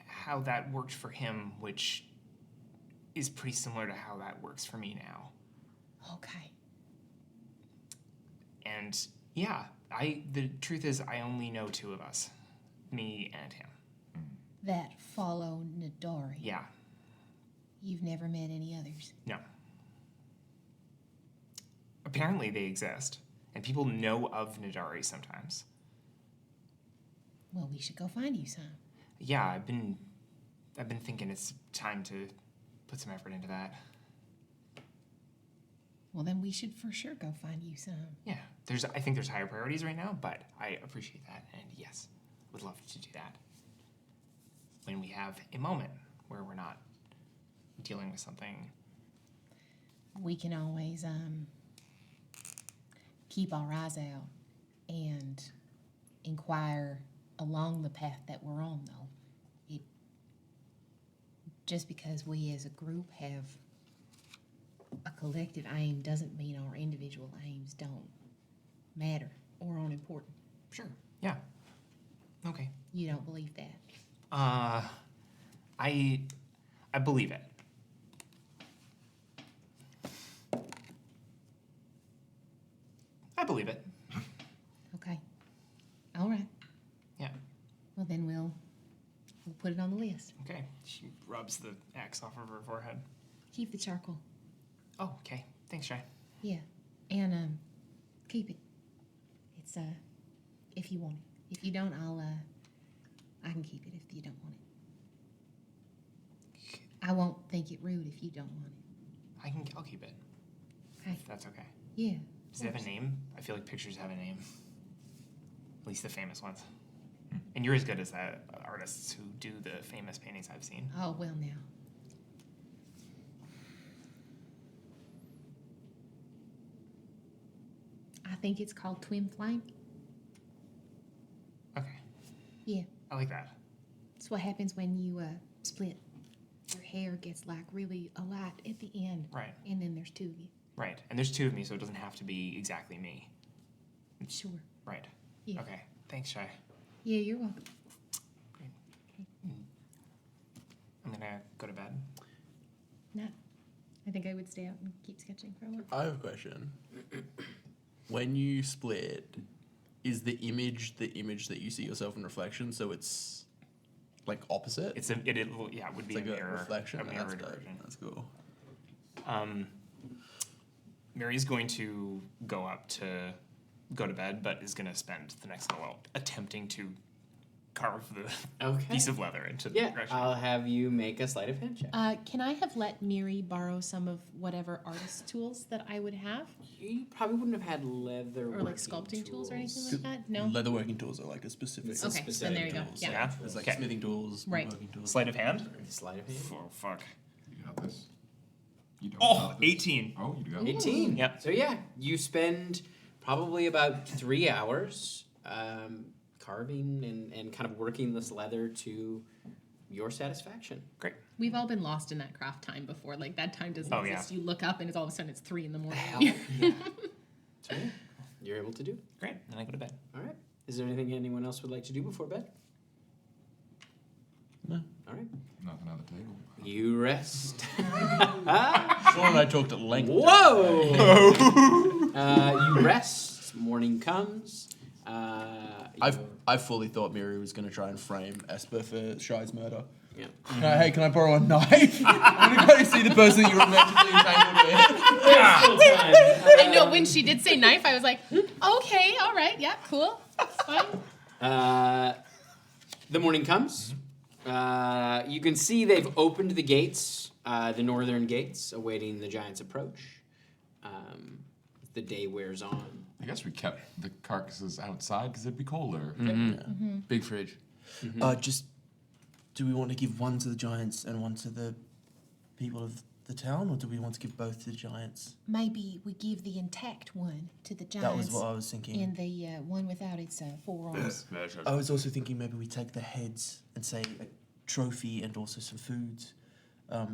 how that worked for him, which is pretty similar to how that works for me now. Okay. And yeah, the truth is I only know 2 of us, me and him. That follow Nidori. Yeah, You've never met any others. no. Apparently they exist, and people know of Nidari sometimes. Well, we should go find you some. Yeah, I've been thinking it's time to put some effort into that. Well, then we should for sure go find you some. Yeah, I think there's higher priorities right now, but I appreciate that, and yes, would love to do that when we have a moment where we're not dealing with something. We can always keep our eyes out and inquire along the path that we're on, though. Just because we as a group have a collective aim doesn't mean our individual aims don't matter or aren't important. Sure. Yeah. Okay. You don't believe that? I believe it. I believe it. Okay. All right. Yeah. Well, then we'll put it on the list. Okay. She rubs the X off of her forehead. Keep the charcoal. Oh, okay. Thanks, Shy. Yeah. And keep it. It's if you want it. If you don't, I can keep it if you don't want it. I won't think it rude if you don't want it. I'll keep it. Okay. If that's okay. Yeah. Does it have a name? I feel like pictures have a name. At least the famous ones. And you're as good as the artists who do the famous paintings I've seen. Oh, well, now. I think it's called Twin Flame. Okay. Yeah. I like that. It's what happens when you split. Your hair gets like really a light at the end. Right. And then there's 2 of you. Right. And there's 2 of me, so it doesn't have to be exactly me. Sure. Right. Yeah. Okay. Thanks, Shy. Yeah, you're welcome. I'm gonna go to bed. No. I think I would stay out and keep sketching for a while. I have a question. When you split, is the image that you see yourself in reflection? So it's like opposite. It would be It's like a mirror, reflection. a mirrored That's dope. version. That's cool. Mary's going to go to bed, but is going to spend the next little while attempting to carve the piece of leather into the progression. I'll have you make a sleight of hand check. Can I have let Miri borrow some of whatever artist tools that I would have? You probably wouldn't have had leather Or like sculpting tools or anything like that? No? Leatherworking tools are like a specific. It's a Okay, then there you go. tools. Yeah. There's like Okay. smithing tools, Right. woodworking tools. Sleight of hand? Sleight of hand. Oh, fuck. You got this. You don't Oh, got this. 18. Oh, you got 18. Yep. So yeah, you spend probably about 3 hours carving and kind of working this leather to your satisfaction. Great. We've all been lost in that craft time before. Like, that time doesn't Oh, yeah. exist. You look up and it's all of a sudden it's 3 in the morning. So yeah, you're able to do it. Great. Then I go to bed. All right. Is there anything anyone else would like to do before bed? No. All right. Nothing on the table. You rest. Sean and I talked at length. Whoa! You rest. Morning comes. I fully thought Miri was going to try and frame Esper for Shy's murder. Yeah. Hey, can I borrow a knife? I'm going to go see the person that you were magically entangled with. I know when she did say knife, I was like, okay, all right, yeah, cool. It's fine. The morning comes. You can see they've opened the gates, the northern gates, awaiting the giant's approach. The day wears on. I guess we kept the carcasses outside because it'd be colder. Big fridge. Just, do we want to give one to the giants and one to the people of the town, or do we want to give both to the giants? Maybe we give the intact one to the giants. That was what I was thinking. And the one without its 4 arms. I was also thinking maybe we take the heads and say a trophy and also some foods,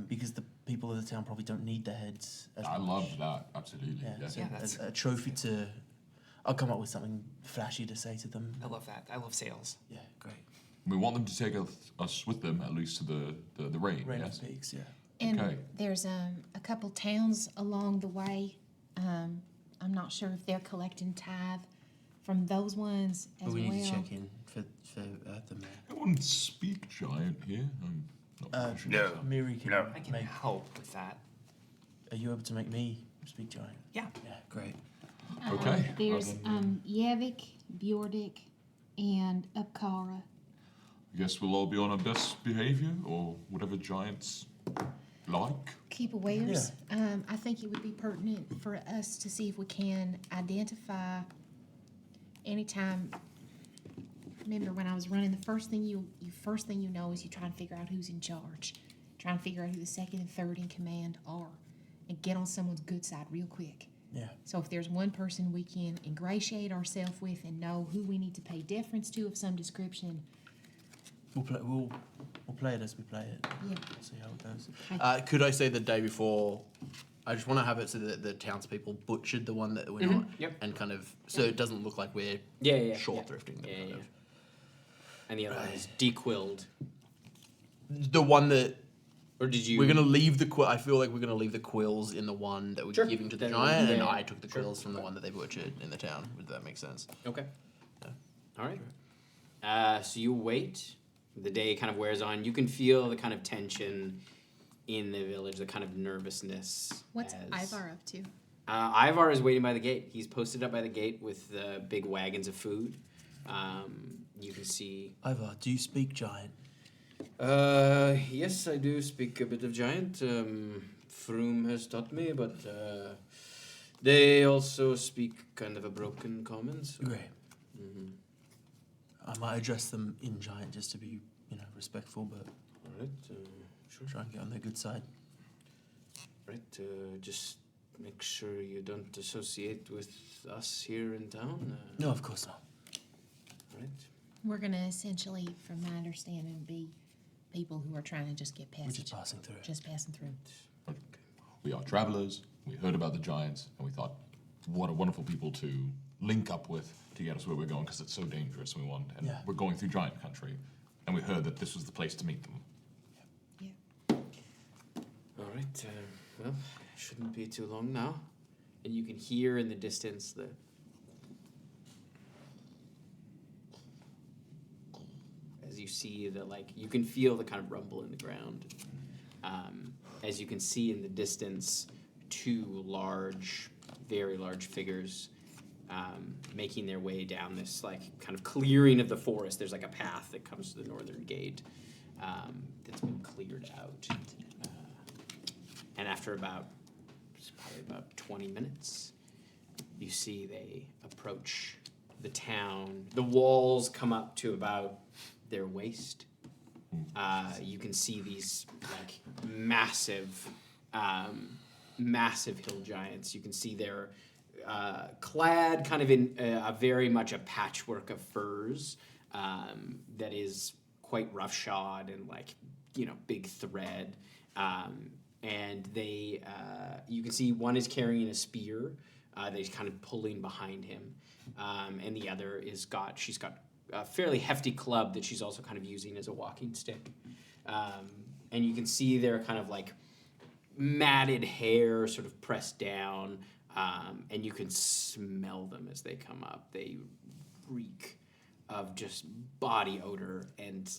because the people of the town probably don't need the heads as I much. love that. Absolutely. Yeah, Yeah. so Yeah, that's- a trophy to... I'll come up with something flashy to say to them. I love that. I love sales. Yeah, great. We want them to take us with them, at least to the rain, Rain yes? of Pigs, yeah. And Okay. there's a couple towns along the way. I'm not sure if they're collecting tithe from those ones as But we well. need to check in for them. I wouldn't speak giant here. I'm not proficient. Miri can I can make. help with that. Are you able to make me speak giant? Yeah. Yeah, great. Okay. There's Yavik, Bjordik, and Upkara. I guess we'll all be on our best behavior, or whatever giants like. Keep awares. I think it would be pertinent for us to see if we can identify anytime. Remember when I was running, the first thing you know is you try and figure out who's in charge, try and figure out who the second and third in command are, and get on someone's good side real quick. Yeah. So if there's one person we can ingratiate ourselves with and know who we need to pay deference to of some description. We'll play it as we play it. Yeah. See how it goes. Could I say the day before? I just want to have it so that the townspeople butchered the one that we're not, Yep. and kind of so it doesn't look like we're short thrifting them. Yeah, kind yeah. of. And the other one is dequilled. The one that. Or did you? We're gonna leave the quill. I feel like we're gonna leave the quills in the one that we're Sure. giving to the Then- giant, and yeah, I took the sure. quills from the one that they butchered in the town. Would that make sense? Okay. All right. So you wait. The day kind of wears on. You can feel the kind of tension in the village, the kind of nervousness. What's as- Ivar up to? Ivar is waiting by the gate. He's posted up by the gate with big wagons of food. You can see. Ivar, do you speak giant? Yes, I do speak a bit of giant. Froome has taught me, but they also speak kind of a broken common. So. Great. I might address them in giant just to be, respectful, but All right. Sure. try and get on their good side. Right. Just make sure you don't associate with us here in town. No, of course not. Right. We're gonna essentially, from my understanding, be people who are trying to just get We're passage. just passing through. Just passing through. We are travelers. We heard about the giants, and we thought, what a wonderful people to link up with to get us where we're going, because it's so dangerous. And Yeah. we're going through giant country, and we heard that this was the place to meet them. All right. Well, shouldn't be too long now. And you can hear in the distance the. As you see you can feel the kind of rumble in the ground. As you can see in the distance, two large, very large figures making their way down this kind of clearing of the forest. There's a path that comes to the northern gate that's been cleared out. And after probably about 20 minutes, you see they approach the town. The walls come up to about their waist. You can see these massive hill giants. You can see they're clad kind of in very much a patchwork of furs that is quite roughshod and big thread. And they, you can see one is carrying a spear that he's kind of pulling behind him, and the other she's got a fairly hefty club that she's also kind of using as a walking stick. And you can see their kind of matted hair sort of pressed down, and you can smell them as they come up. They reek of just body odor and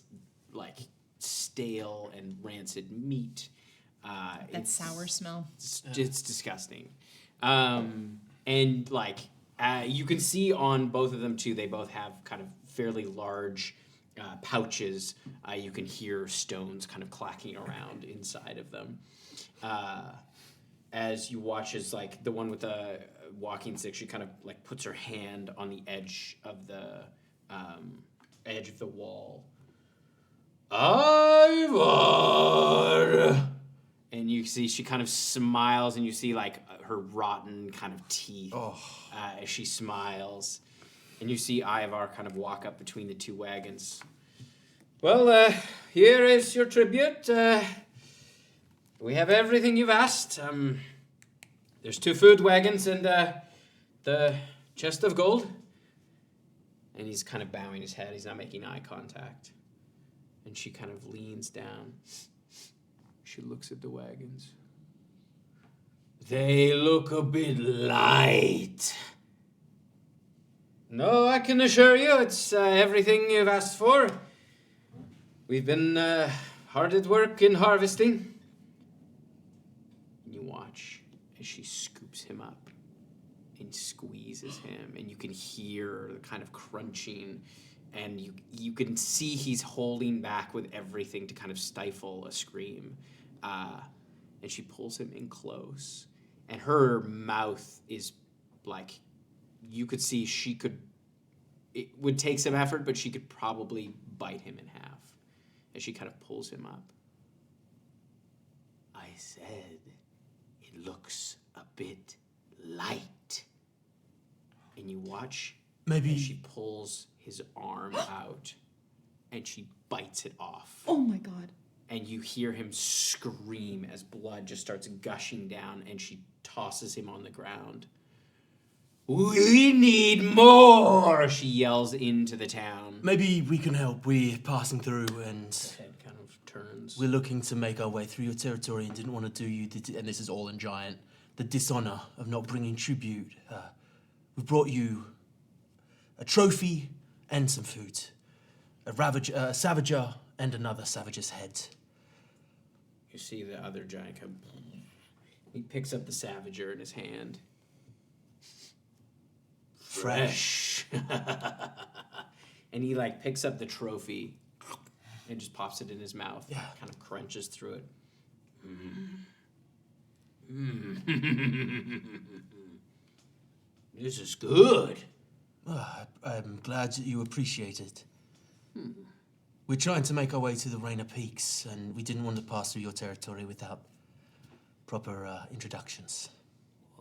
stale and rancid meat. That sour smell. It's disgusting. And you can see on both of them too, they both have kind of fairly large pouches. You can hear stones kind of clacking around inside of them. As you watch as the one with the walking stick, she kind of puts her hand on the edge of the wall. Ivar! And you see she kind of smiles, and you see her rotten kind of teeth as she smiles. And you see Ivar kind of walk up between the two wagons. Well, here is your tribute. We have everything you've asked. There's 2 food wagons and the chest of gold. And he's kind of bowing his head. He's not making eye contact. And she kind of leans down. She looks at the wagons. They look a bit light. No, I can assure you it's everything you've asked for. We've been hard at work in harvesting. And you watch as she scoops him up and squeezes him, and you can hear the kind of crunching, and you can see he's holding back with everything to kind of stifle a scream. And she pulls him in close, and her mouth is like, you could see it would take some effort, but she could probably bite him in half as she kind of pulls him up. I said, it looks a bit light. And you watch as she pulls his arm out and she bites it off. Oh my god. And you hear him scream as blood just starts gushing down, and she tosses him on the ground. We need more, she yells into the town. Maybe we can help. We're passing through and Head kind of turns. we're looking to make our way through your territory and didn't want to do you, and this is all in giant, the dishonor of not bringing tribute. We brought you a trophy and some food. A savager and another savage's head. You see the other giant come. He picks up the savager in his hand. Fresh. And he like picks up the trophy and just pops it in his mouth. Yeah. Kind of crunches through it. This is good. I'm glad that you appreciate it. We're trying to make our way to the Rainer Peaks, and we didn't want to pass through your territory without proper introductions.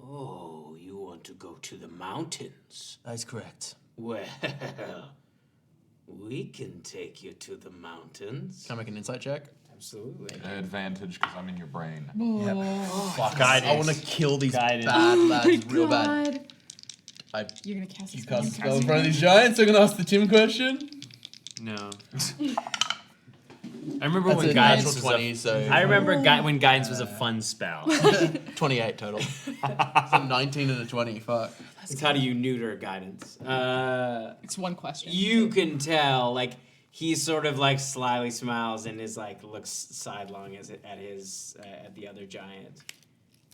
Oh, you want to go to the mountains? That is correct. Well, we can take you to the mountains. Can I make an insight check? Absolutely. Advantage because I'm in your brain. Fuck, Guidance. I want to kill these Guidance. bad lads real bad. You're gonna cast a You spell. cast a spell in front of these giants, so I'm going to ask the Tim question. No. I remember That's when a guidance natural was 20, a, so... I remember when guidance was a fun spell. 28 total. So 19 and a 20, fuck. It's how do you neuter guidance? It's one question. You can tell, like, he sort of like slyly smiles and is like looks sidelong at the other giant.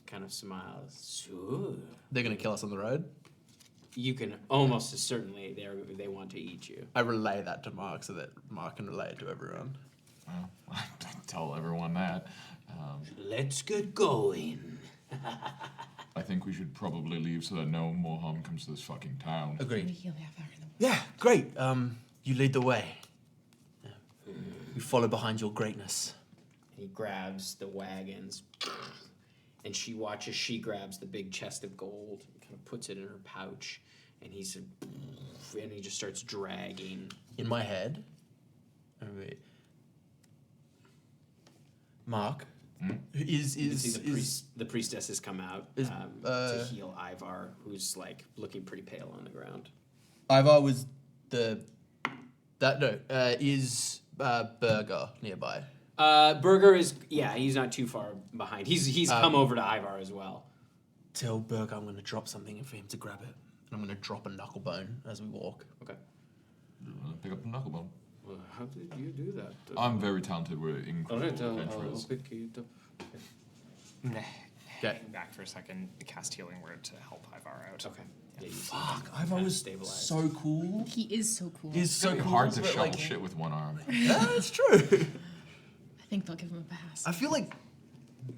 Kind of smiles. Sure. They're going to kill us on the road? You can almost certainly they want to eat you. I relay that to Mark so that Mark can relay it to everyone. Well, I tell everyone that. Let's get going. I think we should probably leave so that no more harm comes to this fucking town. Agreed. Yeah, great. You lead the way. We follow behind your greatness. He grabs the wagons, and she watches. She grabs the big chest of gold, and kind of puts it in her pouch, and he just starts dragging. In my head, Mark, You see the priestesses come out to heal Ivar, who's like looking pretty pale on the ground. Ivar was is Burger nearby? Burger is, he's not too far behind. He's come over to Ivar as well. Tell Burger I'm going to drop something for him to grab it. And I'm going to drop a knucklebone as we walk. Okay. Pick up the knucklebone. Well, how did you do that? I'm very talented. We're incredible I'll adventurers. pick it up. Hang back for a second. Cast Healing Word to help Ivar out. Okay. Yeah, Fuck, Ivar was so cool. He is so cool. He's so It's cool. hard to but, shovel like, shit with one arm. Yeah, that's true. I think they'll give him a pass. I feel like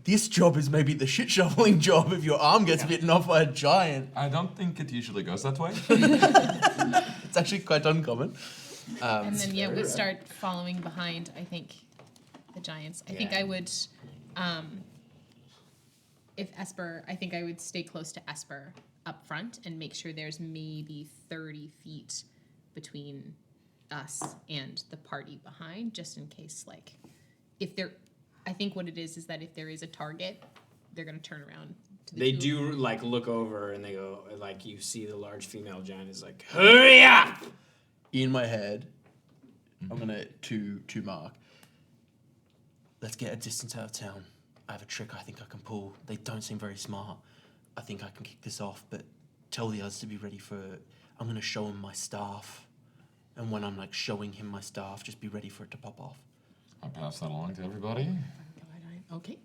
this job is maybe the shit shoveling job if your arm gets bitten off by a giant. I don't think it usually goes that way. It's actually quite uncommon. And then we start following behind, I think, the giants. I think I would, if Esper, I think I would stay close to Esper up front and make sure there's maybe 30 feet between us and the party behind, just in case, like, if there, I think what it is that if there is a target, they're going to turn around to the They two. do like look over and they go like you see the large female giant is like, hurry up! In my head, I'm gonna to Mark. Let's get a distance out of town. I have a trick I think I can pull. They don't seem very smart. I think I can kick this off, but tell the others to be ready for it. I'm gonna show him my staff. And when I'm like showing him my staff, just be ready for it to pop off. I pass that along to everybody. Okay.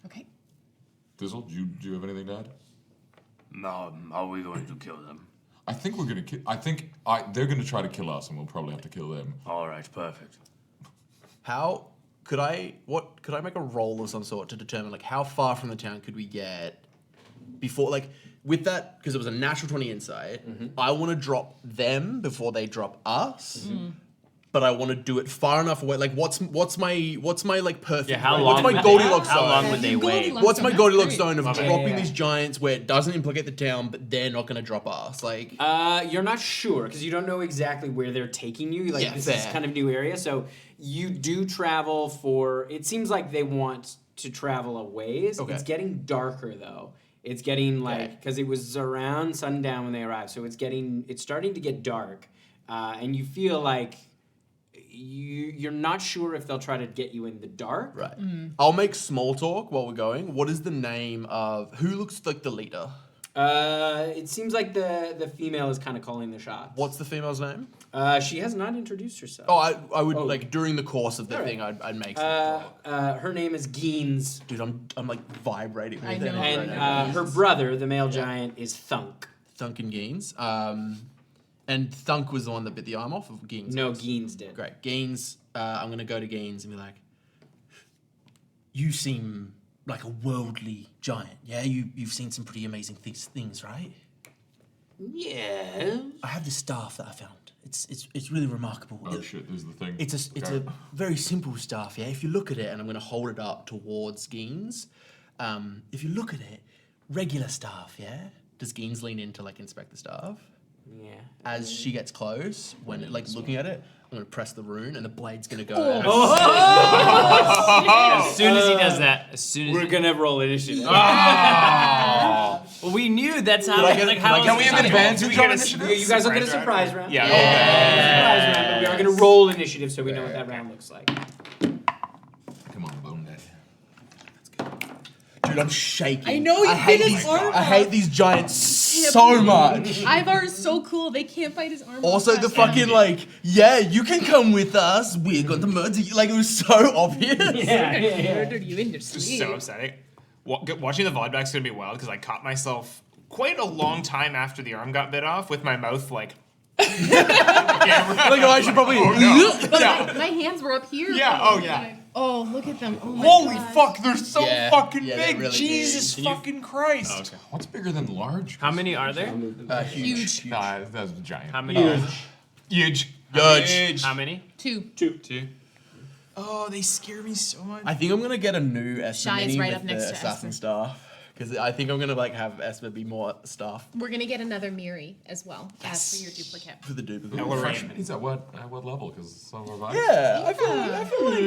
Okay. Thistle, do you have anything to add? How are we going to kill them? I think we're gonna kill. They're gonna try to kill us, and we'll probably have to kill them. All right, perfect. How could I make a roll of some sort to determine like how far from the town could we get before like with that because it was a natural 20 insight. I want to drop them before they drop us. But I want to do it far enough away. Like, what's my like perfect? Yeah, how range? long? What's my Goldilocks zone? How long would they wait? What's my Goldilocks zone of Okay. dropping these giants where it doesn't implicate the town, but they're not going to drop us? Like, You're not sure because you don't know exactly where they're taking you. Like Yeah, this is fair. kind of new area, so you do travel for. It seems like they want to travel a ways. Okay. It's getting darker though. It's getting like because it was around sundown when they arrived, so it's starting to get dark, and you feel like you're not sure if they'll try to get you in the dark. right. I'll make small talk while we're going. What is the name of who looks like the leader? It seems like the female is kind of calling the shots. What's the female's name? She has not introduced herself. Oh, I would like during the course of the thing, I'd make small talk. Her name is Geens. Dude, I'm like vibrating. I with know. energy And right now. her brother, the male giant, is Thunk. Thunk and Geens. And Thunk was the one that bit the arm off of Geens. No, Geens did. Great. Geens, I'm going to go to Geens and be like, you seem like a worldly giant. Yeah, you've seen some pretty amazing things, right? Yeah. I have this staff that I found. It's really remarkable. Oh shit! This is the thing. It's a very simple staff. Yeah, if you look at it, and I'm going to hold it up towards Geens. If you look at it, regular staff. Yeah. Does Geens lean in to like inspect the staff? Yeah. As she gets close, when it, like looking at it, I'm gonna press the rune and the blade's gonna go. As soon as he does that, We're gonna roll initiative. Well, we knew that's how. Can we have an advantage You on guys initiative? will get a surprise round. Yeah. Surprise round, but we are gonna roll initiative so we know what that round looks like. Come on, Bone Daddy. Dude, I'm shaking. I know, you hate bit his these. arm I hate these giants so much. Ivar is so cool. They can't bite his arm. Also, off the fast. fucking like, yeah, you can come with us. We're going to murder you. Like it was so obvious. Murdered you in your Just sleep. so upsetting. Watching the VOD back's gonna be wild because I caught myself quite a long time after the arm got bit off with my mouth like. Like, oh, I should probably. But my hands were up here. Yeah, oh, yeah. Oh, look at them. Oh my Holy gosh. fuck! They're so fucking yeah, they're big. really Jesus big. fucking Christ! Oh, okay. What's bigger than large? How many are there? Huge. Nah, that's a giant. How many? Huge. Huge. How many? Two. Oh, they scare me so much. I think I'm gonna get a new Esper Shy is mini right with up next the to assassin Esper. staff because I think I'm gonna like have Esper be more staff We're gonna get another Miri as well as for your duplicate. for the duplicate. Aberrant. He's at what level? Because some of our Yeah, I feel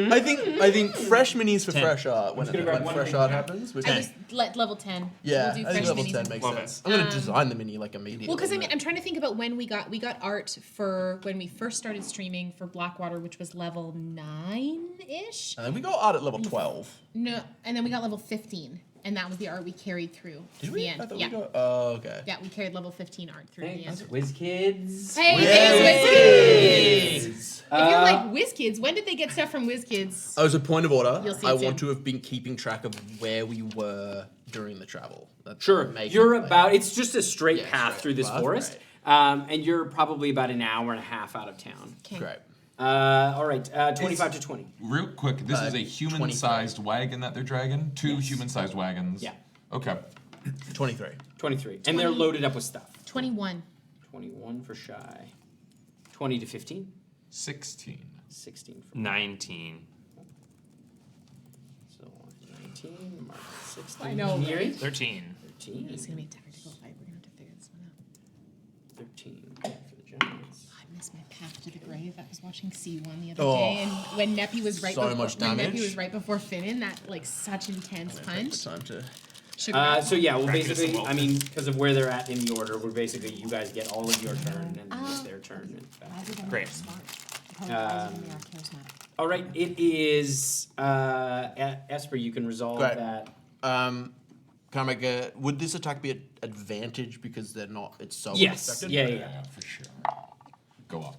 like I think fresh minis for fresh art when grab one fresh mini art now. happens. Which I was level 10. yeah, We'll do I think fresh level minis 10 and- makes Love sense. I'm gonna design the mini like immediately. Well, because I mean, I'm trying to think about when we got art for when we first started streaming for Blackwater, which was level 9-ish. and then we got art at level 12. No, and then we got level 15, and that was the art we carried through Did to we? the I end. thought Yeah, we got. Oh, okay. yeah, we carried level 15 art through the Thanks, end. Whiz Kids. Hey, Whiz Kids! If you're Uh, like Whiz Kids, when did they get stuff from Whiz Kids? Oh, as a point of order, You'll see I it soon. want to have been keeping track of where we were during the travel. That's Sure. making You're it, like- about. It's just a straight Yeah, path straight through this path, forest, and you're probably about an hour and a half out of town. Okay. Great. All right. 25 to 20. Real quick, this is a human-sized wagon that they're dragging. Two human-sized wagons. Yeah. Okay. 23. 23, and they're loaded up with stuff. 21. 21 for Shy. 20 to 15. 16. 16 for 19. So 19. Mark 16. I know, Miri? right? 13. 13. It's gonna be a tactical fight. We're gonna have to figure this one out. 13 for the Giants. I'm It's my path to the grave. I was watching C1 the other day, and when Neppy was right before Finnan, that like such intense punch. Time to. So yeah, well basically, I mean, because of where they're at in the order, we're basically you guys get all of your turn and then it's their turn. Great. All right, it is Esper. You can resolve Great. that. Can I make a? Would this attack be an advantage because they're not? It's so Yes. unexpected? Yeah. For sure. Go off.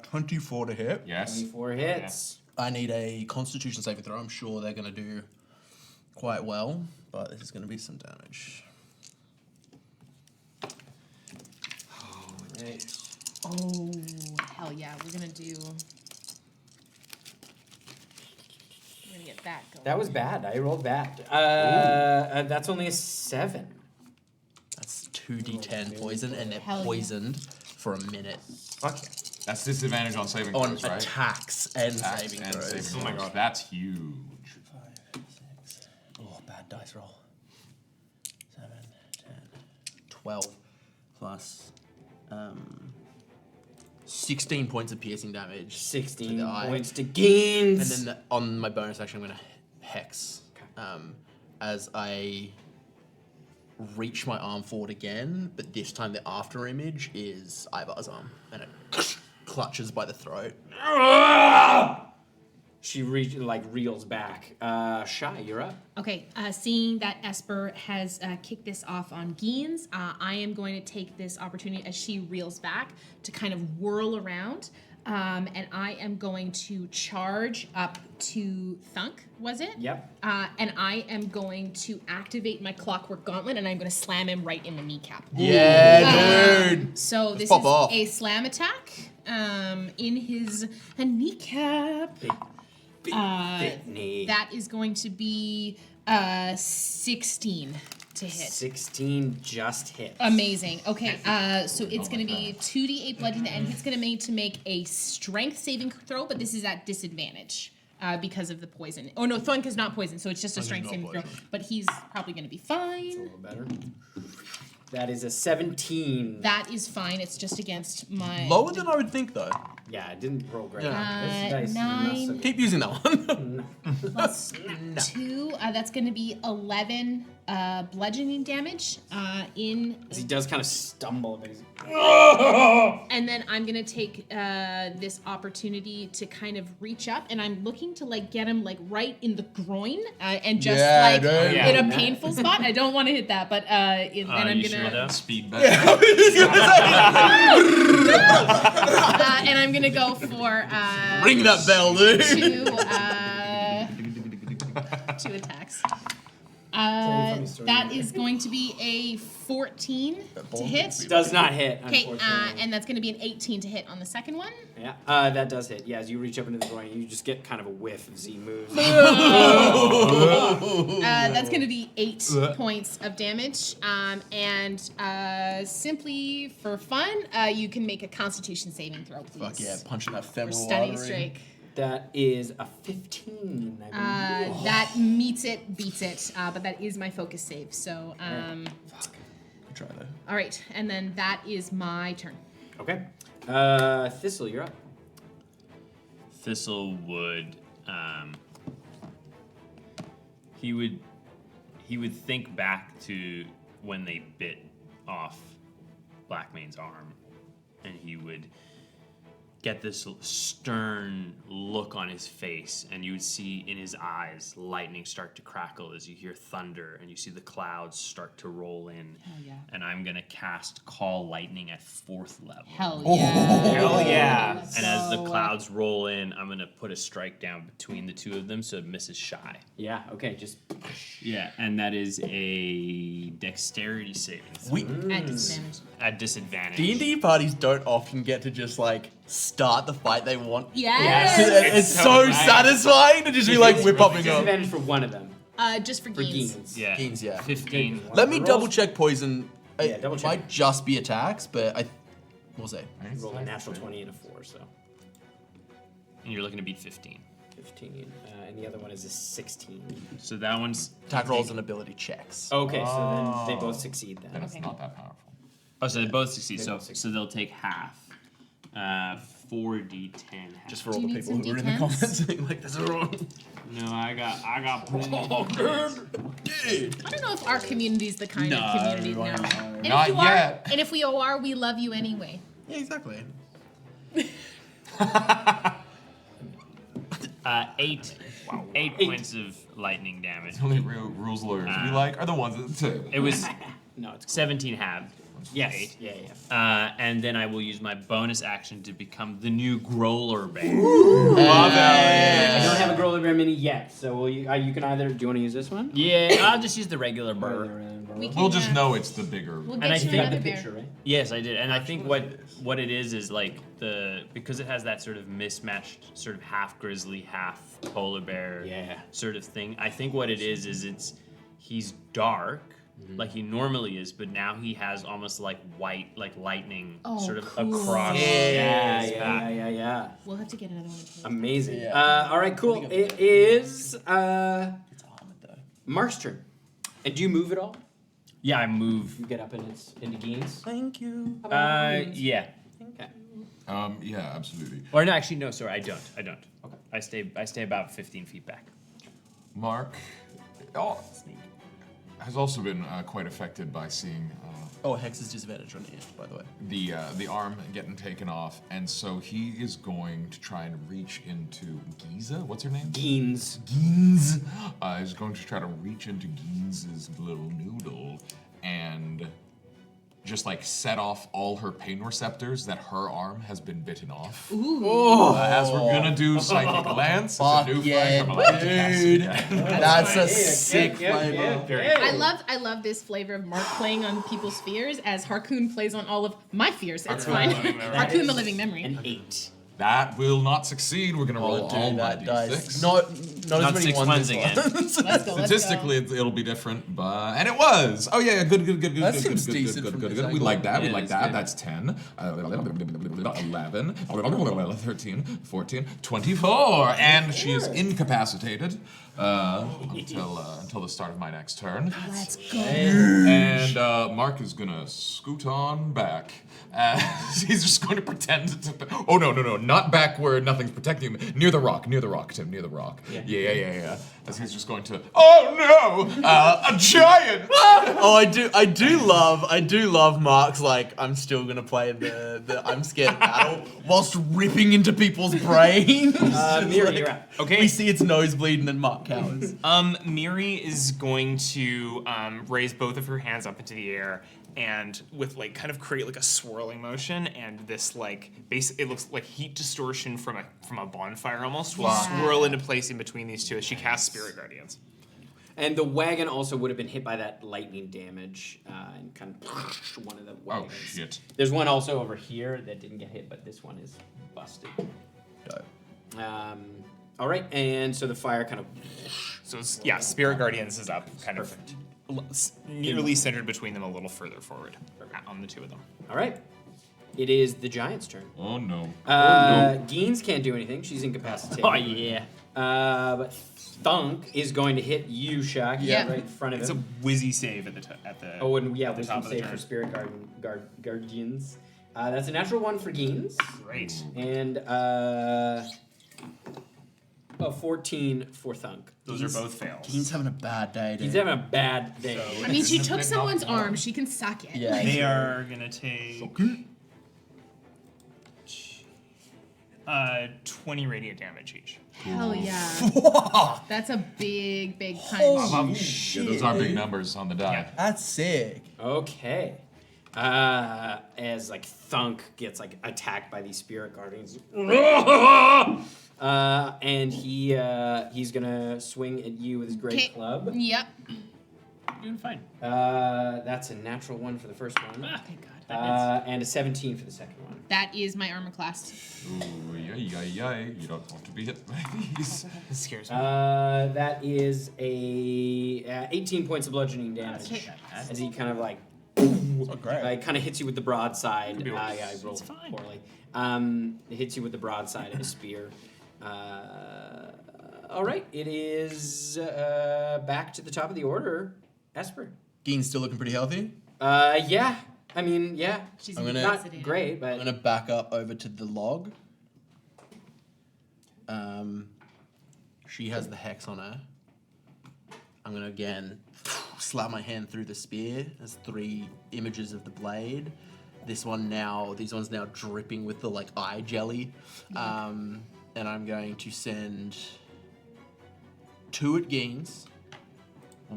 24 to hit. Yes. 24 hits. I need a Constitution saving throw. I'm sure they're gonna do quite well, but this is gonna be some damage. Right. Oh, hell yeah. We're going to get that going. That was bad. I rolled bad. That's only a 7. That's 2d10 poison, and they're Hell yeah. poisoned for a minute. Fuck. That's disadvantage on saving On throws, right? attacks and Attacks saving and throws. saving throws. That's huge. 5, 6. Oh, bad dice roll. 7, 10, 12 plus 16 points of piercing damage. 16 to the eye. points to gains. And then on my bonus action, I'm going to hex. As I reach my arm forward again, but this time the after image is Ivar's arm, and it clutches by the throat. She reels back. Shy, you're up. Okay, seeing that Esper has kicked this off on Geens, I am going to take this opportunity as she reels back to kind of whirl around, and I am going to charge up to Thunk, was it? Yep. And I am going to activate my Clockwork Gauntlet, and I'm going to slam him right in the kneecap. Yeah, dude! So this pop is off. a slam attack in his kneecap. Big knee. That is going to be 16 to hit. 16 just hits. Amazing. Okay, so it's going to be 2d8 bludgeoning, and it's going to need to make a strength saving throw, but this is at disadvantage because of the poison. Oh no, Thunk is not poison, so it's just a strength saving throw. But he's probably going to be A fine. little better. That is a 17. That is fine. It's just against my Lower than I would think, though. Yeah, it didn't roll great. Yeah. This dice is 9. not so Keep using that one. plus 2. That's going to be 11 bludgeoning damage in. He does kind of stumble, but he's And then I'm going to take this opportunity to kind of reach up, and I'm looking to like get him like right in the groin and just in a painful spot. I don't want to hit that, but and I'm you gonna sure Speed bet. and I'm gonna go for Ring that bell, dude. two attacks. That is going to be a 14 to hit. does not hit. Okay, Unfortunately. and that's going to be an 18 to hit on the second one. Yeah, that does hit. Yeah, as you reach up into the groin, you just get kind of a whiff of Z moves. That's going to be 8 points of damage. And simply for fun, you can make a Constitution saving throw, please. Fuck yeah, punching that Or femoral stunning artery. strike. That is a 15. I believe. That meets it, beats it, but that is my focus save. So, Good try, though. all right, and then that is my turn. Okay. Thistle, you're up. Thistle would he would think back to when they bit off Blackmane's arm, and he would get this stern look on his face, and you would see in his eyes lightning start to crackle as you hear thunder, and you see the clouds start to roll in. Hell yeah. And I'm gonna cast Call Lightning at 4th level. Hell yeah. Hell yeah. And as the clouds roll in, I'm gonna put a strike down between the two of them so it misses Shy. Yeah, okay, just. Yeah, and that is a dexterity saving throw. At disadvantage. At disadvantage. D&D parties don't often get to just like start the fight they want. Yes. It's so satisfying to just be like whip up and go. Disadvantage for one of them. Just for For gains. Geens. Yeah. Gains, yeah. 15. Let me double check poison. Yeah, double It check. might just be attacks, but we'll see. You rolled a natural 20 and a 4, so And you're looking to beat 15. 15. And the other one is a 16. So that one's Attack rolls and ability checks. Okay, so then they both succeed Then then. it's not that powerful. Oh, so they both succeed. They So both succeed. they'll take half. 4d10. Half. Just for Do all you the need people some who are in the D10s? comments saying like, this is wrong. No, I got plenty. I don't know if our community's the kind of community now. And Not if you yet. Are, and if we are, we love you anyway. Yeah, exactly. 8 points of lightning damage. The only real rules lawyers we like are the ones at the table. It was No, it's cool. 17 halved. Yes. Yeah. And then I will use my bonus action to become the new Growler Bear. I don't have a Growler Bear mini yet, so will you? You can either. Do you want to use this one? Yeah, I'll just use the regular Burr. We can, We'll just know it's the bigger. We'll And get I you think another the bear. picture, right? Yes, I did. And I think what it is like because it has that sort of mismatched sort of half grizzly, half polar bear sort of thing. I think what it is he's dark. Like he normally is, but now he has almost like white, like lightning sort of across his back. Yeah. We'll have to get another one. Amazing. All right, cool. It is Mark's turn. And do you move at all? Yeah, I move. You get up into Geens. Thank you. Yeah. Okay. Yeah, absolutely. Or no, actually, no. Sorry, I don't. Okay. I stay about 15 feet back. Mark has also been quite affected by seeing Hex's disadvantage on it, by the way. the arm getting taken off, and so he is going to try and reach into Giza. What's her name? Geens. Geens. Is going to try to reach into Geens' little noodle and just like set off all her pain receptors that her arm has been bitten off. Ooh. As we're gonna do Psychic Lance. Fuck it's a new yeah, flavor. I'm allowed to cast it dude. again. That's a sick flavor. I love this flavor of Mark playing on people's fears as Harkoon plays on all of my fears. That's fine. Harkoon the living memory. An 8. That will not succeed. We're gonna roll all my that dice. d6. Not as many 6 ones ones as again. ones. Let's go. Statistically, it'll be different, but and it was. Oh yeah, good. That seems decent from this We angle. like that. We Yeah, like it's that. good. That's 10, 11, 13, 14, 24, and she is incapacitated until the start of my next turn. Let's go. And Mark is gonna scoot on back. He's just going to pretend to. Oh no, not back where nothing's protecting him. Near the rock, Tim. Near the rock. Yeah. As he's just going to. Oh no! A giant! I do love Mark's like I'm still gonna play the I'm scared battle whilst ripping into people's brains. Miri, you're up. Okay. We see its nose bleeding and Mark cowers. Miri is going to raise both of her hands up into the air and with like kind of create like a swirling motion, and this like it looks like heat distortion from a bonfire almost will swirl into place in between these two as she casts Spirit Guardians. And the wagon also would have been hit by that lightning damage and kind of one of the wagons. Oh shit! There's one also over here that didn't get hit, but this one is busted. All right, and so the fire kind of. So Spirit Guardians is up, kind of nearly centered between them, a little further forward on the two of them. All right, it is the giant's turn. Oh no! Geens can't do anything; she's incapacitated. Oh yeah. But Thunk is going to hit you, Shaq. Yeah. Right in front of It's a him. whizzy save at the. Oh, and at the wisdom top of the save turn. for Spirit Guardians. That's a natural 1 for Geens. Great. And 14 for Thunk. Those are both fails. He's having a bad day. He's having a bad day. I mean, she took someone's arm. She can suck it. Yeah. They are gonna take 20 radiant damage each. Hell yeah. That's a big punch. Yeah, those are big numbers on the die. That's sick. Okay. As like Thunk gets like attacked by these spirit guardians. And he's gonna swing at you with his great club. Yep. Doing fine. That's a natural 1 for the first one. Thank God. And a 17 for the second one. That is my armor class. Ooh, yay. You don't want to be hit by these. This scares me. That is a 18 points of bludgeoning damage. Okay. As he kind of like great. kind of hits you with the broadside. I rolled It's fine. poorly. It hits you with the broadside of a spear. All right, it is back to the top of the order. Esper. Gein's still looking pretty healthy. Yeah. I mean, yeah. She's I'm gonna- not great, but I'm gonna back up over to the log. She has the hex on her. I'm gonna again slap my hand through the spear. There's 3 images of the blade. These one's now dripping with the like eye jelly. And I'm going to send 2 at Geens,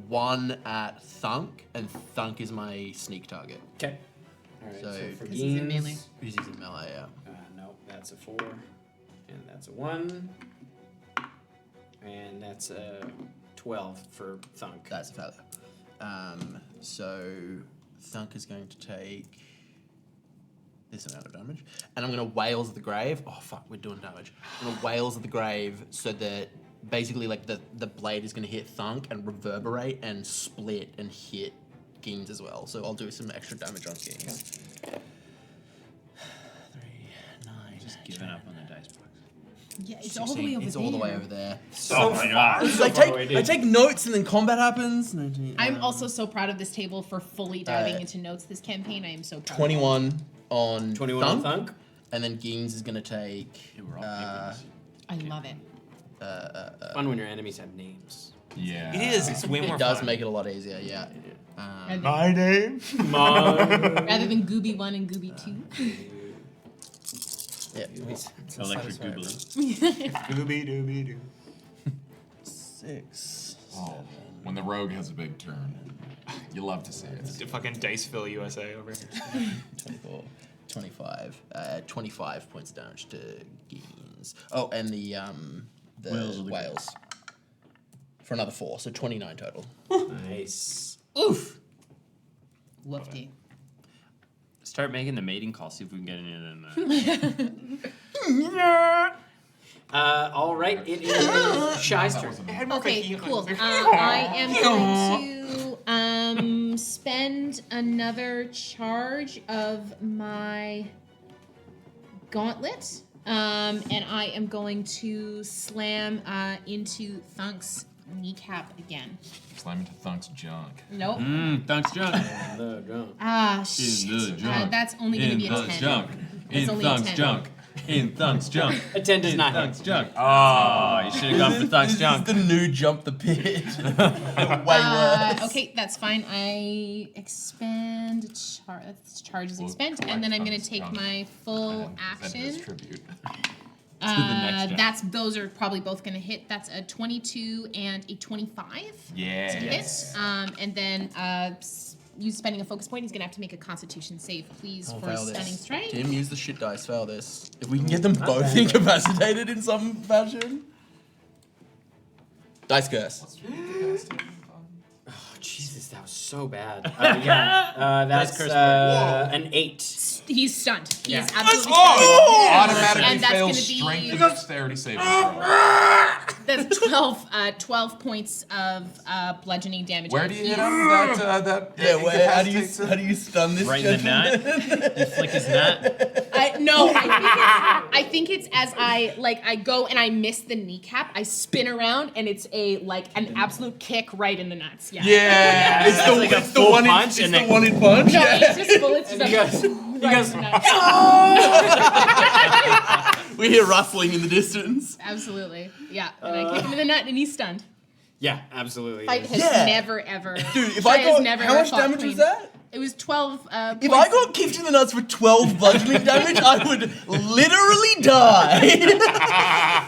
1 at Thunk, and Thunk is my sneak target. okay. All right. So- So for 'Cause he's in Geens, melee. He's using melee, yeah. no, that's a 4, and that's a 1, and that's a 12 for Thunk. That's a failure. So Thunk is going to take this amount of damage. And I'm going to Wails of the Grave. Oh, fuck, we're doing damage. I'm going to Wails of the Grave so that basically like the blade is going to hit Thunk and reverberate and split and hit Geens as well. So I'll do some extra damage on Geens. 3, 9, Just giving up on the dice box. Yeah, it's all the way over It's there. all the way over there. Oh my god. I take notes and then combat happens. I'm also so proud of this table for fully diving into notes this campaign. I am so proud. 21 on 21 on Thunk. Thunk. And then Geens is going to take... We're all papers. I love it. Fun when your enemies have names. Yeah. It is. It's way more It does fun. make it a lot easier, yeah. My name. Rather than Gooby 1 and Gooby 2. Yeah. Electric Googly. Doobie doobie doo. 6. Oh, when the rogue has a big turn, you love to see it. It's a fucking Diceville USA over here. 24, 25. 25 points of damage to Geens. Oh, and the whales. For another 4, so 29 total. Nice. Oof. Woofy. Start making the mating call, see if we can get any of them. All right, it is Shy's turn. Okay, cool. I am going to spend another charge of my gauntlet, and I am going to slam into Thunk's kneecap again. Slam into Thunk's junk. Nope. Thunk's junk. The drum. Ah, shit. That's only going to be a 10. It's only a 10. In Thunk's junk. A 10 does not hit. Thunk's junk. Oh, you should have gone for Thunk's junk. This is the new jump the pit. Way worse. Okay, that's fine. I expend charge is expend, and then I'm going to take my full action. Tribute. Those are probably both going to hit. That's a 22 and a 25 Yeah. to hit. And then you spending a focus point, he's going to have to make a Constitution save, please, for Fail stunning this. strike. Tim, use the shit dice. Fail this. If we can get them both incapacitated in some fashion. Dice curse. Oh, Jesus, that was so bad. That's an 8. He's stunned. He Yeah. is absolutely Oh! stunned. Automatically And that's fails gonna be- strength and dexterity saving throw. That's 12 points of bludgeoning damage. Where do you hit him? That Yeah, where, how do incapacitates you stun this Right in the gentleman? nut. You flick his nut. I think it's as I go and I miss the kneecap, I spin around and it's an absolute kick right in the nuts. Yeah. Yeah, it's the, like a it's the full one in, punch it's and the then- one in punch. No, Yeah. it's just bullets. And he goes, We hear rustling in the distance. Absolutely. Yeah. And I kick him in the nut and he's stunned. Yeah, absolutely. Fight has Yeah. never ever. Dude, if Shai I has got, never how ever much fought damage clean. was that? It was 12 If I got kicked in the nuts for 12 bludgeoning damage, I would literally die.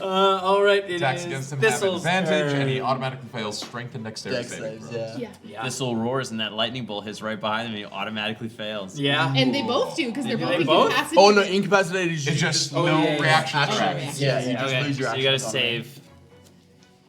All right, it Attacks is against him have Thistle's advantage, turn. and he automatically fails strength and dexterity Dex saving saves, throws. yeah. Thistle roars and that lightning bolt hits right behind him and he automatically fails. Yeah. And they both do because they're Do both they both? incapacitated. Oh no, incapacitated is It's just oh, no yeah, reaction action. track. Yeah, you just Okay, lose your so action. you gotta on it. save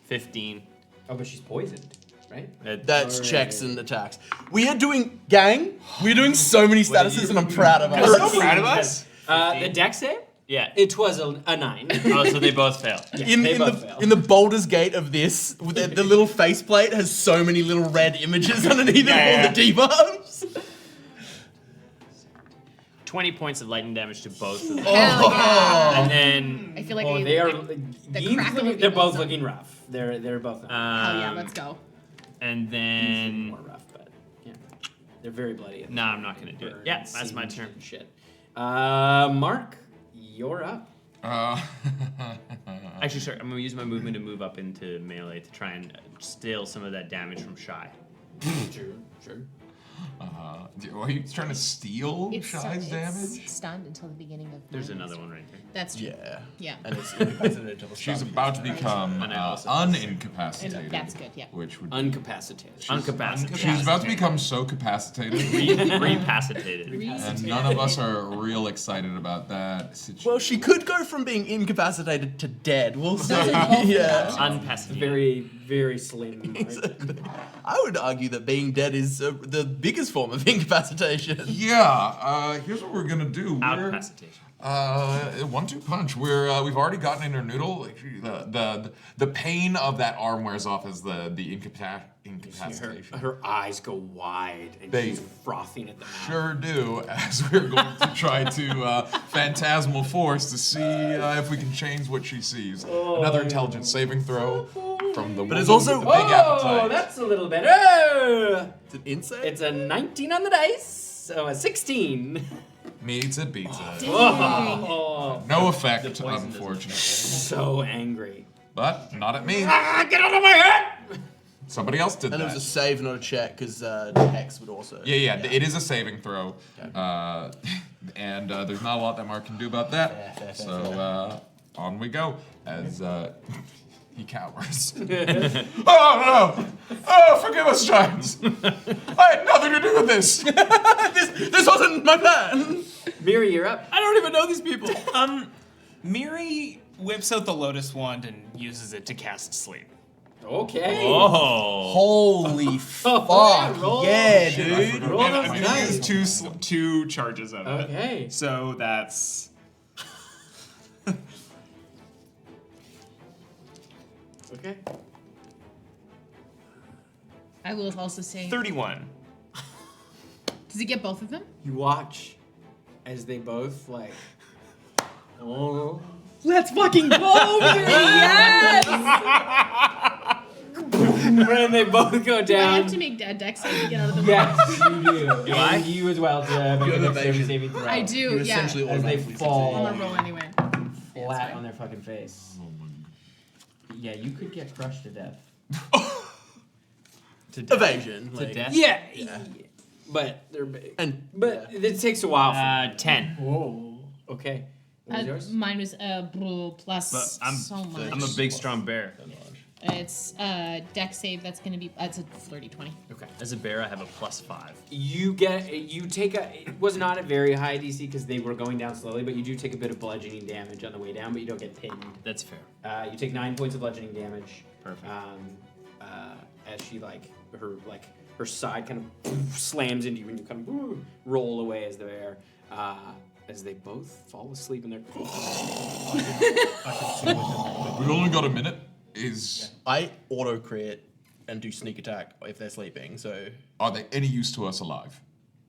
15. Oh, but she's poisoned, right? That's checks and attacks. We are doing, gang, we're doing so many statuses and I'm proud of You're us. so proud of us. The dex save? Yeah. It was a 9. Oh, so they both fail. They both fail. In the Baldur's Gate of this, with the little faceplate has so many little red images underneath it of all the debuffs. 20 points of lightning damage to both of them. Hell yeah. And then I feel like Oh, they are. the crack of They're a both zone. looking rough. They're both. Hell yeah, let's go. and then more rough, but yeah. They're very bloody. No, I'm not gonna do it. Yeah, that's my Singed turn. and shit. Mark, you're up. Actually, sorry, I'm gonna use my movement to move up into melee to try and steal some of that damage from Shy. Sure. Are you trying to steal Shy's damage? Stunned until the beginning of. There's another one right there. That's true. Yeah. Yeah. And it's incapacitated until the She's start. about to become And I also- unincapacitated. That's good. Yeah. Which would Uncapacitated. Uncapacitated. she's about to become so capacitated, Recapacitated. and none of us are real excited about that situation. Well, she could go from being incapacitated to dead. We'll see. involved Yeah. Uncapacitated. Very, very slim. margin. I would argue that being dead is the biggest form of incapacitation. Yeah, here's what we're gonna do. Outcapacitation. 1-2 punch. We've already gotten in her noodle. The pain of that arm wears off as the incapacitation. Her eyes go wide and They she's frothing at the mouth. Sure do, as we're going to try to phantasmal force to see if we can change what she sees. Another intelligence saving throw from the. But it's woman also- with the big appetite. Oh, that's a little better. It's an insight. It's a 19 on the dice, so a 16. Meets it, beats it. Oh, No effect, poison doesn't unfortunately. so angry. But not at me. Get out of my head! Somebody else did and it that. was a save, not a check, because Hex would also. Yeah, it is a saving throw. And there's not a lot that Mark can do about that. Fair. So on we go as he cowers. Oh no! Oh, forgive us, giants! I had nothing to do with this! This wasn't my plan! Miri, you're up. I don't even know these people. Miri whips out the Lotus Wand and uses it to cast Sleep. Okay. Oh. Holy fuck! roll. Yeah, dude. Roll And those I'm gonna dice. use two charges of it. Okay. So that's Okay. I will also say. 31. Does he get both of them? You watch as they both Let's fucking go! Yes! and they both go Do I down. have to make dead deck save to get out of the Yes, you do. Do I? And you as well to make a dexterity saving throw. I do, You yeah. essentially As they automatically fall I'm gonna roll anyway. flat on their fucking face. Yeah, you could get crushed to death. Evasion. To like- death? Yeah. But they're big. And But it takes a while. For 10. Whoa. Okay. What was yours? Mine was plus But I'm so much. I'm a big strong bear. It's deck save. That's gonna be. It's a flirty 20. Okay. As a bear, I have a +5. You take a. It was not a very high DC because they were going down slowly, but you do take a bit of bludgeoning damage on the way down, but you don't get pinned. That's fair. You take 9 points of bludgeoning damage. Perfect. As she her side kind of slams into you and you kind of roll away as the bear. As they both fall asleep in their. We've only got a minute. I auto crit and do sneak attack if they're sleeping. So Are they any use to us alive?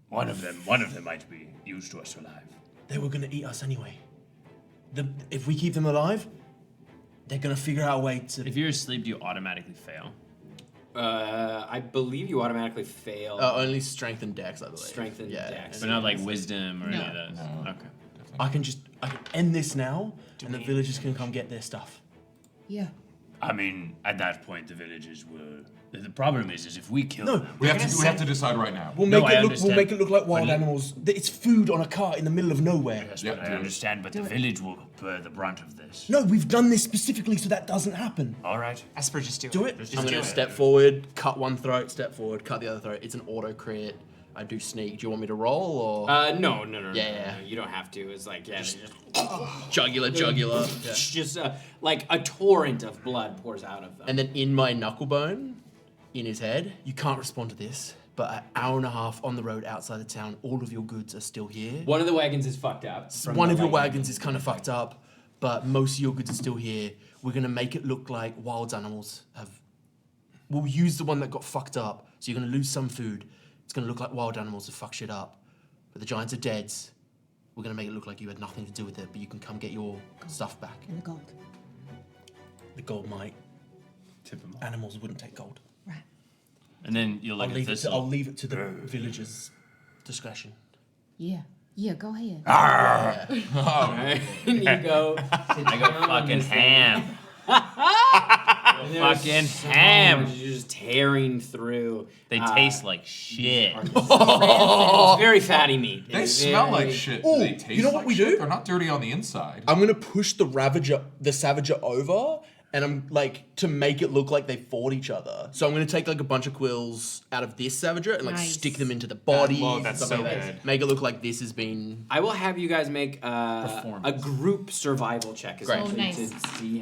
One of them might be used to us alive. They were gonna eat us anyway. If we keep them alive, they're gonna figure out a way to. If you're asleep, do you automatically fail? I believe you automatically fail. only strength and dex, I believe. Strength and dex. But not like wisdom or any No. of those. No. Okay. I can end this now, and the villagers can come get their stuff. Yeah. I mean, at that point, the villagers were. The problem is if we kill No, them, We have to decide right now. We'll No, make I it look. We'll understand. make it look like wild But- animals. It's food on a cart in the middle of nowhere. Yes, Yep, but I do it. understand, but the village will bear the brunt of this. No, we've done this specifically so that doesn't happen. All right. Esper, just do it. Do it. Just I'm do gonna it. step forward, cut one throat, step forward, cut the other throat. It's an auto crit. I do sneak. Do you want me to roll or No. Yeah. You don't have to. It's like just jugular? Yeah. just like a torrent of blood pours out of them. And then in my knuckle bone, in his head, you can't respond to this, but an hour and a half on the road outside the town, all of your goods are still here. one of the wagons is fucked up. from One the of your lightning. wagons is kind of fucked up, but most of your goods are still here. We're gonna make it look like wild animals have. We'll use the one that got fucked up, so you're gonna lose some food. It's gonna look like wild animals have fucked shit up, but the giants are dead. We're gonna make it look like you had nothing to do with it, but you can come get your stuff back. And the gold. The gold might. Animals wouldn't take gold. Right. And then you'll look at Thistle. I'll leave it to the villagers' discretion. Yeah. Yeah, go ahead. Alright, and you go. I go fucking ham. Fucking So ham. much, you're just tearing through. They taste like shit. It's very fatty meat. They It's smell very- like shit. Ooh, Do they taste you know what like we shit? do? They're not dirty on the inside. I'm gonna push the Savager over, and I'm like to make it look like they fought each other. So I'm gonna take like a bunch of quills out of this Savager and like Nice. stick them into the body. Whoa, that's stuff so like that. good. Make it look like this has been. I will have you guys make a group survival check. Great. essentially, Oh, nice. To see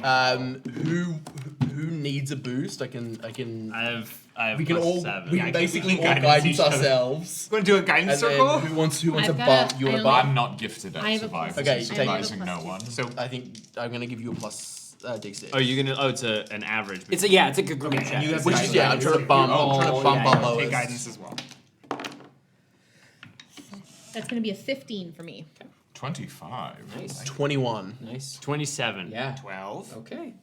Who needs a boost? I can. I have We can all. +7. We Yeah, can I can- basically we can all guidance guidance each other. ourselves. Want to do a guidance And then circle? who wants a I've got bump? a- You want I a only- bump? I'm not gifted I at have a survival. plus- Okay, I have a Supervising plus no two. one. So I think I'm gonna give you a plus D6. Oh, you're gonna. Oh, it's an average. It's a good group check. you have Which is I'm trying to bump. I'm trying to bump our lowest. take guidance as well. That's going to be a 15 for me. 25. Nice. 21. Nice. 27. Yeah. 12. Okay.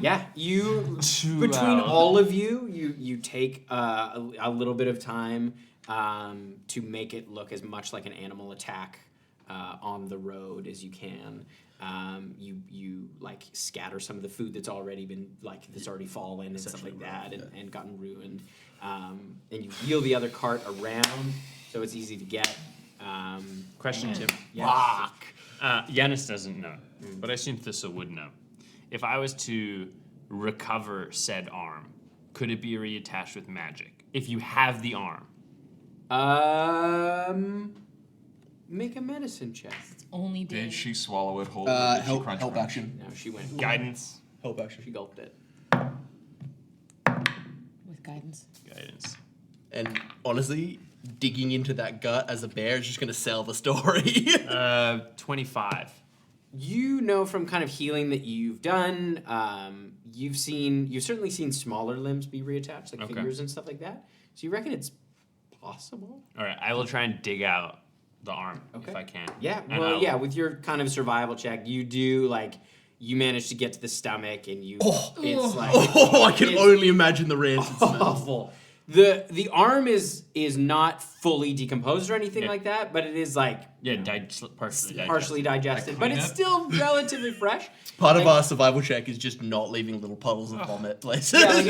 Yeah, you between all of you take a little bit of time to make it look as much like an animal attack on the road as you can. You like scatter some of the food that's already been that's already fallen and stuff like that and gotten ruined. And you wheel the other cart around so it's easy to get. Question, Tim. Yeah. Yanis doesn't know, but I assume Thistle would know. If I was to recover said arm, could it be reattached with magic? If you have the arm. Make a medicine check. Only Did she swallow it whole? Help action. No, she went. Guidance. Help action. She gulped it. with guidance. Guidance. And honestly, digging into that gut as a bear is just gonna sell the story. 25. You know from kind of healing that you've done, you've certainly seen smaller limbs be reattached, like Okay. fingers and stuff like that. So you reckon it's possible? All right, I will try and dig out the arm Okay. if I can. Yeah, And well, I'll- yeah, with your kind of survival check, you do you manage to get to the stomach and it's like I can it's only imagine the rancid smell. awful. The arm is not fully decomposed or anything Yeah. like that, but it is like partially digested. but it's it? still relatively fresh. Part of our survival check is just not leaving little puddles of vomit places. Yeah, like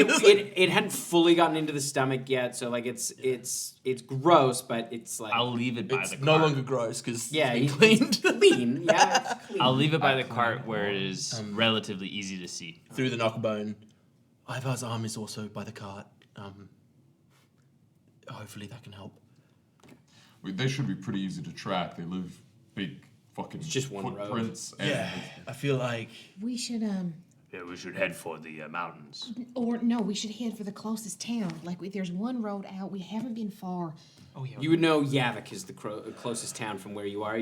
it hadn't fully gotten into the stomach yet, so like it's gross, but it's like I'll leave it by It's the no cart. longer gross because yeah, it's been cleaned clean. Yeah, it's clean. I'll leave it by the cart where it is relatively easy to see. through the knucklebone. Ivar's arm is also by the cart. Hopefully that can help. They should be pretty easy to track. They live big fucking just one road. footprints. And Yeah, I feel like We should Yeah, we should head for the mountains. or no, we should head for the closest town. Like if there's one road out, we haven't been far. Oh yeah. You would know Yavik is the closest town from where you are.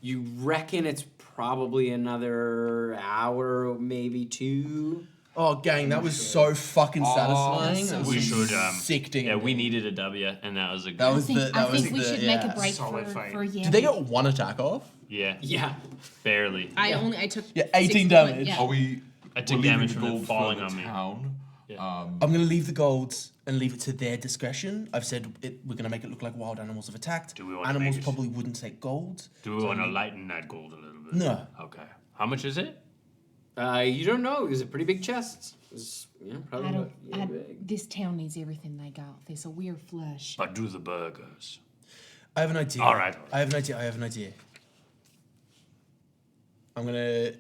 You reckon it's probably another hour, maybe 2. oh gang, that was so fucking satisfying. That was We some should, sick ding. Yeah, we needed a W, and that was a That good. was the. I That was think we the. should Yeah. make a break Solid for fight. yeah. Did they get one attack off? Yeah, Yeah. barely. I took Yeah, 18 6 damage. points, yeah. Are we? I took we're leaving damage the from it gold falling for the on me. town. I'm gonna leave the golds and leave it to their discretion. I've said we're gonna make it look like wild animals have attacked. Do we wanna Animals make it- probably wouldn't take gold. Do we want to lighten that gold a little bit? No. Okay. How much is it? You don't know. It was a pretty big chest. It was, probably I don't. about- big. This town needs everything they got. There's a weird flush. But do the burgers. I have an idea. All right. I have an idea. I'm gonna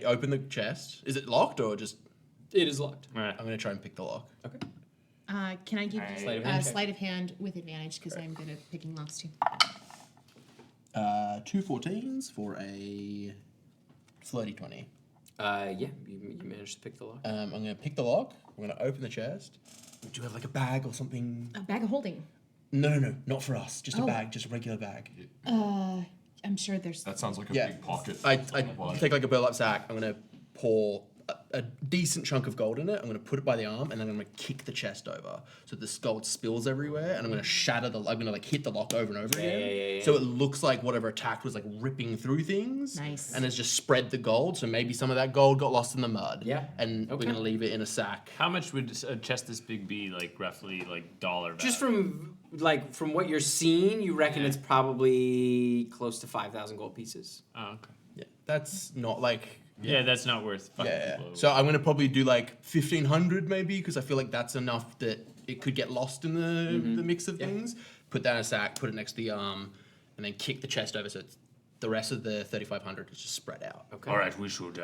open the chest. Is it locked or just? It is locked. All right. I'm gonna try and pick the lock. Okay. Can I give you Sleight of a hand check. sleight of hand with advantage because I'm good at picking locks too. 2 14s for a flirty 20. Yeah, you managed to pick the lock. I'm gonna pick the lock. I'm gonna open the chest. Do you have like a bag or something? A bag of holding. No, not for us. Just a Oh. bag, just a regular bag. I'm sure there's. That sounds like a Yeah. big pocket. I take like a burlap sack. I'm gonna pour a decent chunk of gold in it. I'm gonna put it by the arm, and then I'm gonna kick the chest over so this gold spills everywhere, and I'm gonna shatter I'm gonna like hit the lock over and over again. So it looks like whatever attacked was like ripping through things. Nice. And has just spread the gold. So maybe some of that gold got lost in the mud. Yeah. And we're gonna leave it in a sack. How much would a chest this big be, like roughly, like dollar value? Just from what you're seeing, you reckon it's probably close to 5,000 gold pieces. Oh, okay. Yeah. That's not like. Yeah, that's not worth fucking people over. So I'm gonna probably do like 1,500 maybe, because I feel like that's enough that it could get lost in the mix of things. Put that in a sack, put it next to the arm, and then kick the chest over so it's, the rest of the 3,500 is just spread out. Okay. All right, we should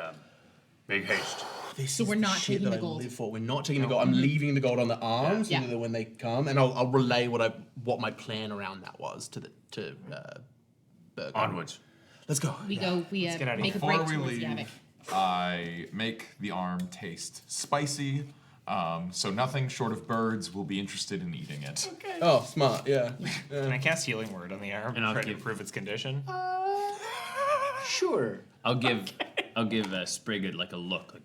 make haste. So we're not taking the gold. We're not taking the gold. I'm leaving the gold on the arm so Yeah. that when they come, and I'll relay what my plan around that was to Berger. Onwards. Let's go. We get out of make here. a break Before we towards leave, Yavik. I make the arm taste spicy, so nothing short of birds will be interested in eating it. Oh, smart. Yeah. Can I cast Healing Word on the arm And I'll try to give- improve its condition? Sure. I'll give Sprig a look. Like,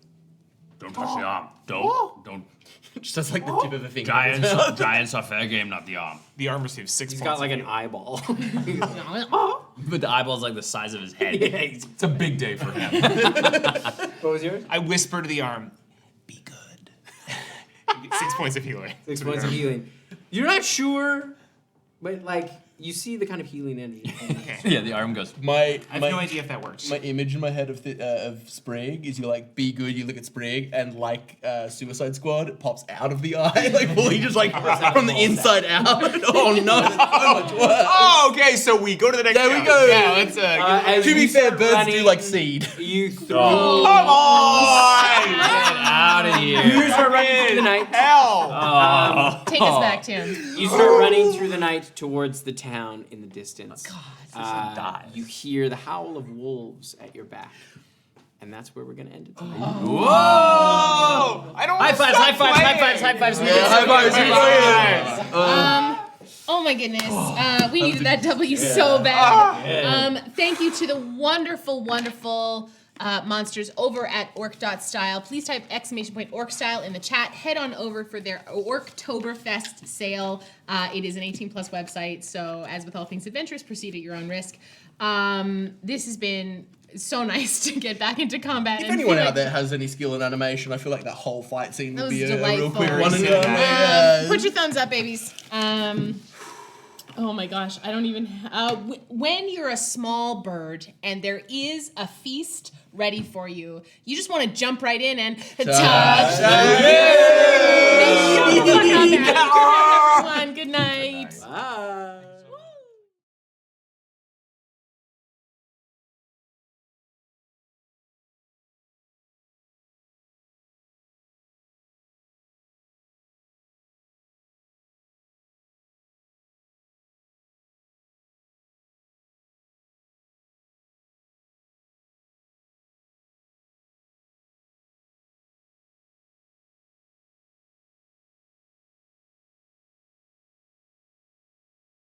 don't touch the arm. Don't. Just as like the tip of a finger. Giants are fair game, not the arm. The arm receives 6 He's points. got like of an healing. eyeball. But the eyeball's like the size of his head. It's a big day for him. What was yours? I whisper to the arm, "Be good." 6 points of healing. 6 points of healing. You're not sure, but like you see the kind of healing energy. Okay. Yeah, the arm goes. My I have no idea if that works. My image in my head of Sprig is you like be good. You look at Sprig and like Suicide Squad, it pops out of the eye, like fully just like from the inside out. Oh no, that's so much worse. Oh, okay. So we go to the next. There we round. go. Yeah, let's. As To be you fair, start birds do running, like seed. You throw. Come on! Get out of here. You start running through the night. Hell! Take us back, Tim. You start running through the night towards the town in the distance. dive. You hear the howl of wolves at your back. And that's where we're going to end it tonight. Whoa! I don't. High fives, high fives, high fives, high fives. Oh my goodness. We needed that W so bad. Thank you to the wonderful, wonderful monsters over at Orc.Style. Please type !Orc.Style in the chat. Head on over for their Orctoberfest sale. It is an 18+ website, so as with all things adventurous, proceed at your own risk. This has been so nice to get back into combat. If and anyone feel out like- there has any skill in animation, I feel like that whole fight scene That would was be a real delightful. quick one. Put your thumbs up, babies. Oh my gosh, I don't even. When you're a small bird and there is a feast ready for you, you just want to jump right in and touch the food. Shut the fuck up, everyone. Good night. Bye.